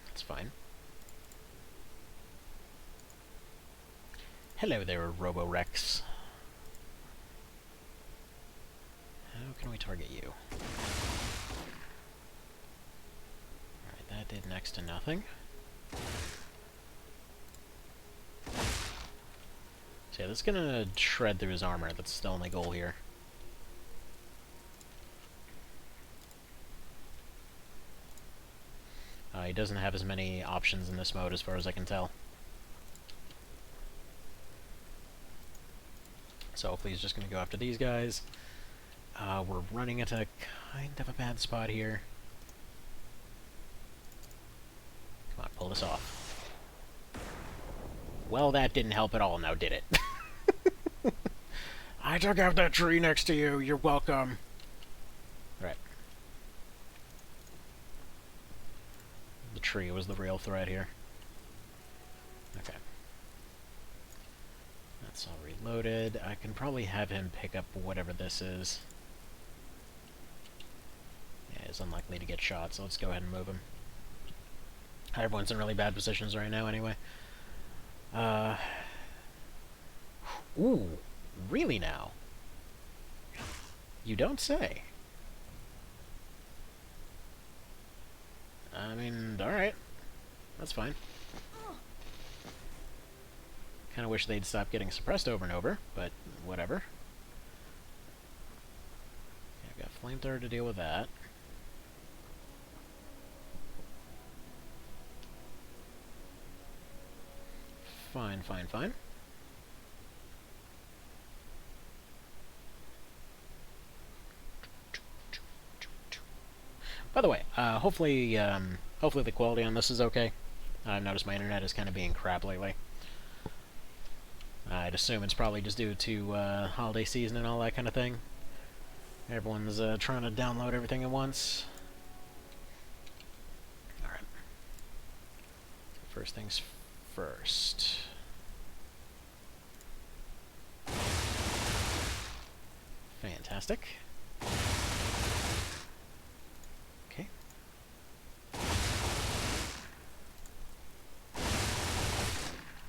that's fine. Hello there, Roborex. How can we target you? Alright, that did next to nothing. So yeah, that's gonna shred through his armor. That's the only goal here. He doesn't have as many options in this mode as far as I can tell. So hopefully he's just going to go after these guys. We're running into kind of a bad spot here. Come on, pull this off. Well, that didn't help at all now, did it? I took out that tree next to you. You're welcome. Right. The tree was the real threat here. Okay. That's all reloaded. I can probably have him pick up whatever this is. Yeah, he's unlikely to get shot, so let's go ahead and move him. Everyone's in really bad positions right now anyway. Ooh, really now? You don't say. I mean, alright. That's fine. Kind of wish they'd stop getting suppressed over and over, but whatever. Okay, I've got flamethrower to deal with that. Fine, fine, fine. By the way, hopefully the quality on this is okay. I've noticed my internet is kind of being crap lately. I'd assume it's probably just due to holiday season and all that kind of thing. Everyone's trying to download everything at once. Alright. First things first. Fantastic. Okay.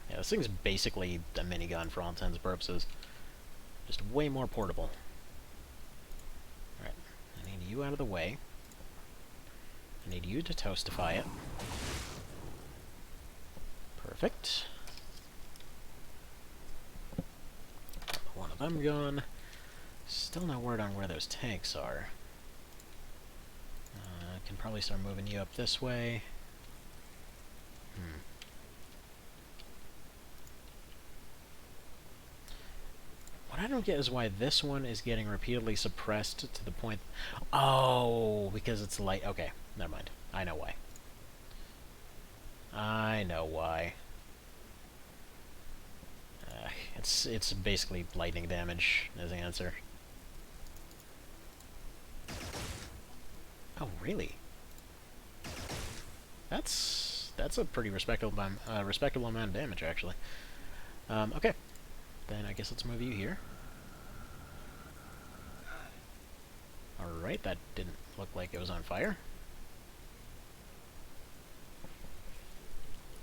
Yeah, this thing's basically a minigun for all intents and purposes. Just way more portable. Alright, I need you out of the way. I need you to toastify it. Perfect. One of them gone. Still no word on where those tanks are. I can probably start moving you up this way. What I don't get is why this one is getting repeatedly suppressed to the point... Oh, because it's light. Okay, never mind. I know why. I know why. It's basically lightning damage as the answer. Oh, really? That's a pretty respectable amount of damage, actually. Okay. Then I guess let's move you here. Alright, that didn't look like it was on fire.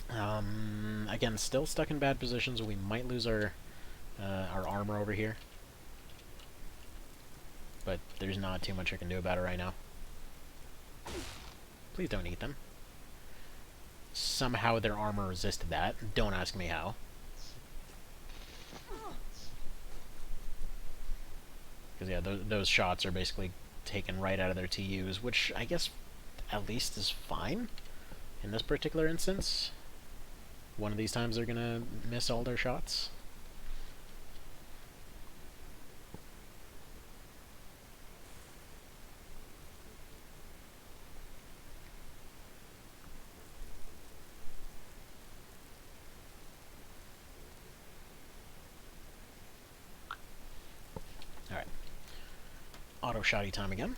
Again, still stuck in bad positions. We might lose our armor over here. But there's not too much I can do about it right now. Please don't eat them. Somehow their armor resisted that. Don't ask me how. Because, yeah, those shots are basically taken right out of their TUs, which I guess at least is fine in this particular instance. One of these times they're gonna miss all their shots. Alright. Auto-shotty time again.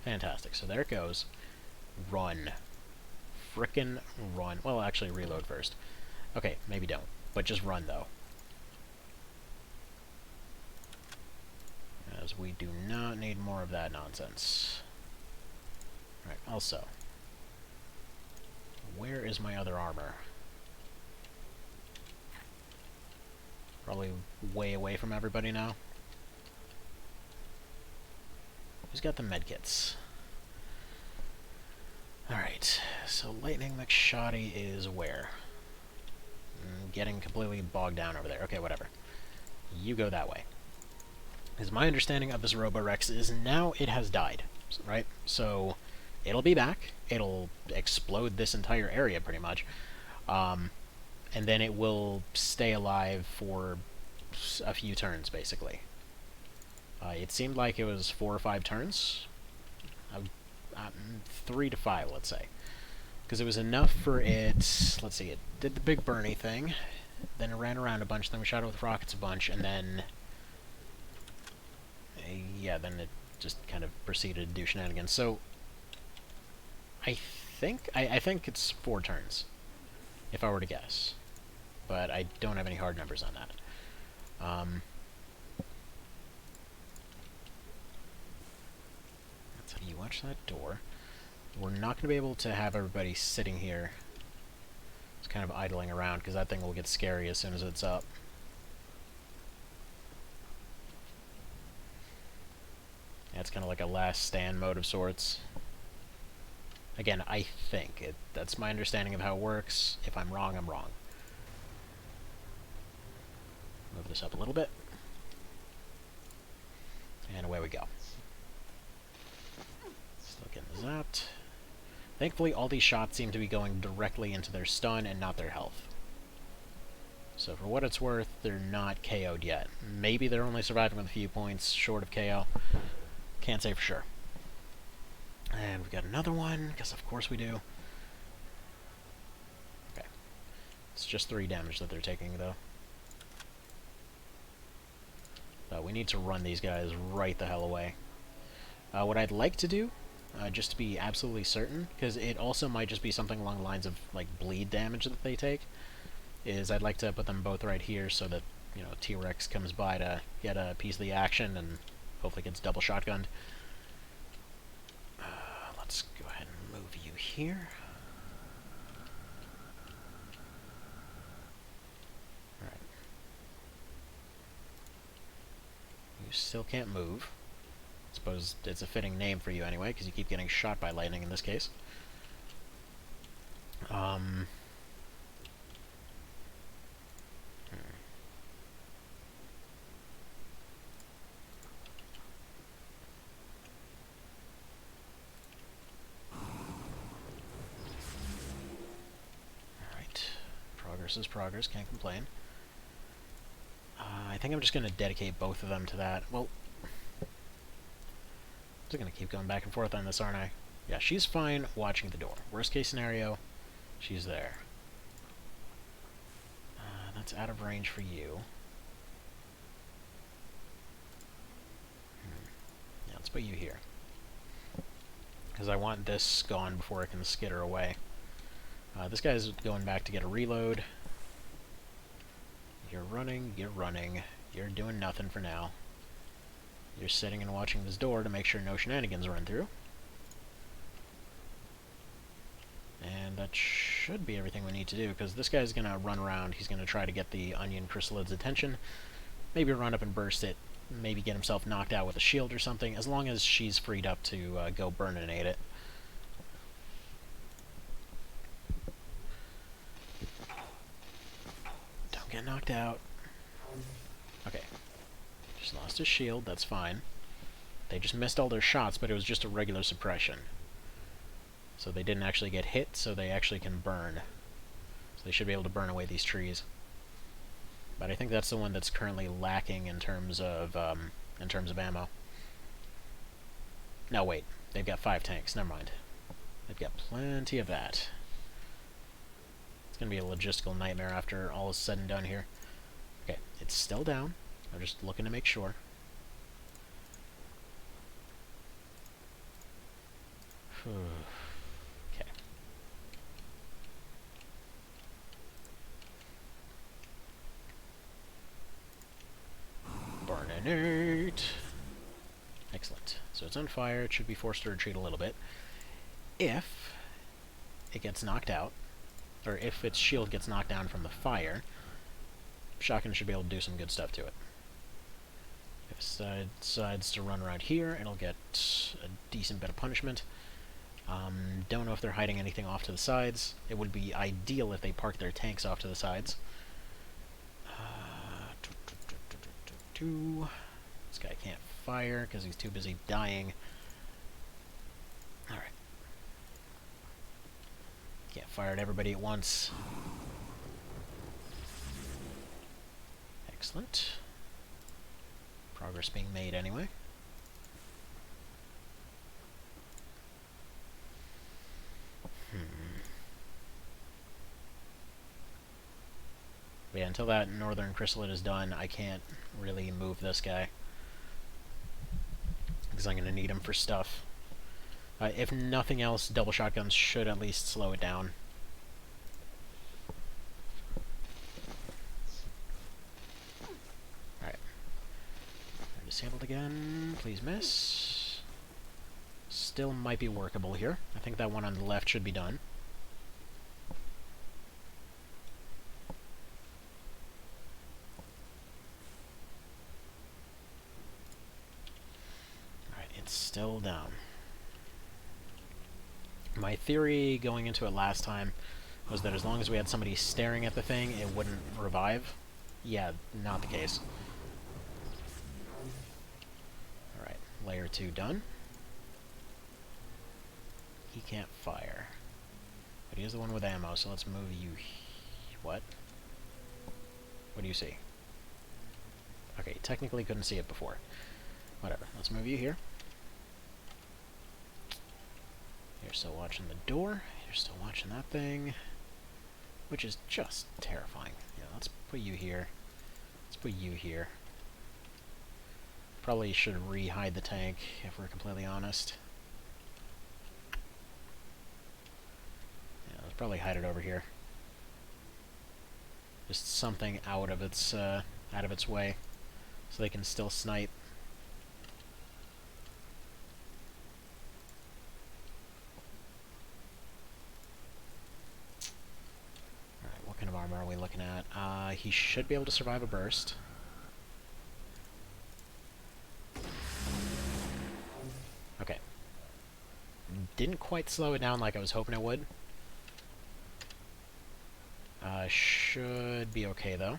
Fantastic. So there it goes. Run. Frickin' run. Well, actually, reload first. Okay, maybe don't. But just run, though. As we do not need more of that nonsense. Alright, also. Where is my other armor? Probably way away from everybody now. Who's got the medkits? Alright, so Lightning McShoddy is where? Getting completely bogged down over there. Okay, whatever. You go that way. Because my understanding of this Roborex is now it has died, right? So it'll be back. It'll explode this entire area pretty much. And then it will stay alive for a few turns, basically. It seemed like it was 4 or 5 turns. 3 to 5, let's say. Because it was enough for it... Let's see, it did the big Bernie thing. Then it ran around a bunch, then we shot it with rockets a bunch, and then... yeah, then it just kind of proceeded to do shenanigans. So... I think it's 4 turns. If I were to guess. But I don't have any hard numbers on that. That's how you watch that door. We're not going to be able to have everybody sitting here. It's kind of idling around, because that thing will get scary as soon as it's up. Yeah, it's kind of like a last stand mode of sorts. Again, I think. That's my understanding of how it works. If I'm wrong, I'm wrong. Move this up a little bit. And away we go. Still getting zapped. Thankfully, all these shots seem to be going directly into their stun and not their health. So for what it's worth, they're not KO'd yet. Maybe they're only surviving with a few points short of KO. Can't say for sure. And we've got another one, because of course we do. Okay. It's just 3 damage that they're taking, though. But we need to run these guys right the hell away. What I'd like to do, just to be absolutely certain, because it also might just be something along the lines of like bleed damage that they take, is I'd like to put them both right here so that you know, T-Rex comes by to get a piece of the action and hopefully gets double shotgunned. Let's go ahead and move you here. Alright. You still can't move. I suppose it's a fitting name for you anyway, because you keep getting shot by lightning in this case. Progress is progress, can't complain. I think I'm just going to dedicate both of them to that. Well, I'm just going to keep going back and forth on this, aren't I? Yeah, she's fine watching the door. Worst case scenario, she's there. That's out of range for you. Yeah, let's put you here. Because I want this gone before I can skitter away. This guy's going back to get a reload. You're running, you're doing nothing for now. You're sitting and watching this door to make sure no shenanigans run through. And that should be everything we need to do, because this guy's going to run around, he's going to try to get the onion chrysalid's attention, maybe run up and burst it, maybe get himself knocked out with a shield or something, as long as she's freed up to go burninate it. Get knocked out. Okay. Just lost his shield, that's fine. They just missed all their shots, but it was just a regular suppression. So they didn't actually get hit, so they actually can burn. So they should be able to burn away these trees. But I think that's the one that's currently lacking in terms of ammo. No, wait. They've got 5 tanks. Never mind. They've got plenty of that. Gonna be a logistical nightmare after all is said and done here. Okay, it's still down. I'm just looking to make sure. Okay. Burninate. Excellent. So it's on fire. It should be forced to retreat a little bit. If it gets knocked out, or if its shield gets knocked down from the fire, shotgun should be able to do some good stuff to it. If it decides to run around here, it'll get a decent bit of punishment. Don't know if they're hiding anything off to the sides. It would be ideal if they parked their tanks off to the sides. This guy can't fire because he's too busy dying. Alright. Can't fire at everybody at once. Excellent. Progress being made anyway. Yeah, until that northern chrysalid is done, I can't really move this guy. Because I'm going to need him for stuff. If nothing else, double shotguns should at least slow it down. Alright. Disabled again. Please miss. Still might be workable here. I think that one on the left should be done. Alright, it's still down. My theory going into it last time was that as long as we had somebody staring at the thing, it wouldn't revive. Yeah, not the case. Alright, layer 2 done. He can't fire. But he is the one with ammo, so let's move you... What? What do you see? Okay, technically couldn't see it before. Whatever, let's move you here. You're still watching the door. You're still watching that thing. Which is just terrifying. Yeah, let's put you here. Let's put you here. Probably should re-hide the tank, if we're completely honest. Probably hide it over here. Just something out of its out of its way so they can still snipe. Alright, what kind of armor are we looking at? He should be able to survive a burst. Okay. Didn't quite slow it down like I was hoping it would. Should be okay, though.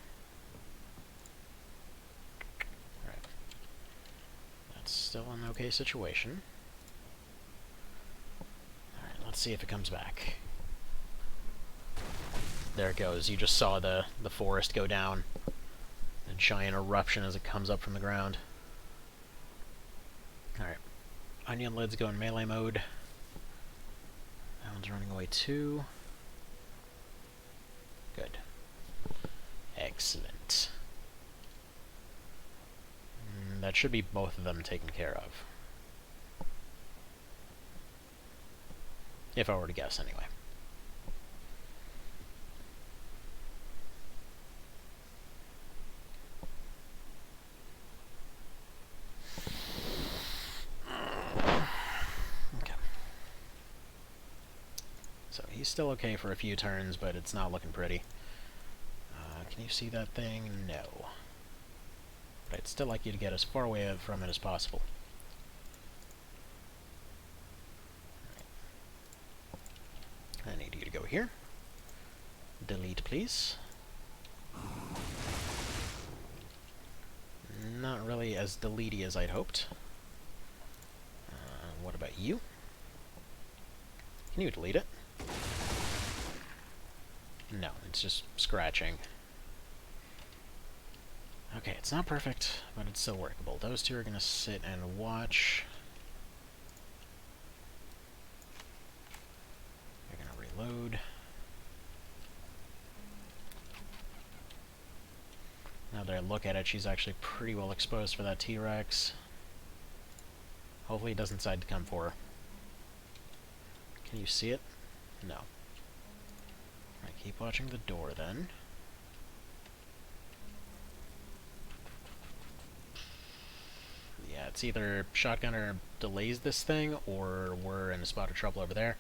Alright. That's still an okay situation. Alright, let's see if it comes back. There it goes. You just saw the forest go down and giant eruption as it comes up from the ground. Alright. Onion lid's going melee mode. That one's running away too. Good. Excellent. That should be both of them taken care of. If I were to guess, anyway. Okay. So he's still okay for a few turns, but it's not looking pretty. Can you see that thing? No. But I'd still like you to get as far away from it as possible. Right. I need you to go here. Delete, please. Not really as deletey as I'd hoped. What about you? Can you delete it? No, it's just scratching. Okay, it's not perfect, but it's still workable. Those two are going to sit and watch. They're going to reload. Now that I look at it, she's actually pretty well exposed for that T-Rex. Hopefully it doesn't decide to come for her. Can you see it? No. Alright, keep watching the door then. Yeah, it's either shotgunner delays this thing, or we're in a spot of trouble over there.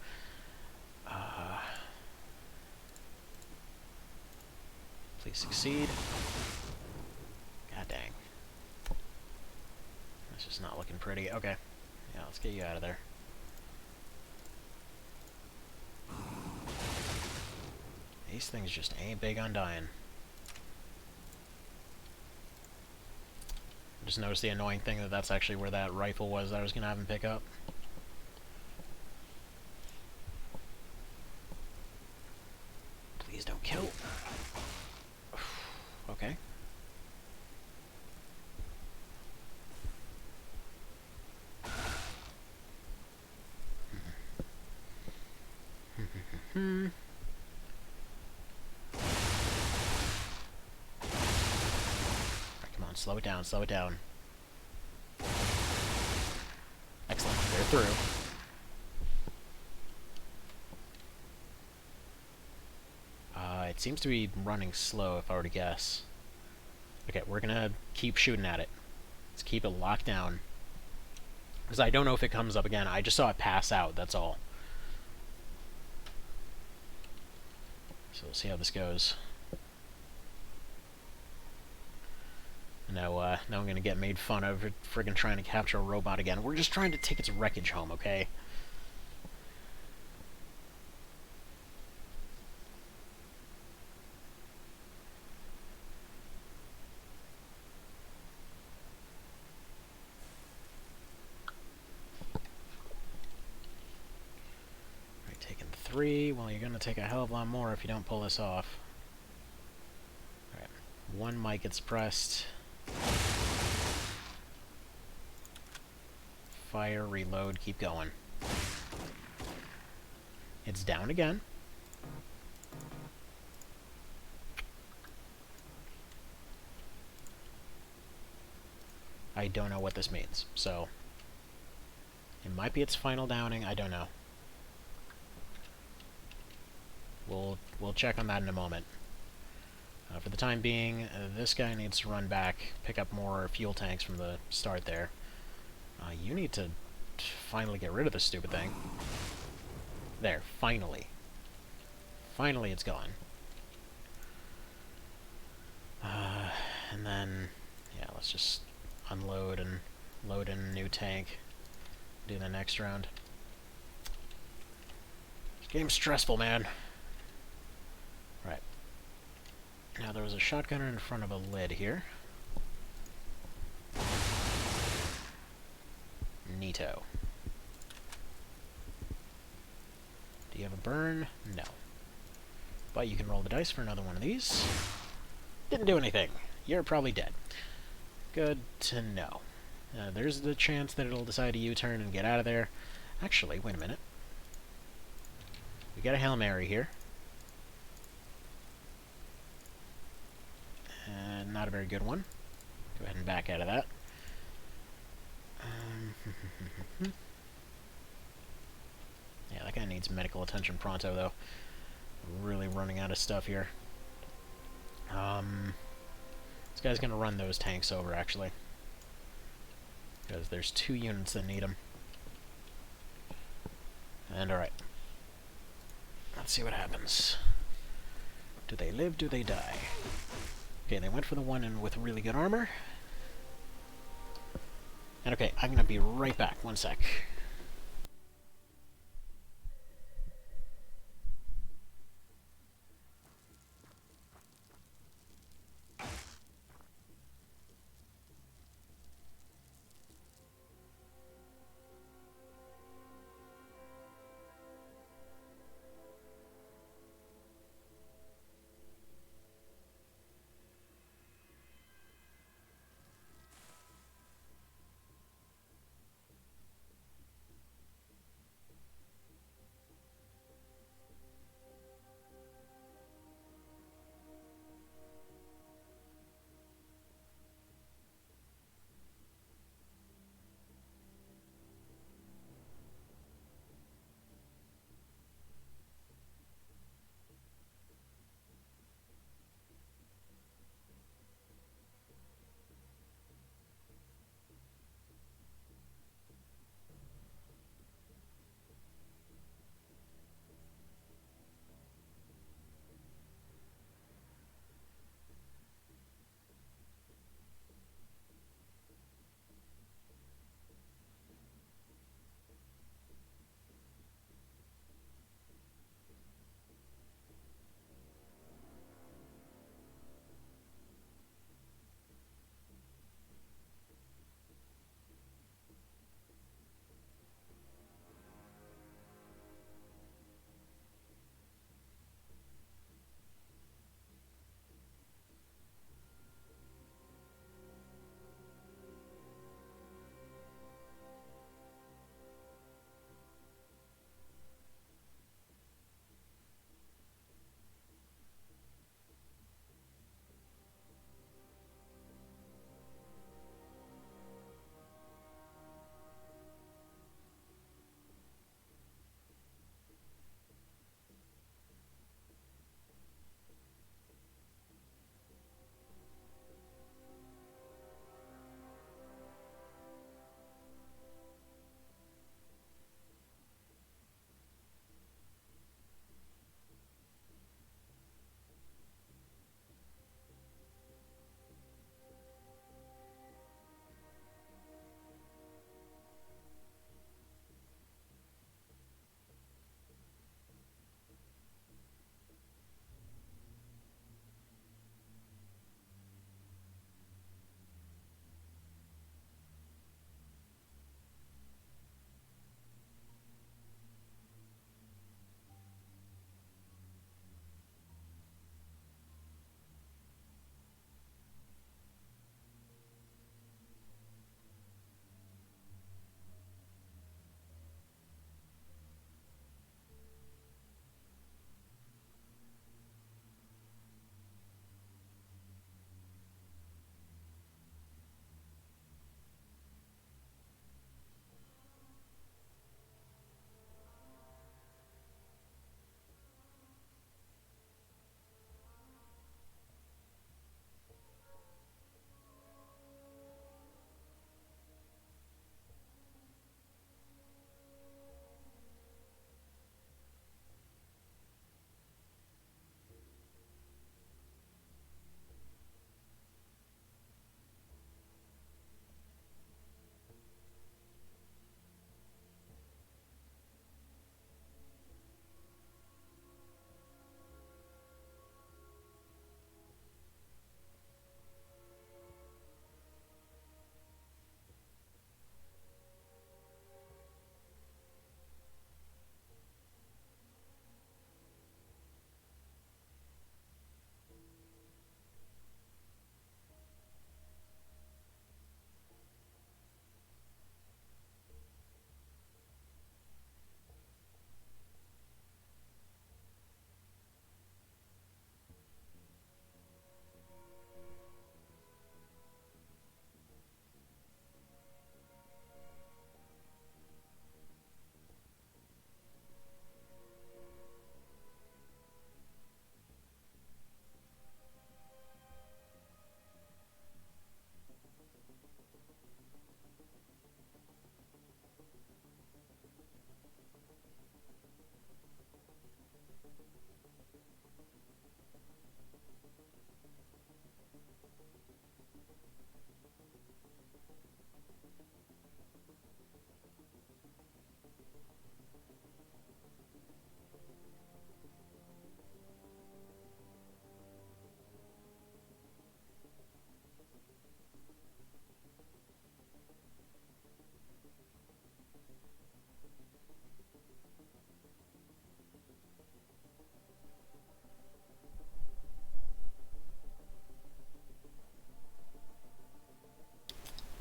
Please succeed. God dang. That's just not looking pretty. Okay. Yeah, let's get you out of there. These things just ain't big on dying. Just noticed the annoying thing that that's actually where that rifle was that I was going to have him pick up. Please don't kill. Okay. Slow it down, slow it down. Excellent, they're through. It seems to be running slow, if I were to guess. Okay, we're gonna keep shooting at it. Let's keep it locked down. Because I don't know if it comes up again. I just saw it pass out, that's all. So we'll see how this goes. Now I'm gonna get made fun of for friggin' trying to capture a robot again. We're just trying to take its wreckage home, okay? Alright, taking 3. Well, you're gonna take a hell of a lot more if you don't pull this off. Alright, 1 mic gets pressed. Fire, reload, keep going. It's down again. I don't know what this means, so it might be its final downing, I don't know. We'll check on that in a moment. For the time being, this guy needs to run back, pick up more fuel tanks from the start there. You need to finally get rid of this stupid thing. There, finally. Finally it's gone. And then, yeah, let's just unload and load in a new tank. Do the next round. This game's stressful, man. Right. Now there was a shotgunner in front of a lid here. Neato. Do you have a burn? No. But you can roll the dice for another one of these. Didn't do anything. You're probably dead. Good to know. There's the chance that it'll decide to U-turn and get out of there. Actually, wait a minute. We got a Hail Mary here. Not a very good one. Go ahead and back out of that. Yeah, that guy needs medical attention pronto, though. Really running out of stuff here. This guy's gonna run those tanks over, actually. Because there's 2 units that need them. And alright. Let's see what happens. Do they live? Do they die? Okay, they went for the one in with really good armor. And okay, I'm gonna be right back. One sec.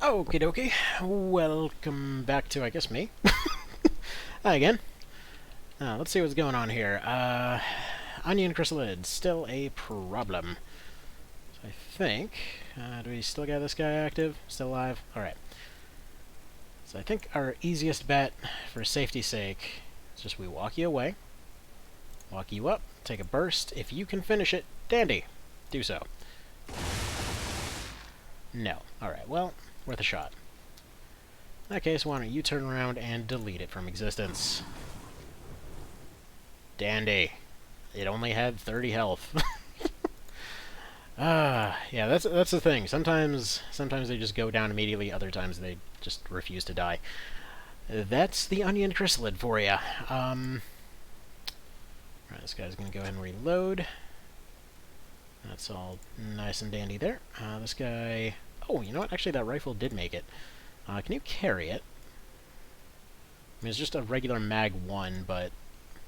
Okie dokie. Welcome back to, I guess, me. Hi again. Let's see what's going on here. Onion chrysalids, still a problem. So I think... do we still got this guy active? Still alive? Alright. So I think our easiest bet, for safety's sake, is just we walk you away. Walk you up, take a burst. If you can finish it, dandy. Do so. No. Alright, well, worth a shot. In that case, why don't you turn around and delete it from existence. Dandy. It only had 30 health. Yeah, that's the thing. Sometimes they just go down immediately, other times they just refuse to die. That's the onion chrysalid for you. Alright, this guy's gonna go ahead and reload. That's all nice and dandy there. This guy... Oh, you know what? Actually, that rifle did make it. Can you carry it? I mean, it's just a regular Mag 1, but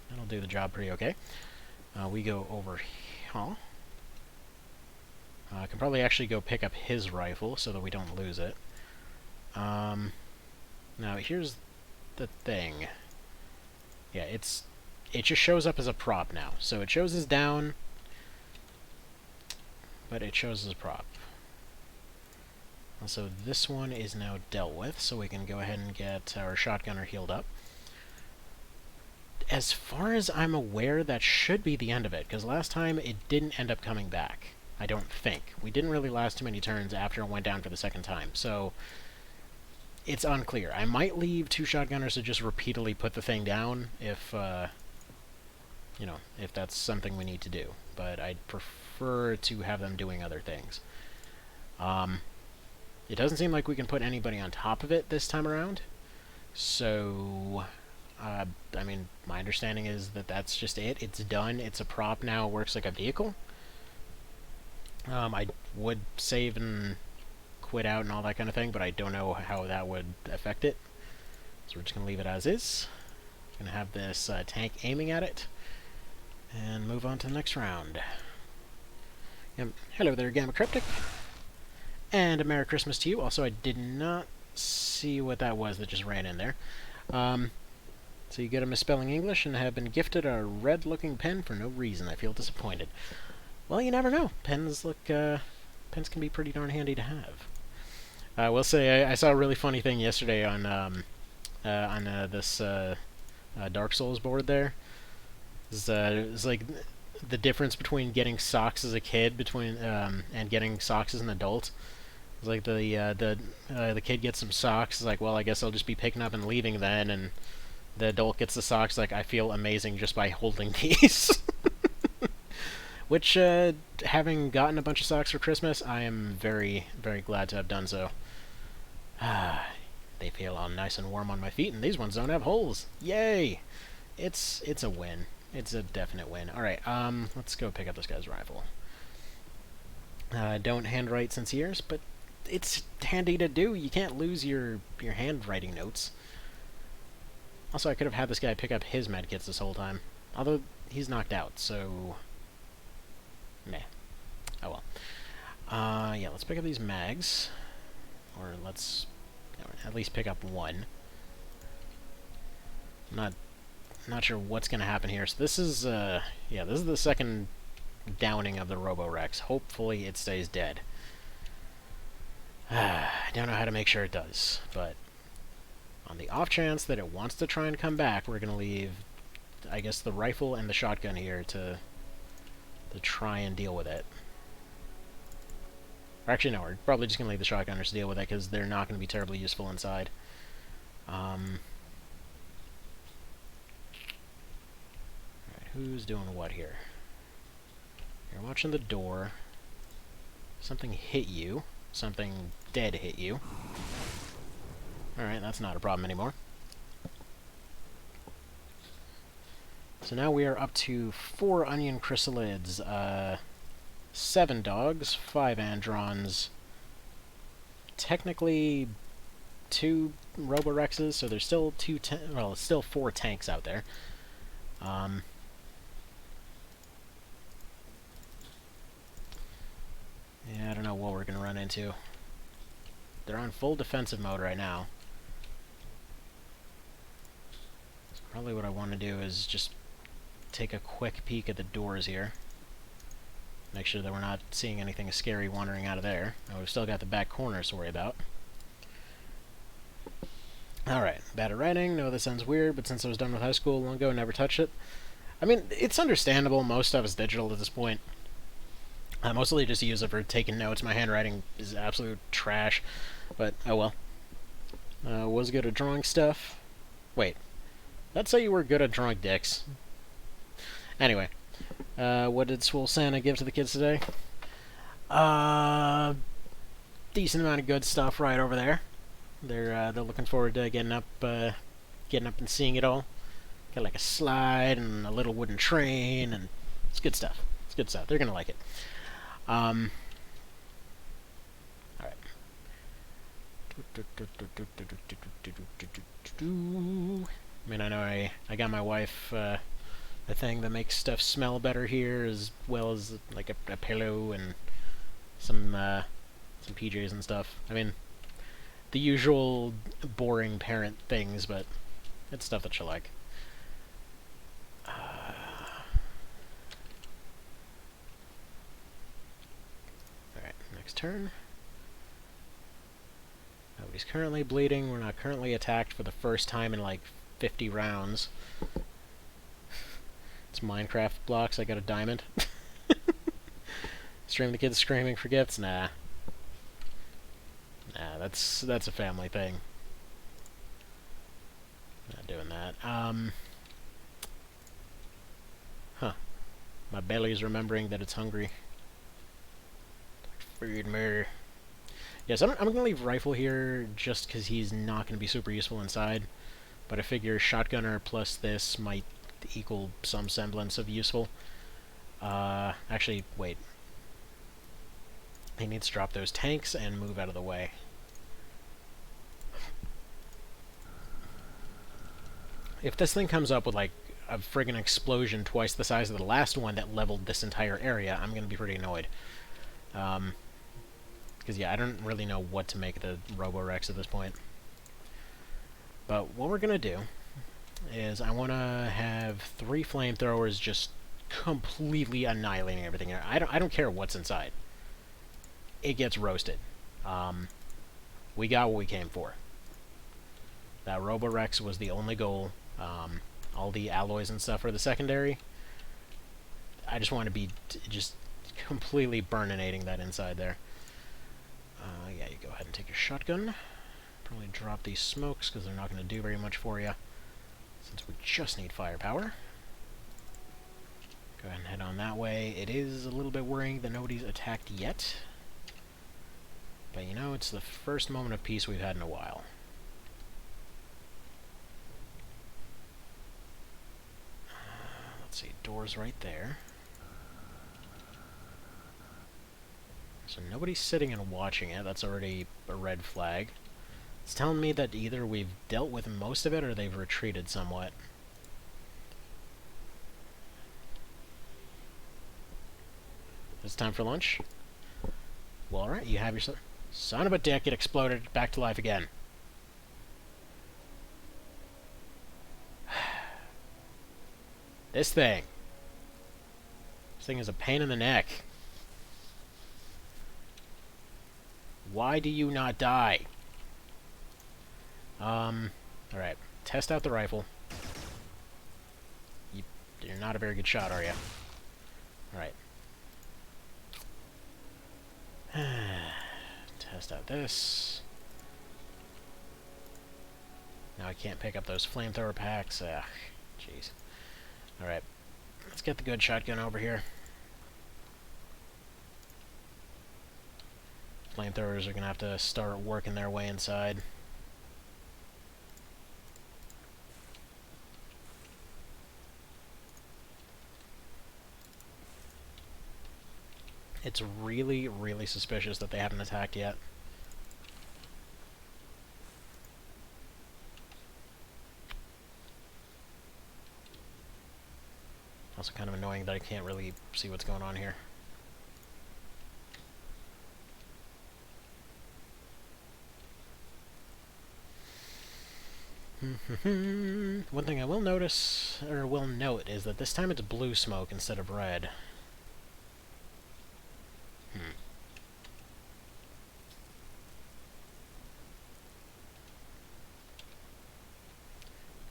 that'll do the job pretty okay. We go over here. I can probably actually go pick up his rifle so that we don't lose it. Now, here's the thing. Yeah, it just shows up as a prop now. So it shows as down, but it shows as a prop. Also, this one is now dealt with, so we can go ahead and get our shotgunner healed up. As far as I'm aware, that should be the end of it, because last time it didn't end up coming back. I don't think. We didn't really last too many turns after it went down for the second time, so it's unclear. I might leave two shotgunners to just repeatedly put the thing down if, you know, if that's something we need to do, but I'd prefer to have them doing other things. It doesn't seem like we can put anybody on top of it this time around, so, I mean, my understanding is that that's just it. It's done. It's a prop now. It works like a vehicle. I would save and quit out and all that kind of thing, but I don't know how that would affect it. So we're just going to leave it as is. Going to have this tank aiming at it, and move on to the next round. Hello there, Gamma Cryptic. And a Merry Christmas to you. Also, I did not see what that was that just ran in there. So you get a misspelling English and have been gifted a red-looking pen for no reason. I feel disappointed. Well, you never know. Pens pens can be pretty darn handy to have. I will say I saw a really funny thing yesterday on this Dark Souls board there. It's like the difference between getting socks as a kid and getting socks as an adult. It's like the kid gets some socks. It's like, well, I guess I'll just be picking up and leaving then, and the adult gets the socks. Like, I feel amazing just by holding these. Which, having gotten a bunch of socks for Christmas, I am very, very glad to have done so. They feel all nice and warm on my feet, and these ones don't have holes. Yay! It's a win. It's a definite win. Alright, let's go pick up this guy's rifle. Don't handwrite since years, but it's handy to do. You can't lose your handwriting notes. Also, I could have had this guy pick up his medkits this whole time. Although, he's knocked out, so... Meh. Oh well. Yeah, let's pick up these mags. Or let's at least pick up one. I'm not sure what's going to happen here. So this is, yeah, this is the second downing of the Roborex. Hopefully it stays dead. I don't know how to make sure it does, but on the off chance that it wants to try and come back, we're going to leave, I guess, the rifle and the shotgun here to try and deal with it. Or actually, no, we're probably just going to leave the shotgunners to deal with it, because they're not going to be terribly useful inside. Alright, who's doing what here? You're watching the door. Something hit you. Something dead hit you. Alright, that's not a problem anymore. So now we are up to 4 onion chrysalids, 7 dogs, 5 androns, technically 2 Roborexes, so there's still still 4 tanks out there. Yeah, I don't know what we're gonna run into. they're on full defensive mode right now. So probably what I want to do is just take a quick peek at the doors here. Make sure that we're not seeing anything scary wandering out of there. Oh, we've still got the back corners to worry about. Alright, bad at writing. No, this sounds weird, but since I was done with high school long ago, never touched it. I mean, it's understandable. Most stuff is digital at this point. I mostly just use it for taking notes. My handwriting is absolute trash, but oh well. Was good at drawing stuff. Wait, let's say you were good at drawing dicks. Anyway, what did Swole Santa give to the kids today? Decent amount of good stuff right over there. They're looking forward to getting up and seeing it all. Got like a slide and a little wooden train, and it's good stuff. It's good stuff. They're gonna like it. All right. I mean, I know I got my wife a thing that makes stuff smell better here, as well as like a pillow and some PJs and stuff. I mean, the usual boring parent things, but it's stuff that you like. Alright, next turn. Nobody's currently bleeding. We're not currently attacked for the first time in like 50 rounds. It's Minecraft blocks. I got a diamond. Stream the kids screaming for gifts? Nah. Nah, that's a family thing. Not doing that. Huh. My belly's remembering that it's hungry. Feed me. Yes, I'm gonna leave rifle here just because he's not gonna be super useful inside. But I figure shotgunner plus this might equal some semblance of useful. Actually, wait. He needs to drop those tanks and move out of the way. If this thing comes up with like a friggin' explosion twice the size of the last one that leveled this entire area, I'm gonna be pretty annoyed. Because yeah, I don't really know what to make of the Roborex at this point. But what we're gonna do is I want to have 3 flamethrowers just completely annihilating everything here. I don't care what's inside. It gets roasted. We got what we came for. That Roborex was the only goal. All the alloys and stuff are the secondary. I just want to be just completely burninating that inside there. Yeah, you go ahead and take your shotgun. Probably drop these smokes because they're not going to do very much for you, since we just need firepower. Go ahead and head on that way. It is a little bit worrying that nobody's attacked yet. But you know, it's the first moment of peace we've had in a while. Let's see, doors right there. So nobody's sitting and watching it. That's already a red flag. It's telling me that either we've dealt with most of it or they've retreated somewhat. It's time for lunch? Well, alright, you have your son of a dick, it exploded back to life again. This thing. This thing is a pain in the neck. Why do you not die? Alright. Test out the rifle. You're not a very good shot, are you? Alright. Test out this. Now I can't pick up those flamethrower packs. Ugh, jeez. Alright. Let's get the good shotgun over here. Flamethrowers are going to have to start working their way inside. It's really, really suspicious that they haven't attacked yet. Also kind of annoying that I can't really see what's going on here. One thing I will notice, or will note, is that this time it's blue smoke instead of red.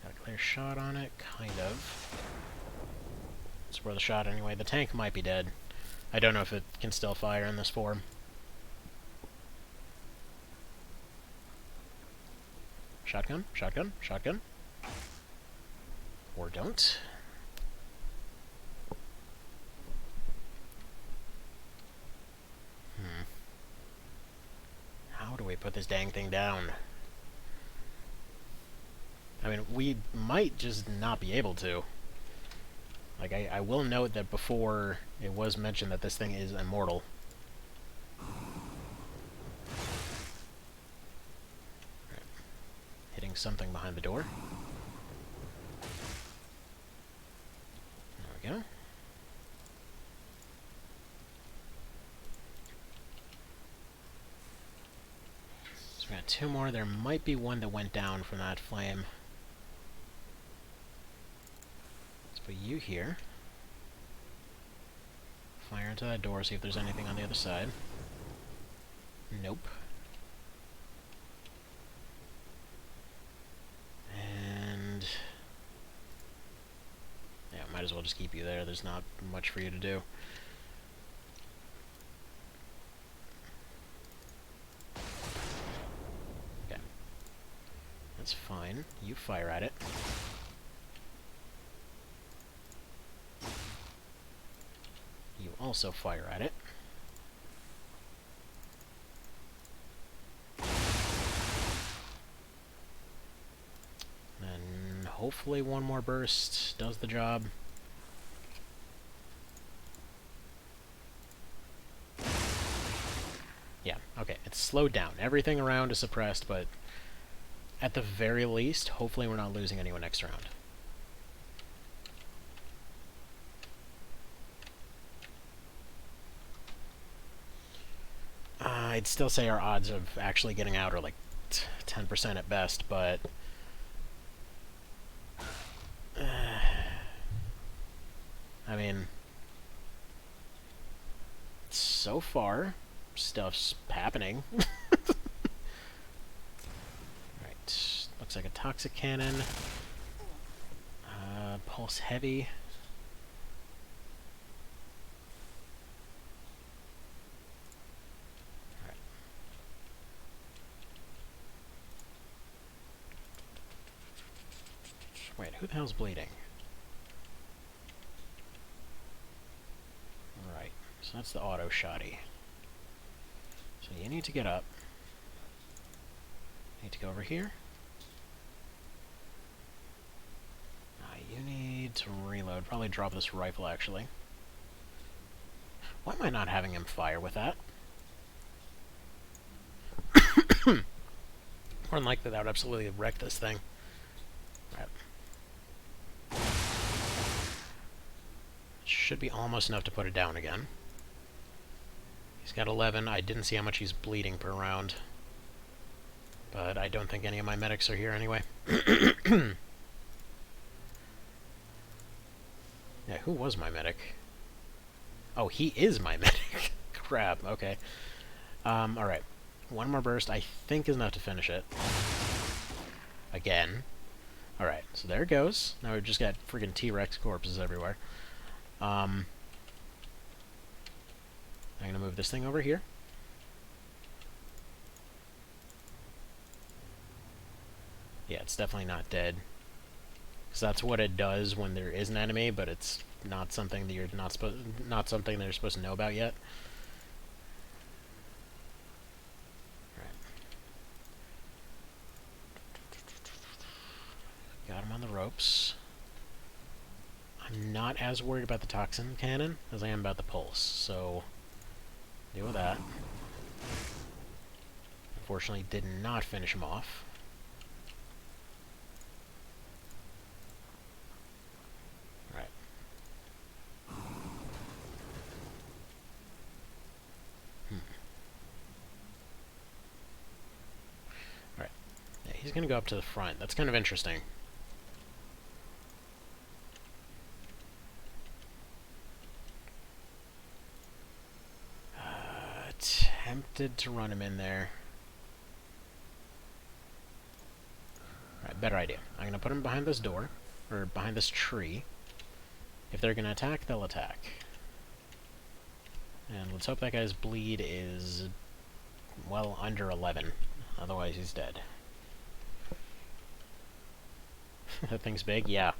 Got a clear shot on it, kind of. It's worth a shot anyway. The tank might be dead. I don't know if it can still fire in this form. Shotgun, shotgun, shotgun. Or don't. How do we put this dang thing down? I mean, we might just not be able to. Like, I will note that before it was mentioned that this thing is immortal. Right. Hitting something behind the door. There we go. So we got two more. There might be one that went down from that flame. Put you here. Fire into that door, see if there's anything on the other side. Nope. And... yeah, might as well just keep you there. There's not much for you to do. Okay. That's fine. You fire at it. You also fire at it. And hopefully one more burst does the job. Yeah, okay, it's slowed down. Everything around is suppressed, but at the very least, hopefully we're not losing anyone next round. I'd still say our odds of actually getting out are like 10% at best, but I mean, so far, stuff's happening. Right, looks like a toxic cannon. Pulse heavy. Wait, who the hell's bleeding? Right, so that's the auto shotty. So you need to get up. You need to go over here. You need to reload. Probably drop this rifle, actually. Why am I not having him fire with that? More than likely, that would absolutely wreck this thing. Right. Should be almost enough to put it down again. He's got 11. I didn't see how much he's bleeding per round. But I don't think any of my medics are here anyway. Yeah, who was my medic? Oh, he is my medic. Crap, okay. Alright. One more burst, I think, is enough to finish it. Again. Alright, so there it goes. Now we've just got friggin' T-Rex corpses everywhere. I'm gonna move this thing over here. Yeah, it's definitely not dead. Because that's what it does when there is an enemy, but it's not something that you're not something that you're supposed to know about yet. Right. Got him on the ropes. I'm not as worried about the toxin cannon as I am about the pulse, so deal with that. Unfortunately, did not finish him off. Right. Alright. Yeah, He's gonna go up to the front. That's kind of interesting. Tempted to run him in there. Alright, better idea. I'm gonna put him behind this door, or behind this tree. If they're gonna attack, they'll attack. And let's hope that guy's bleed is, well, under 11. Otherwise, he's dead. That thing's big? Yeah.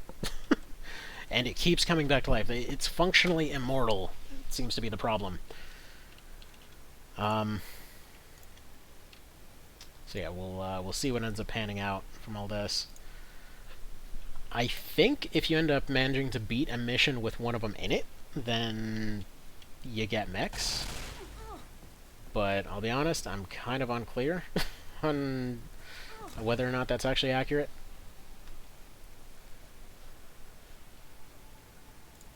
And it keeps coming back to life. It's functionally immortal, it seems to be the problem. So yeah, we'll see what ends up panning out from all this. I think if you end up managing to beat a mission with one of them in it, then you get mechs. But I'll be honest, I'm kind of unclear on whether or not that's actually accurate.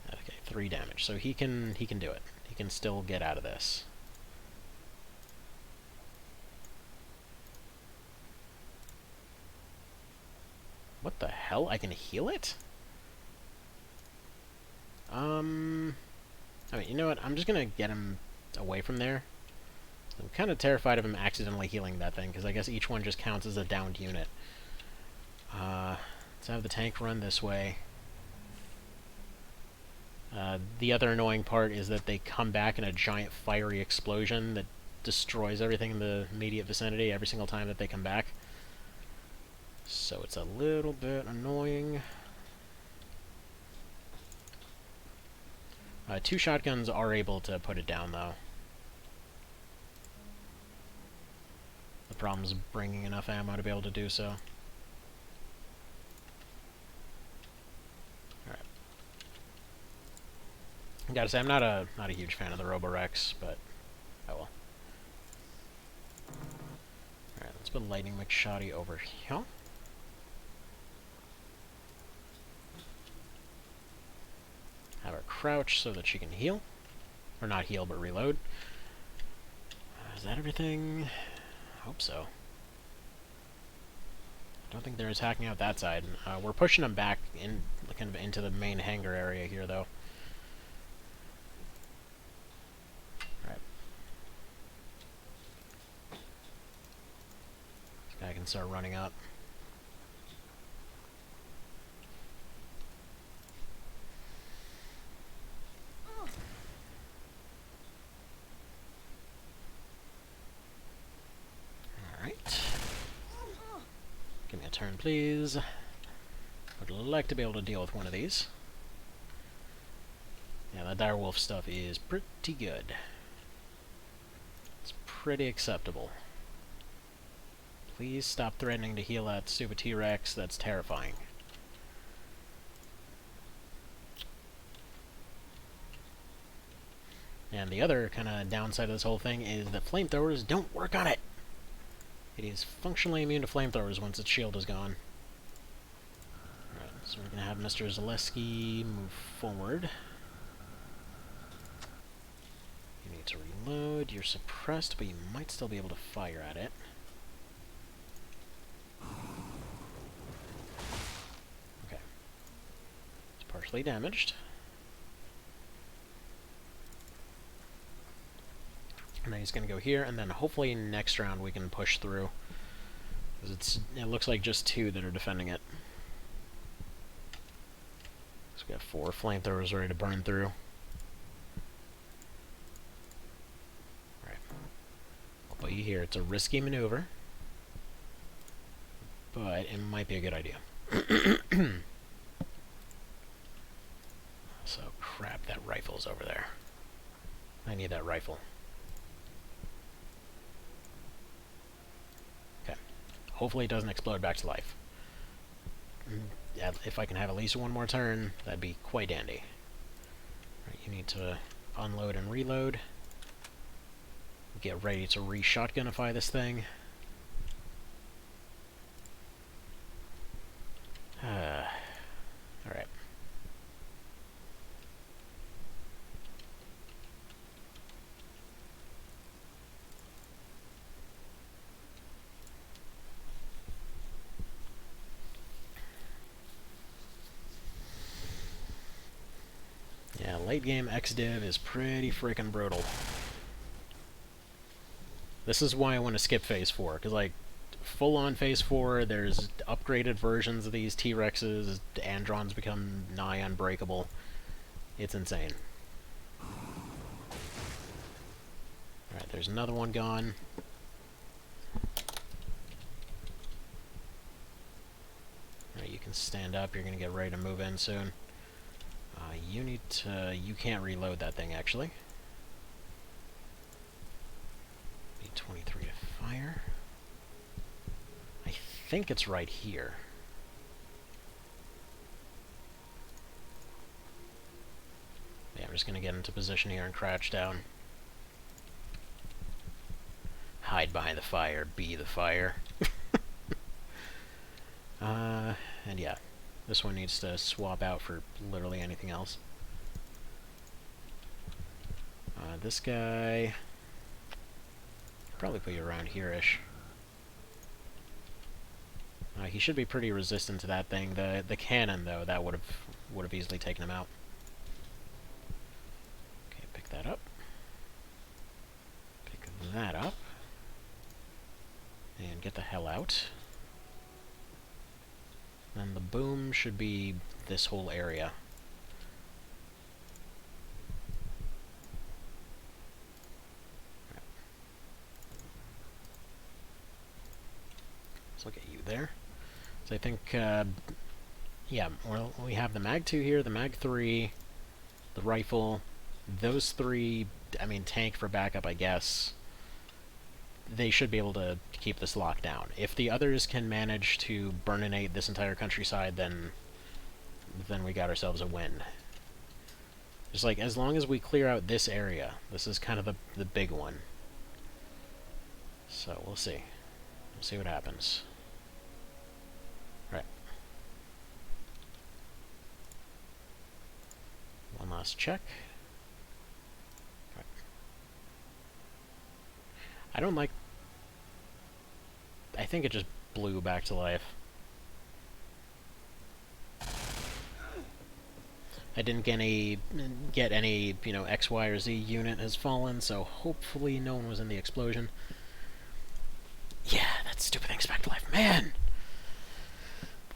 Okay, 3 damage. So he can do it. He can still get out of this. What the hell? I can heal it? I mean, you know what? I'm just gonna get him away from there. I'm kind of terrified of him accidentally healing that thing, because I guess each one just counts as a downed unit. Let's have the tank run this way. The other annoying part is that they come back in a giant fiery explosion that destroys everything in the immediate vicinity every single time that they come back. So it's a little bit annoying. 2 shotguns are able to put it down, though. The problem is bringing enough ammo to be able to do so. Alright. Gotta say, I'm not a huge fan of the Roborex, but oh well. Alright, let's put Lightning McShotty over here. Have her crouch so that she can heal. Or not heal, but reload. Is that everything? I hope so. I don't think they're attacking out that side. We're pushing them back in, kind of into the main hangar area here, though. Alright. This guy can start running up. Give me a turn, please. Would like to be able to deal with one of these. Yeah, that direwolf stuff is pretty good. It's pretty acceptable. Please stop threatening to heal that stupid T-Rex. That's terrifying. And the other kind of downside of this whole thing is that flamethrowers don't work on it. It is functionally immune to flamethrowers once its shield is gone. Alright, so we're going to have Mr. Zaleski move forward. You need to reload. You're suppressed, but you might still be able to fire at it. Okay. It's partially damaged. And then he's going to go here, and then hopefully next round we can push through. Because it looks like just 2 that are defending it. So we got 4 flamethrowers ready to burn through. Alright. I'll put you here. It's a risky maneuver. But it might be a good idea. So, crap, that rifle's over there. I need that rifle. Hopefully it doesn't explode back to life. If I can have at least one more turn, that'd be quite dandy. Right, you need to unload and reload. Get ready to re-shotgunify this thing. Alright. late game XDiv is pretty freaking brutal. This is why I want to skip Phase 4, because, like, full-on Phase 4, there's upgraded versions of these T-Rexes, Androns become nigh unbreakable. It's insane. Alright, there's another one gone. Alright, you can stand up, you're gonna get ready to move in soon. You need to... you can't reload that thing, actually. Need 23 to fire. I think it's right here. Yeah, I'm just gonna get into position here and crouch down. Hide behind the fire, be the fire. And yeah, this one needs to swap out for literally anything else. This guy... probably put you around here-ish. He should be pretty resistant to that thing. The cannon, though, that would have easily taken him out. Okay, pick that up. Pick that up. And get the hell out. And the boom should be this whole area. Right. Let's look at you there. So I think, yeah, well, we have the Mag 2 here, the Mag 3, the rifle, those three, I mean, tank for backup, I guess. They should be able to keep this locked down. If the others can manage to burninate this entire countryside, then we got ourselves a win. Just like, as long as we clear out this area, this is kind of the big one. So, we'll see. We'll see what happens. Right. One last check. Right. I don't like... I think it just blew back to life. I didn't get any, you know, X, Y, or Z unit has fallen, so hopefully no one was in the explosion. Yeah, that stupid thing's back to life. Man!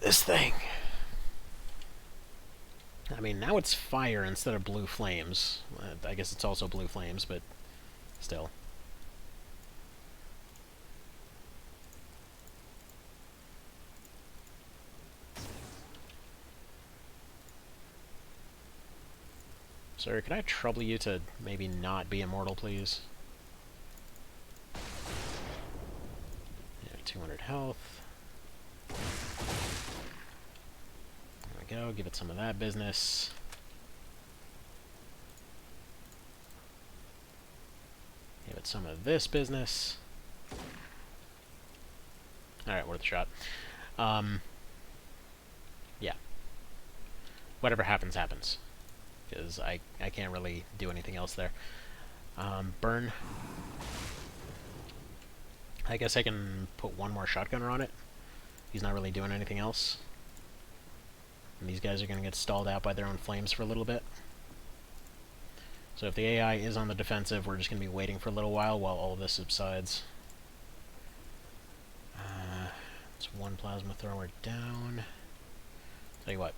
This thing! I mean, now it's fire instead of blue flames. I guess it's also blue flames, but still. Sir, could I trouble you to maybe not be immortal, please? Yeah, 200 health. There we go, give it some of that business. Give it some of this business. Alright, worth a shot. Yeah. Whatever happens, happens. Because I can't really do anything else there. Burn. I guess I can put one more shotgunner on it. He's not really doing anything else. And these guys are going to get stalled out by their own flames for a little bit. So if the AI is on the defensive, we're just going to be waiting for a little while all of this subsides. It's one plasma thrower down. Tell you what.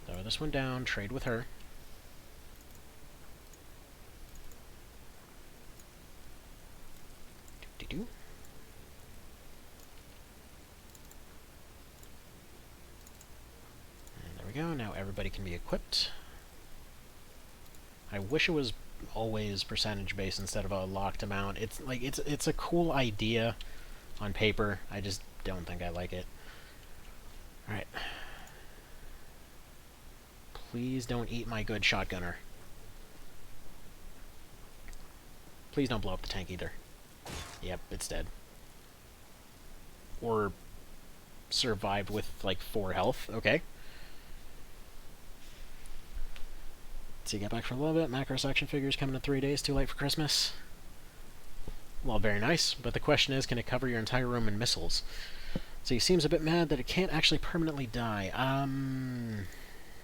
Throw this one down, trade with her. Doo-doo-doo. And there we go, now everybody can be equipped. I wish it was always percentage based instead of a locked amount. It's like it's a cool idea on paper. I just don't think I like it. Alright. Please don't eat my good shotgunner. Please don't blow up the tank either. Yep, it's dead. Or survived with, like, 4 health. Okay. So you get back for a little bit. Macro action figures coming in 3 days. Too late for Christmas. Well, very nice. But the question is, can it cover your entire room in missiles? So he seems a bit mad that it can't actually permanently die.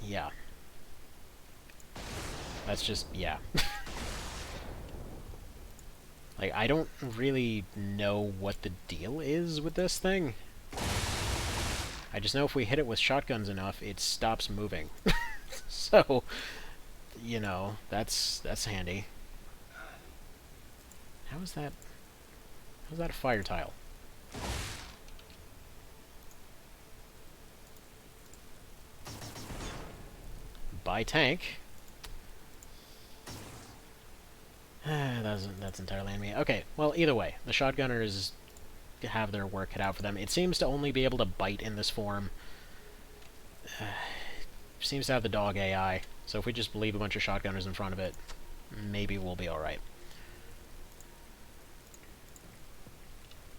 Yeah. That's just, yeah. Like, I don't really know what the deal is with this thing. I just know if we hit it with shotguns enough, it stops moving. So, you know, that's handy. How's that a fire tile? By tank. That's entirely on me. Okay, well, either way, the shotgunners have their work cut out for them. It seems to only be able to bite in this form. Seems to have the dog AI, so if we just leave a bunch of shotgunners in front of it, maybe we'll be alright.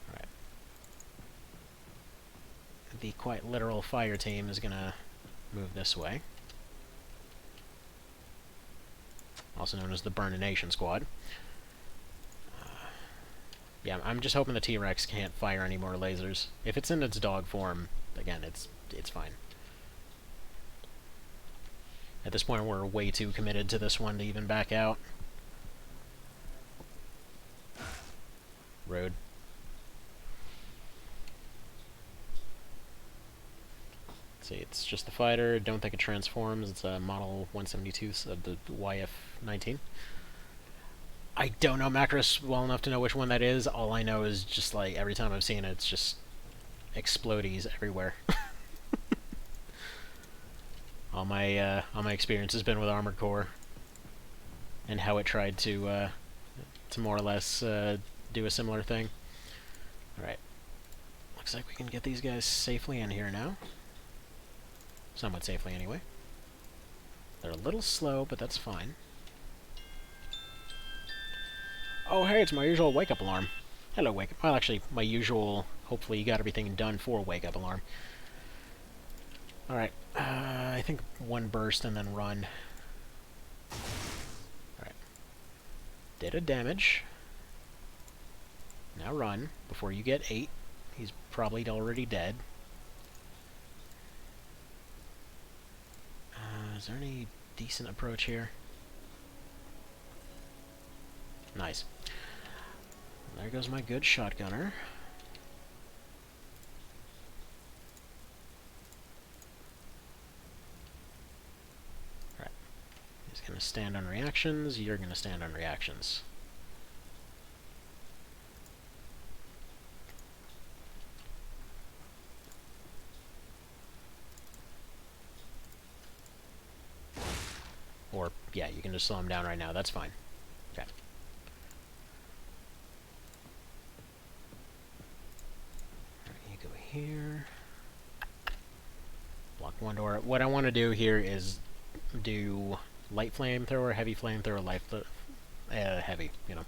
Alright. The quite literal fire team is gonna move this way. Also known as the Burnination Squad. Yeah, I'm just hoping the T-Rex can't fire any more lasers. If it's in its dog form, again, it's fine. At this point, we're way too committed to this one to even back out. Road. Let's see, it's just the fighter. Don't think it transforms. It's a Model 172 of the YF-19. I don't know Macros well enough to know which one that is. All I know is just, like, every time I've seen it, it's just explodies everywhere. all my experience has been with Armored Core, and how it tried to more or less do a similar thing. Alright. Looks like we can get these guys safely in here now. Somewhat safely, anyway. They're a little slow, but that's fine. Oh, hey, it's my usual wake-up alarm. Hello, wake-up. Well, actually, my usual, hopefully you got everything done for wake-up alarm. Alright, I think one burst and then run. Alright. Did a damage. Now run, before you get 8. He's probably already dead. Is there any decent approach here? Nice. There goes my good shotgunner. Alright. He's gonna stand on reactions, you're gonna stand on reactions. Or, yeah, you can just slow him down right now, that's fine. Okay. Here. Block one door. What I want to do here is do light flamethrower, heavy flamethrower, heavy, you know.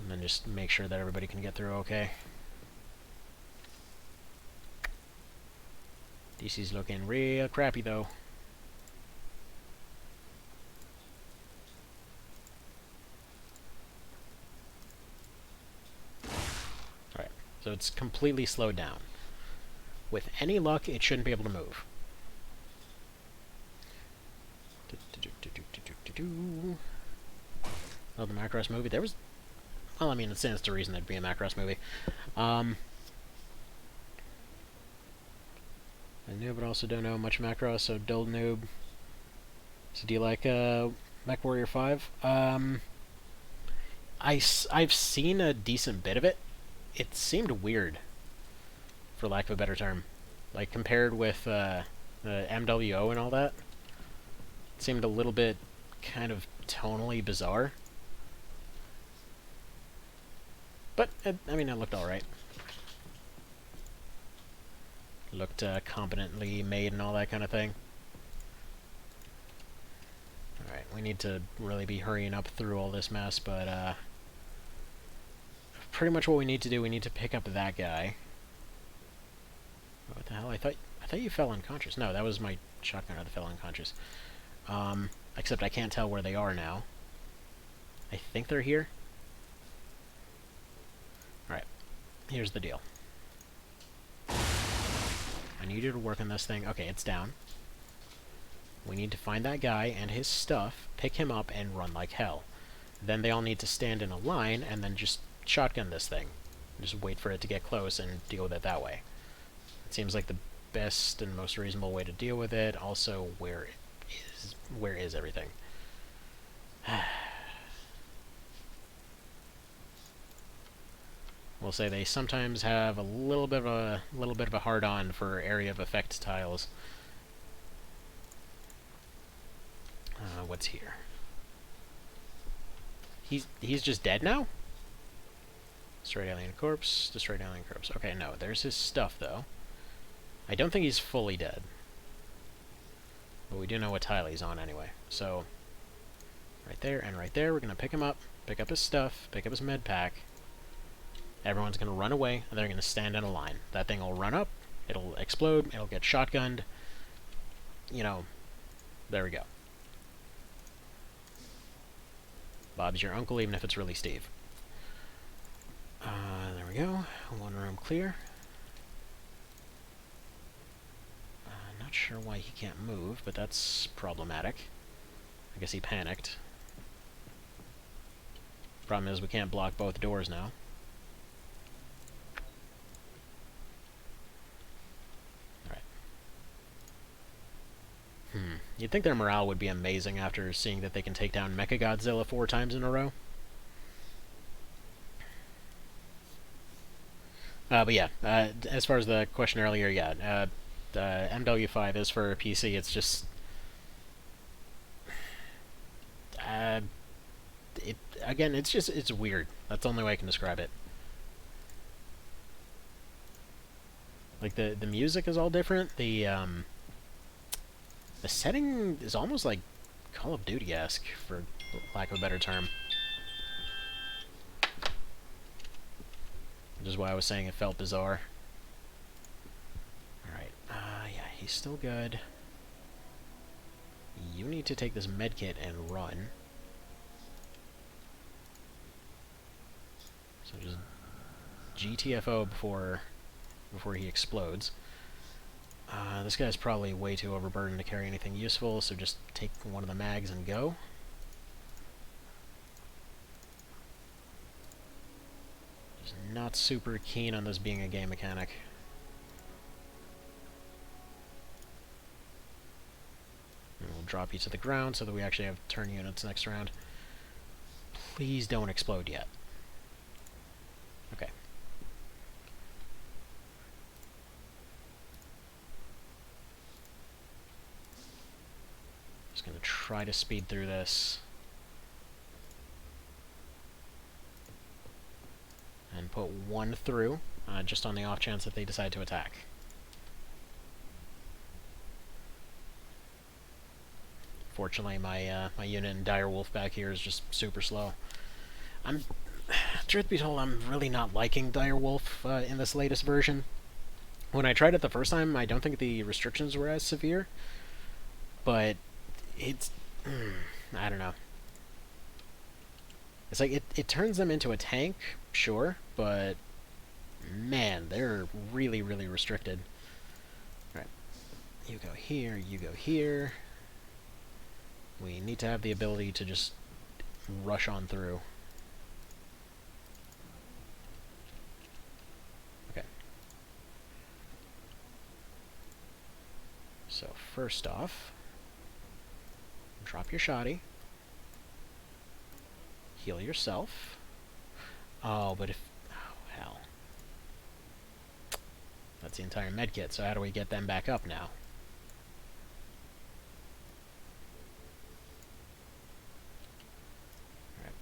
And then just make sure that everybody can get through okay. DC's looking real crappy though. So it's completely slowed down. With any luck, it shouldn't be able to move. Oh, the Macross movie. There was... Well, I mean, it stands to reason there'd be a Macross movie. I knew, but also don't know much Macross, so dull noob. So do you like MechWarrior 5? I've seen a decent bit of it. It seemed weird, for lack of a better term. Like, compared with the MWO and all that. It seemed a little bit kind of tonally bizarre. But, I mean, it looked alright. Looked competently made and all that kind of thing. Alright, we need to really be hurrying up through all this mess, but, pretty much what we need to do, we need to pick up that guy. What the hell? I thought you fell unconscious. No, that was my shotgunner that fell unconscious. Except I can't tell where they are now. I think they're here. Alright. Here's the deal. I need you to work on this thing. Okay, it's down. We need to find that guy and his stuff, pick him up, and run like hell. Then they all need to stand in a line, and then just shotgun this thing. Just wait for it to get close and deal with it that way. It seems like the best and most reasonable way to deal with it. Also, where is everything? We'll say they sometimes have a little bit of a hard-on for area of effect tiles. What's here? He's just dead now? Destroyed alien corpse. Destroyed alien corpse. Okay, no, there's his stuff though. I don't think he's fully dead, but we do know what tile he's on anyway. So right there and right there, we're gonna pick him up, pick up his stuff, pick up his med pack. Everyone's going to run away, and they're going to stand in a line. That thing will run up, it'll explode, it'll get shotgunned. You know, there we go. Bob's your uncle, even if it's really Steve. There we go. One room clear. Not sure why he can't move, but that's problematic. I guess he panicked. Problem is we can't block both doors now. You'd think their morale would be amazing after seeing that they can take down Mechagodzilla 4 times in a row. But yeah, as far as the question earlier, yeah, MW5 is for PC. It's just... again, it's weird. That's the only way I can describe it. Like, the music is all different. The setting is almost like Call of Duty-esque, for lack of a better term. Which is why I was saying it felt bizarre. Alright, yeah, he's still good. You need to take this medkit and run. So just GTFO before he explodes. This guy's probably way too overburdened to carry anything useful, so just take one of the mags and go. Just not super keen on this being a game mechanic. And we'll drop you to the ground so that we actually have turn units next round. Please don't explode yet. Okay. Just gonna try to speed through this. And put one through, just on the off chance that they decide to attack. Fortunately, my unit in Direwolf back here is just super slow. Truth be told, I'm really not liking Direwolf in this latest version. When I tried it the first time, I don't think the restrictions were as severe, but it's... I don't know. It's like, it turns them into a tank, sure, but man, they're really, really restricted. Alright. You go here, you go here. We need to have the ability to just rush on through. Okay. So, first off, drop your shoddy. Heal yourself. Oh, but if... oh, hell. That's the entire medkit, so how do we get them back up now? Alright.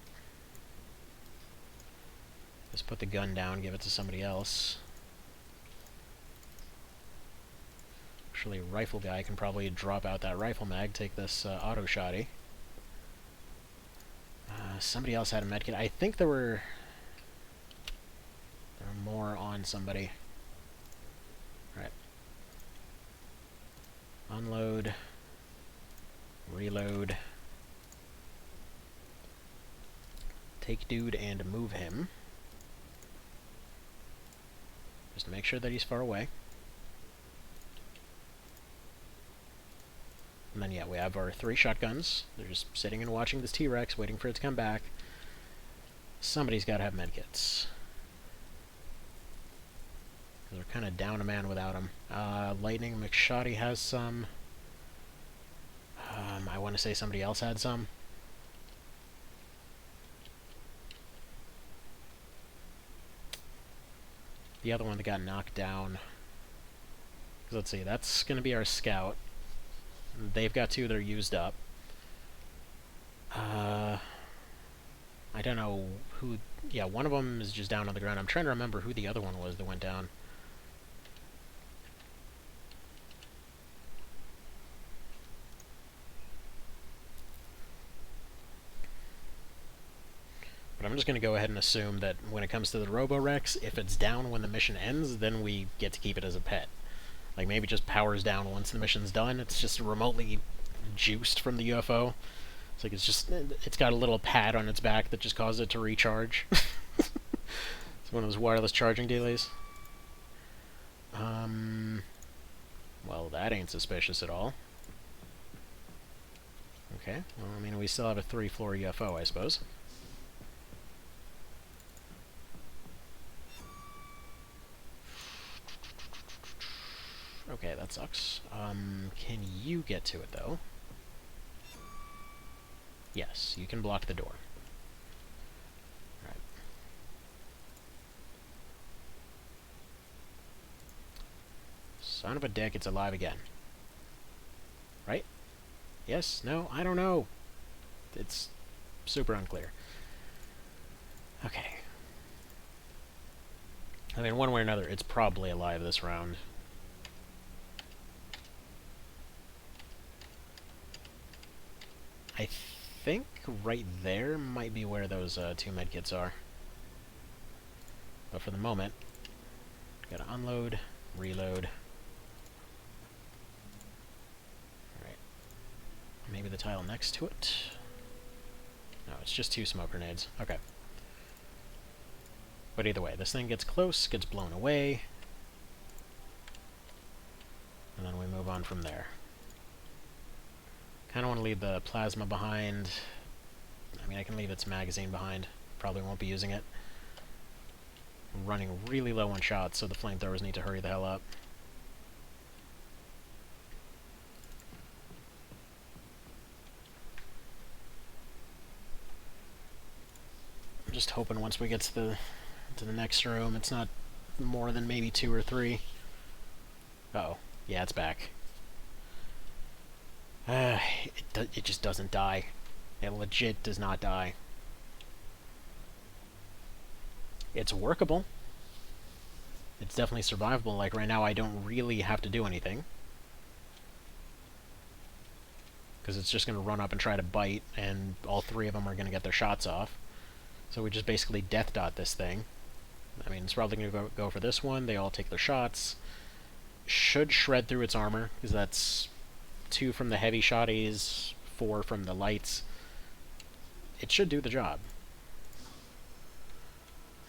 Let's put the gun down, give it to somebody else. Actually, rifle guy can probably drop out that rifle mag, take this auto shoddy. Somebody else had a medkit. I think there were more on somebody. Right. Unload. Reload. Take dude and move him. Just to make sure that he's far away. And then, yeah, we have our 3 shotguns. They're just sitting and watching this T-Rex, waiting for it to come back. Somebody's got to have medkits. Because we're kind of down a man without them. Lightning McShoddy has some. I want to say somebody else had some. The other one that got knocked down. Let's see, that's going to be our scout. They've got 2 that are used up. I don't know who... Yeah, one of them is just down on the ground. I'm trying to remember who the other one was that went down. But I'm just going to go ahead and assume that when it comes to the Roborex, if it's down when the mission ends, then we get to keep it as a pet. Like, maybe just powers down once the mission's done. It's just remotely juiced from the UFO. It's like it's got a little pad on its back that just causes it to recharge. It's one of those wireless charging dealies. Well, that ain't suspicious at all. Okay, well, I mean, we still have a 3-floor UFO, I suppose. Okay, that sucks. Can you get to it, though? Yes, you can block the door. Alright. Son of a dick, it's alive again. Right? Yes? No? I don't know. It's super unclear. Okay. I mean, one way or another, it's probably alive this round. I think right there might be where those 2 medkits are. But for the moment, gotta unload, reload. Alright. Maybe the tile next to it? No, it's just 2 smoke grenades. Okay. But either way, this thing gets close, gets blown away, and then we move on from there. Kind of want to leave the plasma behind. I mean, I can leave its magazine behind. Probably won't be using it. I'm running really low on shots, so the flamethrowers need to hurry the hell up. I'm just hoping once we get to the next room, it's not more than maybe 2 or 3. Uh-oh. Yeah, it's back. It just doesn't die. It legit does not die. It's workable. It's definitely survivable. Like, right now I don't really have to do anything. Because it's just going to run up and try to bite, and all 3 of them are going to get their shots off. So we just basically death dot this thing. I mean, it's probably going to go for this one. They all take their shots. Should shred through its armor, because that's 2 from the heavy shotties, 4 from the lights. It should do the job.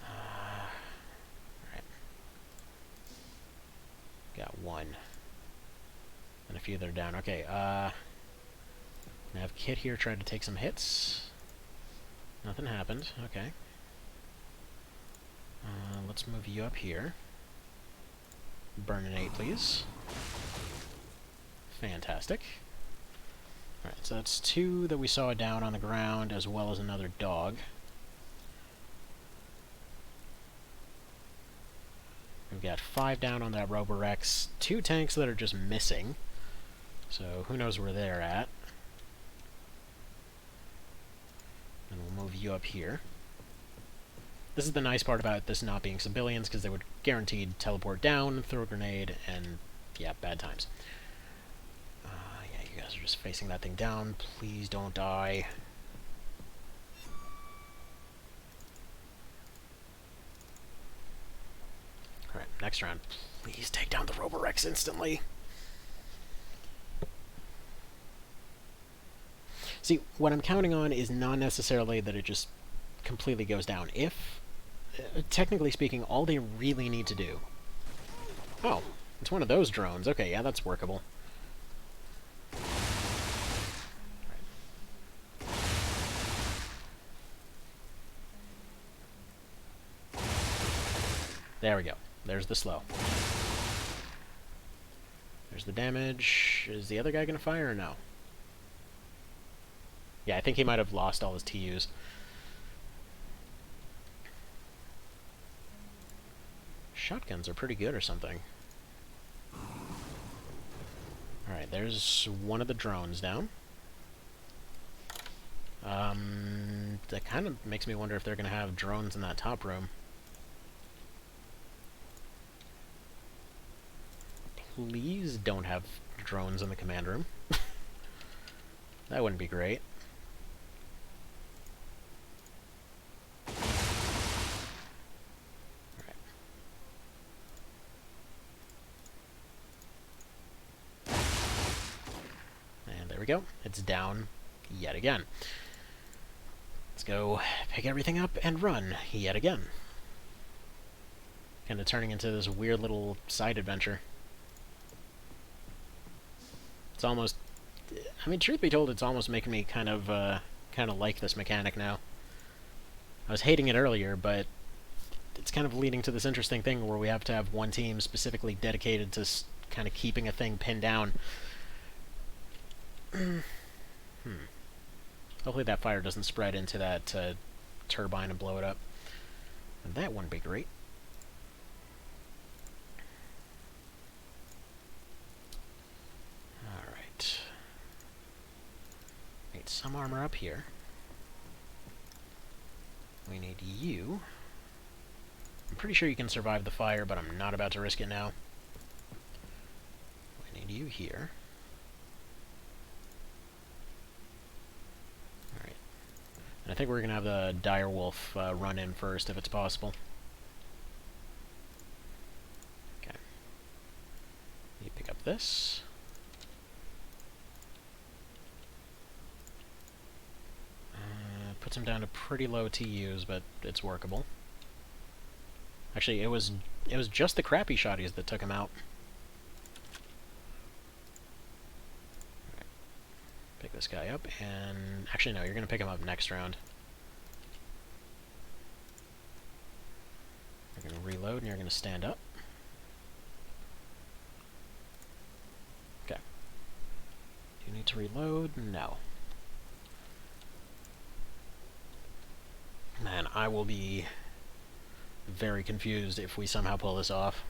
Alright. Got 1. And a few that are down. Okay, I have Kit here trying to take some hits. Nothing happened. Okay. Let's move you up here. Burn an 8, please. Fantastic. Alright, so that's 2 that we saw down on the ground, as well as another dog. We've got 5 down on that Roborex. 2 tanks that are just missing. So who knows where they're at. And we'll move you up here. This is the nice part about this not being civilians, because they would guaranteed teleport down, throw a grenade, and yeah, bad times. Yeah, you guys are just facing that thing down. Please don't die. Alright, next round. Please take down the Roborex instantly. See, what I'm counting on is not necessarily that it just completely goes down. If, technically speaking, all they really need to do... Oh, it's one of those drones. Okay, yeah, that's workable. There we go. There's the slow. There's the damage. Is the other guy going to fire or no? Yeah, I think he might have lost all his TUs. Shotguns are pretty good or something. Alright, there's one of the drones down. That kind of makes me wonder if they're going to have drones in that top room. Please don't have drones in the command room. That wouldn't be great. Alright. And there we go. It's down yet again. Let's go pick everything up and run yet again. Kind of turning into this weird little side adventure. It's almost... I mean, truth be told, it's almost making me kind of like this mechanic now. I was hating it earlier, but it's kind of leading to this interesting thing where we have to have one team specifically dedicated to kind of keeping a thing pinned down. Hopefully that fire doesn't spread into that turbine and blow it up. And that wouldn't be great. Alright. Need some armor up here. We need you. I'm pretty sure you can survive the fire, but I'm not about to risk it now. We need you here. And I think we're going to have the direwolf run in first, if it's possible. Okay. You pick up this. Puts him down to pretty low TUs, but it's workable. Actually, it was just the crappy shotties that took him out. Pick this guy up, and... Actually, no, you're going to pick him up next round. You're going to reload, and you're going to stand up. Okay. Do you need to reload? No. Man, I will be very confused if we somehow pull this off.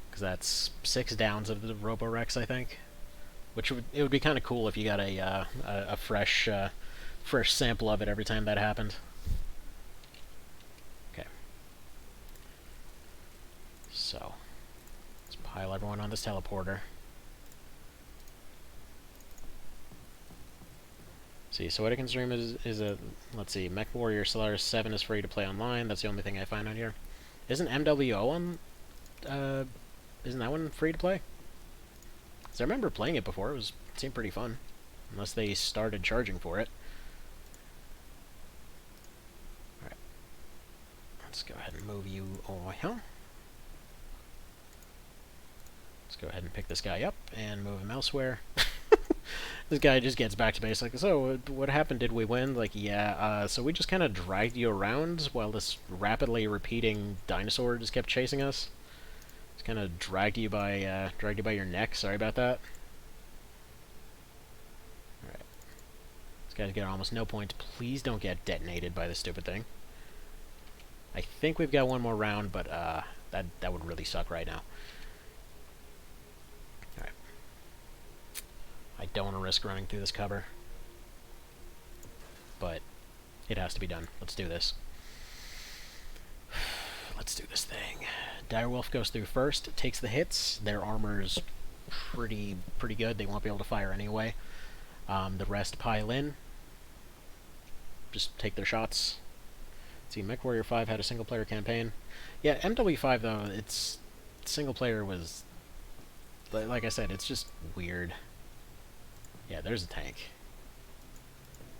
Because that's 6 downs of the Roborex, I think. Which it would be kind of cool if you got a fresh sample of it every time that happened. Okay. So, let's pile everyone on this teleporter. See, so what I can stream is a... Let's see, Mech Warrior Solaris 7 is free to play online. That's the only thing I find on here. Isn't MWO on... isn't that one free to play? I remember playing it before. It seemed pretty fun. Unless they started charging for it. Alright. Let's go ahead and move you over here. Let's go ahead and pick this guy up and move him elsewhere. This guy just gets back to base like, so what happened? Did we win? Like, yeah, so we just kind of dragged you around while this rapidly repeating dinosaur just kept chasing us. Kind of dragged you by your neck. Sorry about that. Alright. This guy's got almost no points. Please don't get detonated by this stupid thing. I think we've got one more round, but that would really suck right now. Alright. I don't want to risk running through this cover. But it has to be done. Let's do this. Let's do this thing. Direwolf goes through first, takes the hits. Their armor's pretty good. They won't be able to fire anyway. The rest pile in. Just take their shots. Let's see, Mech Warrior 5 had a single-player campaign. Yeah, MW5, though, its single-player was... Like I said, it's just weird. Yeah, there's a tank.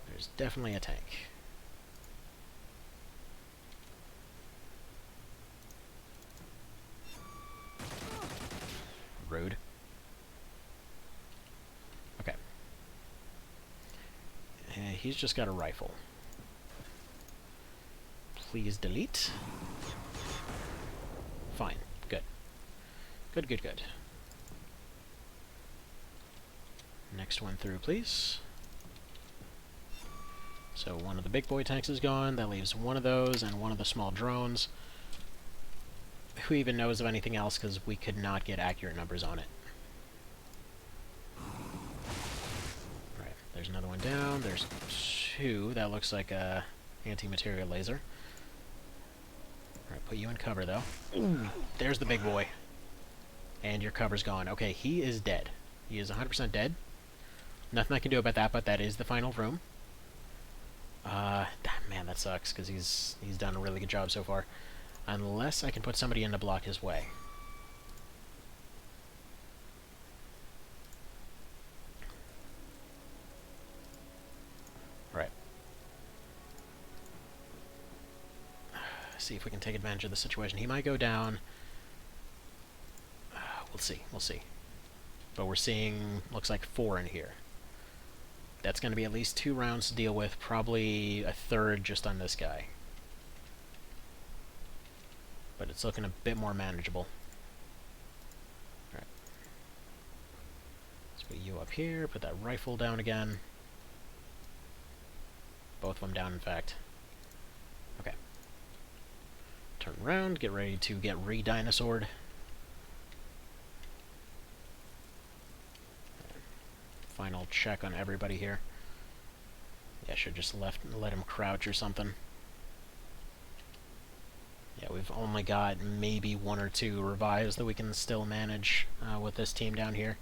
There's definitely a tank. Rude. Okay. He's just got a rifle. Please delete. Fine. Good. Good, good, good. Next one through, please. So one of the big boy tanks is gone. That leaves one of those and one of the small drones. Who even knows of anything else, because we could not get accurate numbers on it. Alright, there's another one down. There's two. That looks like a anti-material laser. Alright, put you in cover, though. Ooh, there's the big boy. And your cover's gone. Okay, he is dead. He is 100% dead. Nothing I can do about that, but that is the final room. Man, that sucks, because he's done a really good job so far. Unless I can put somebody in to block his way. Alright. See if we can take advantage of the situation. He might go down. We'll see. We'll see. But we're seeing, looks like 4 in here. That's going to be at least 2 rounds to deal with. Probably a third just on this guy. But it's looking a bit more manageable. Alright. Let's put you up here. Put that rifle down again. Both of them down, in fact. Okay. Turn around. Get ready to get re-dinosaured. Final check on everybody here. Yeah, I should just let him crouch or something. Yeah, we've only got maybe 1 or 2 revives that we can still manage with this team down here.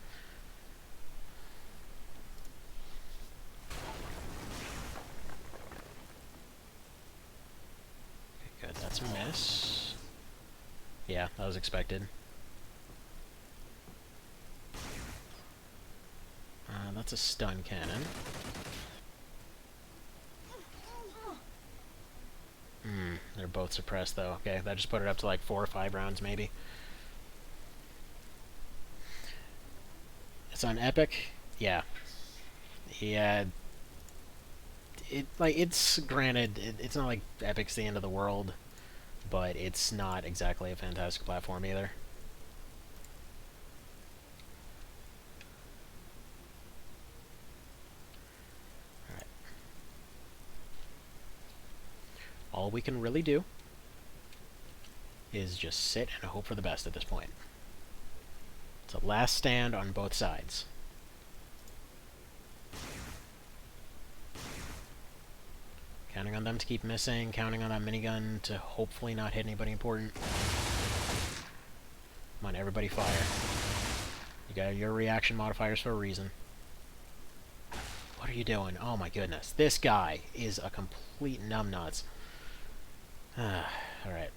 Okay, good, that's a miss. Yeah, that was expected. That's a stun cannon. They're both suppressed, though. Okay, that just put it up to like 4 or 5 rounds, maybe. It's on Epic? Yeah. Yeah. It's granted, it's not like Epic's the end of the world, but it's not exactly a fantastic platform either. All we can really do is just sit and hope for the best at this point. It's a last stand on both sides. Counting on them to keep missing, counting on that minigun to hopefully not hit anybody important. Come on, everybody fire. You got your reaction modifiers for a reason. What are you doing? Oh my goodness. This guy is a complete numbnuts. Alright.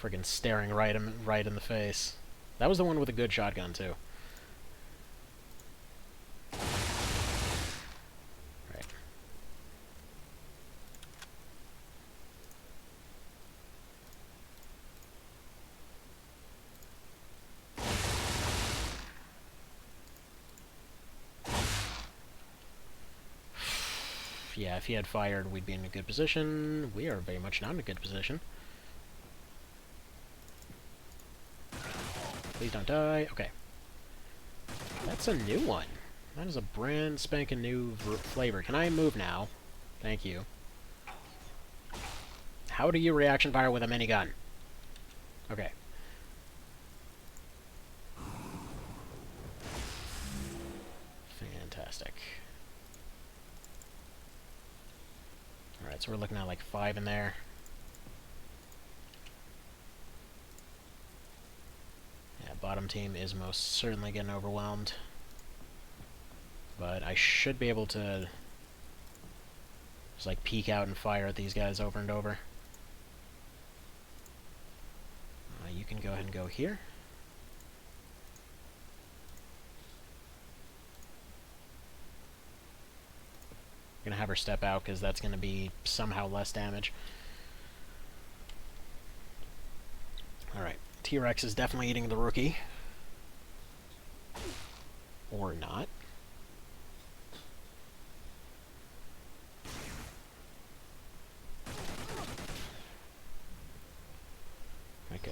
Friggin' staring right in the face. That was the one with a good shotgun, too. Right. Yeah, if he had fired, we'd be in a good position. We are very much not in a good position. Please don't die. Okay. That's a new one. That is a brand spanking new flavor. Can I move now? Thank you. How do you reaction fire with a minigun? Okay. Fantastic. Alright, so we're looking at like 5 in there. Yeah, bottom team is most certainly getting overwhelmed. But I should be able to just like peek out and fire at these guys over and over. You can go ahead and go here. I'm gonna have her step out because that's gonna be somehow less damage. Alright, T-Rex is definitely eating the rookie. Or not.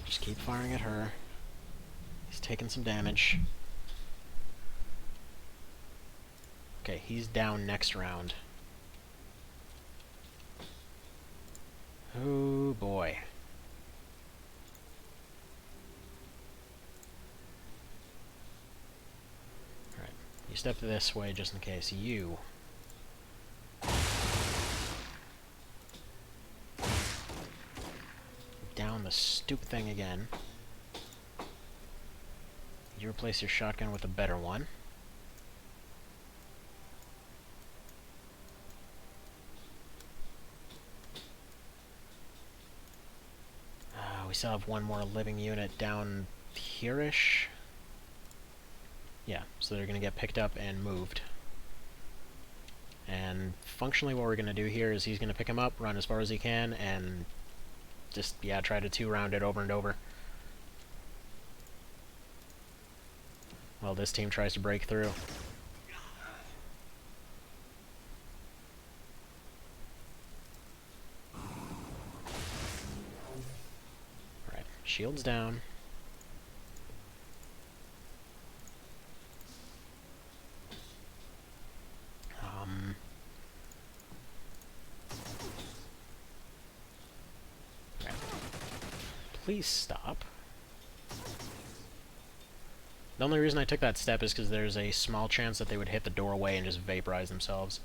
Just keep firing at her. He's taking some damage. Okay, he's down next round. Oh boy. Alright, you step this way just in case. You. Down the stupid thing again. You replace your shotgun with a better one. We still have one more living unit down here-ish. Yeah, so they're going to get picked up and moved. And functionally what we're going to do here is he's going to pick him up, run as far as he can, and just, yeah, try to two-round it over and over. While this team tries to break through. Alright, shields down. Please stop. The only reason I took that step is because there's a small chance that they would hit the doorway and just vaporize themselves.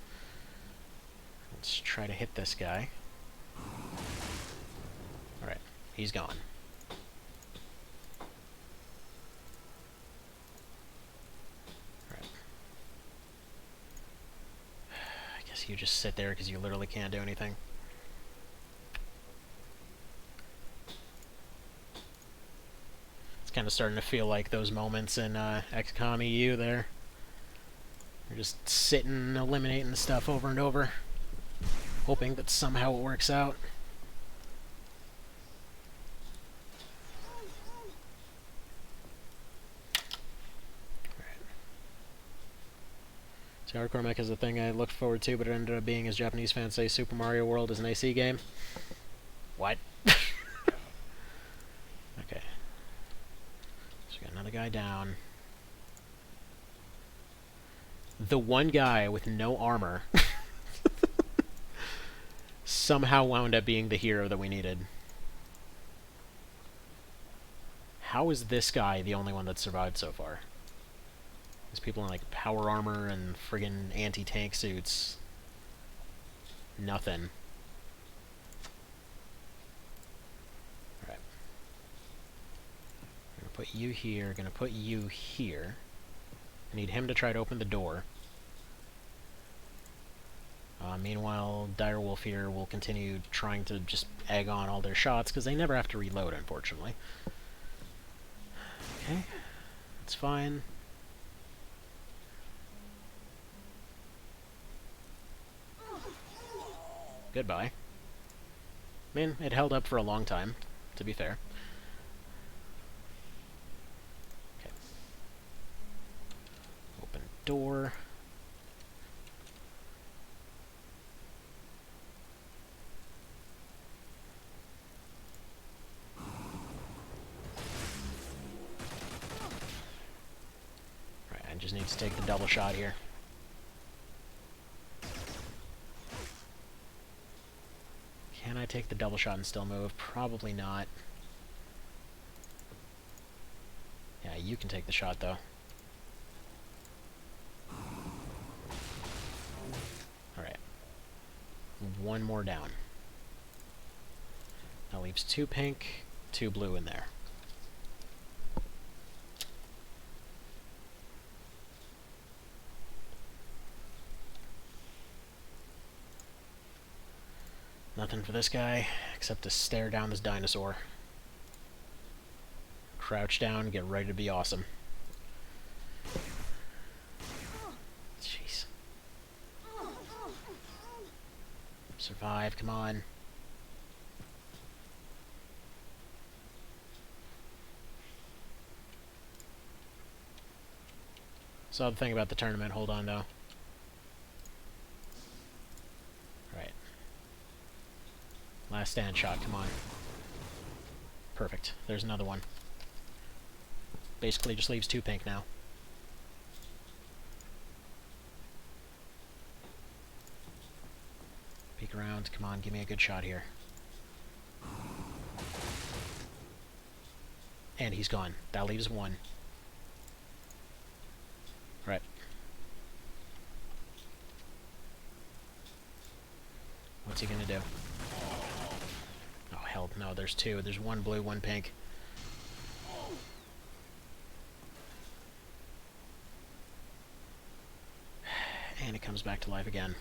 Let's try to hit this guy. Alright, he's gone. Alright. I guess you just sit there because you literally can't do anything. It's kind of starting to feel like those moments in XCOM EU there. You're just sitting, eliminating stuff over and over, hoping that somehow it works out. Alright. So Hardcore Mech is a thing I looked forward to, but it ended up being, as Japanese fans say, Super Mario World is an AC game. What? Okay. Got another guy down. The one guy with no armor somehow wound up being the hero that we needed. How is this guy the only one that survived so far? There's people in like power armor and friggin' anti-tank suits. Nothing. Put you here, gonna put you here. I need him to try to open the door. Meanwhile, Direwolf here will continue trying to just egg on all their shots, because they never have to reload, unfortunately. Okay, that's fine. Goodbye. I mean, it held up for a long time, to be fair. Door. Right, I just need to take the double shot here. Can I take the double shot and still move? Probably not. Yeah, you can take the shot though. One more down. That leaves 2 pink, 2 blue in there. Nothing for this guy, except to stare down this dinosaur. Crouch down, get ready to be awesome. Jeez. Survive, come on. So the thing about the tournament, hold on though. Right. Last stand shot, come on. perfect. There's another one. Basically just leaves 2 pink now. Peek around. Come on, give me a good shot here. And he's gone. That leaves 1. Right. What's he gonna do? Oh, hell no, there's 2. There's 1 blue, 1 pink. And it comes back to life again.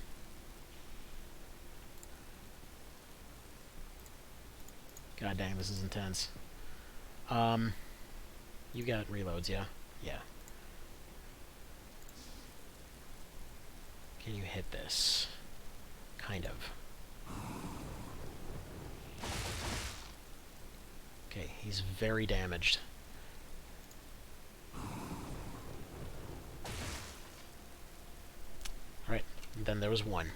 God dang, this is intense. You got reloads, yeah? Yeah. Can you hit this? Kind of. Okay, he's very damaged. Alright, then there was 1.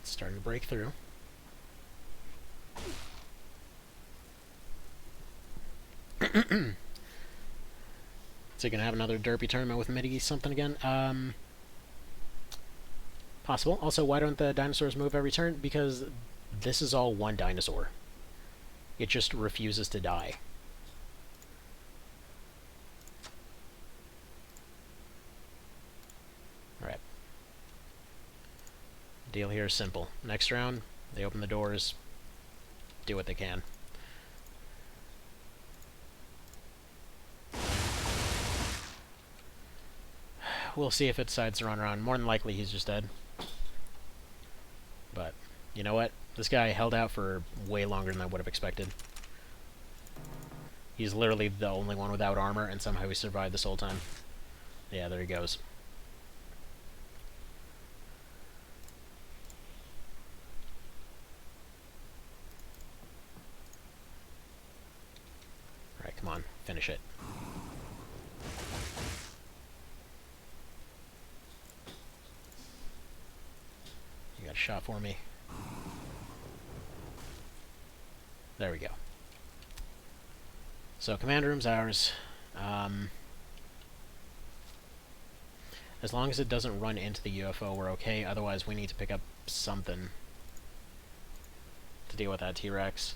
Starting to break through. Is he gonna have another derpy tournament with Midi something again? Possible. Also, why don't the dinosaurs move every turn? Because this is all 1 dinosaur. It just refuses to die. Alright. Deal here is simple. Next round, they open the doors, do what they can. We'll see if it decides to run around. More than likely, he's just dead. But, you know what? This guy held out for way longer than I would have expected. He's literally the only one without armor, and somehow he survived this whole time. Yeah, there he goes. Alright, come on. Finish it. You got a shot for me. There we go. So, command room's ours. As long as it doesn't run into the UFO, we're okay. Otherwise, we need to pick up something to deal with that T-Rex.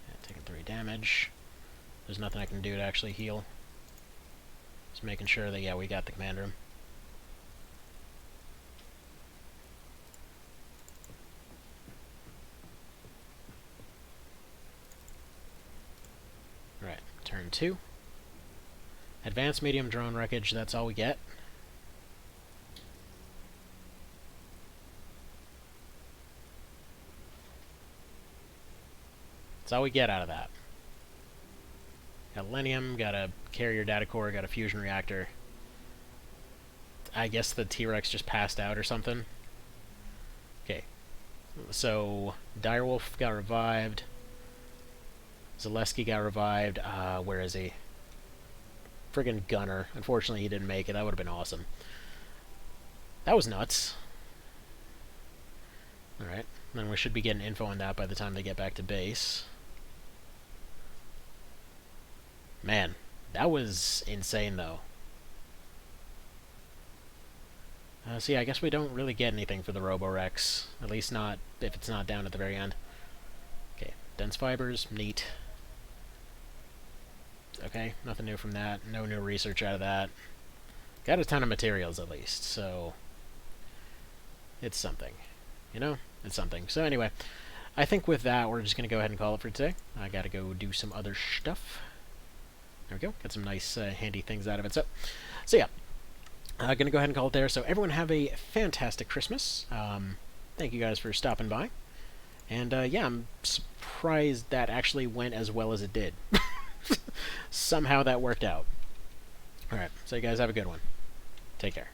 Yeah, taking 3 damage. There's nothing I can do to actually heal. Just making sure that, yeah, we got the command room. Right, turn 2. Advanced medium drone wreckage, that's all we get. That's all we get out of that. Got Lenium, got a carrier data core, got a fusion reactor. I guess the T-Rex just passed out or something. Okay. So, Direwolf got revived. Zaleski got revived. Where is he? Friggin' Gunner. Unfortunately, he didn't make it. That would have been awesome. That was nuts. Alright. Then we should be getting info on that by the time they get back to base. Man, that was insane, though. So yeah, I guess we don't really get anything for the Roborex. At least not if it's not down at the very end. Okay, dense fibers, neat. Okay, nothing new from that. No new research out of that. Got a ton of materials, at least, so... it's something. You know? It's something. So anyway, I think with that, we're just going to go ahead and call it for today. I gotta go do some other stuff. There we go. Got some nice, handy things out of it. So yeah. I'm going to go ahead and call it there. So everyone have a fantastic Christmas. Thank you guys for stopping by. And, yeah, I'm surprised that actually went as well as it did. Somehow that worked out. Alright, so you guys have a good one. Take care.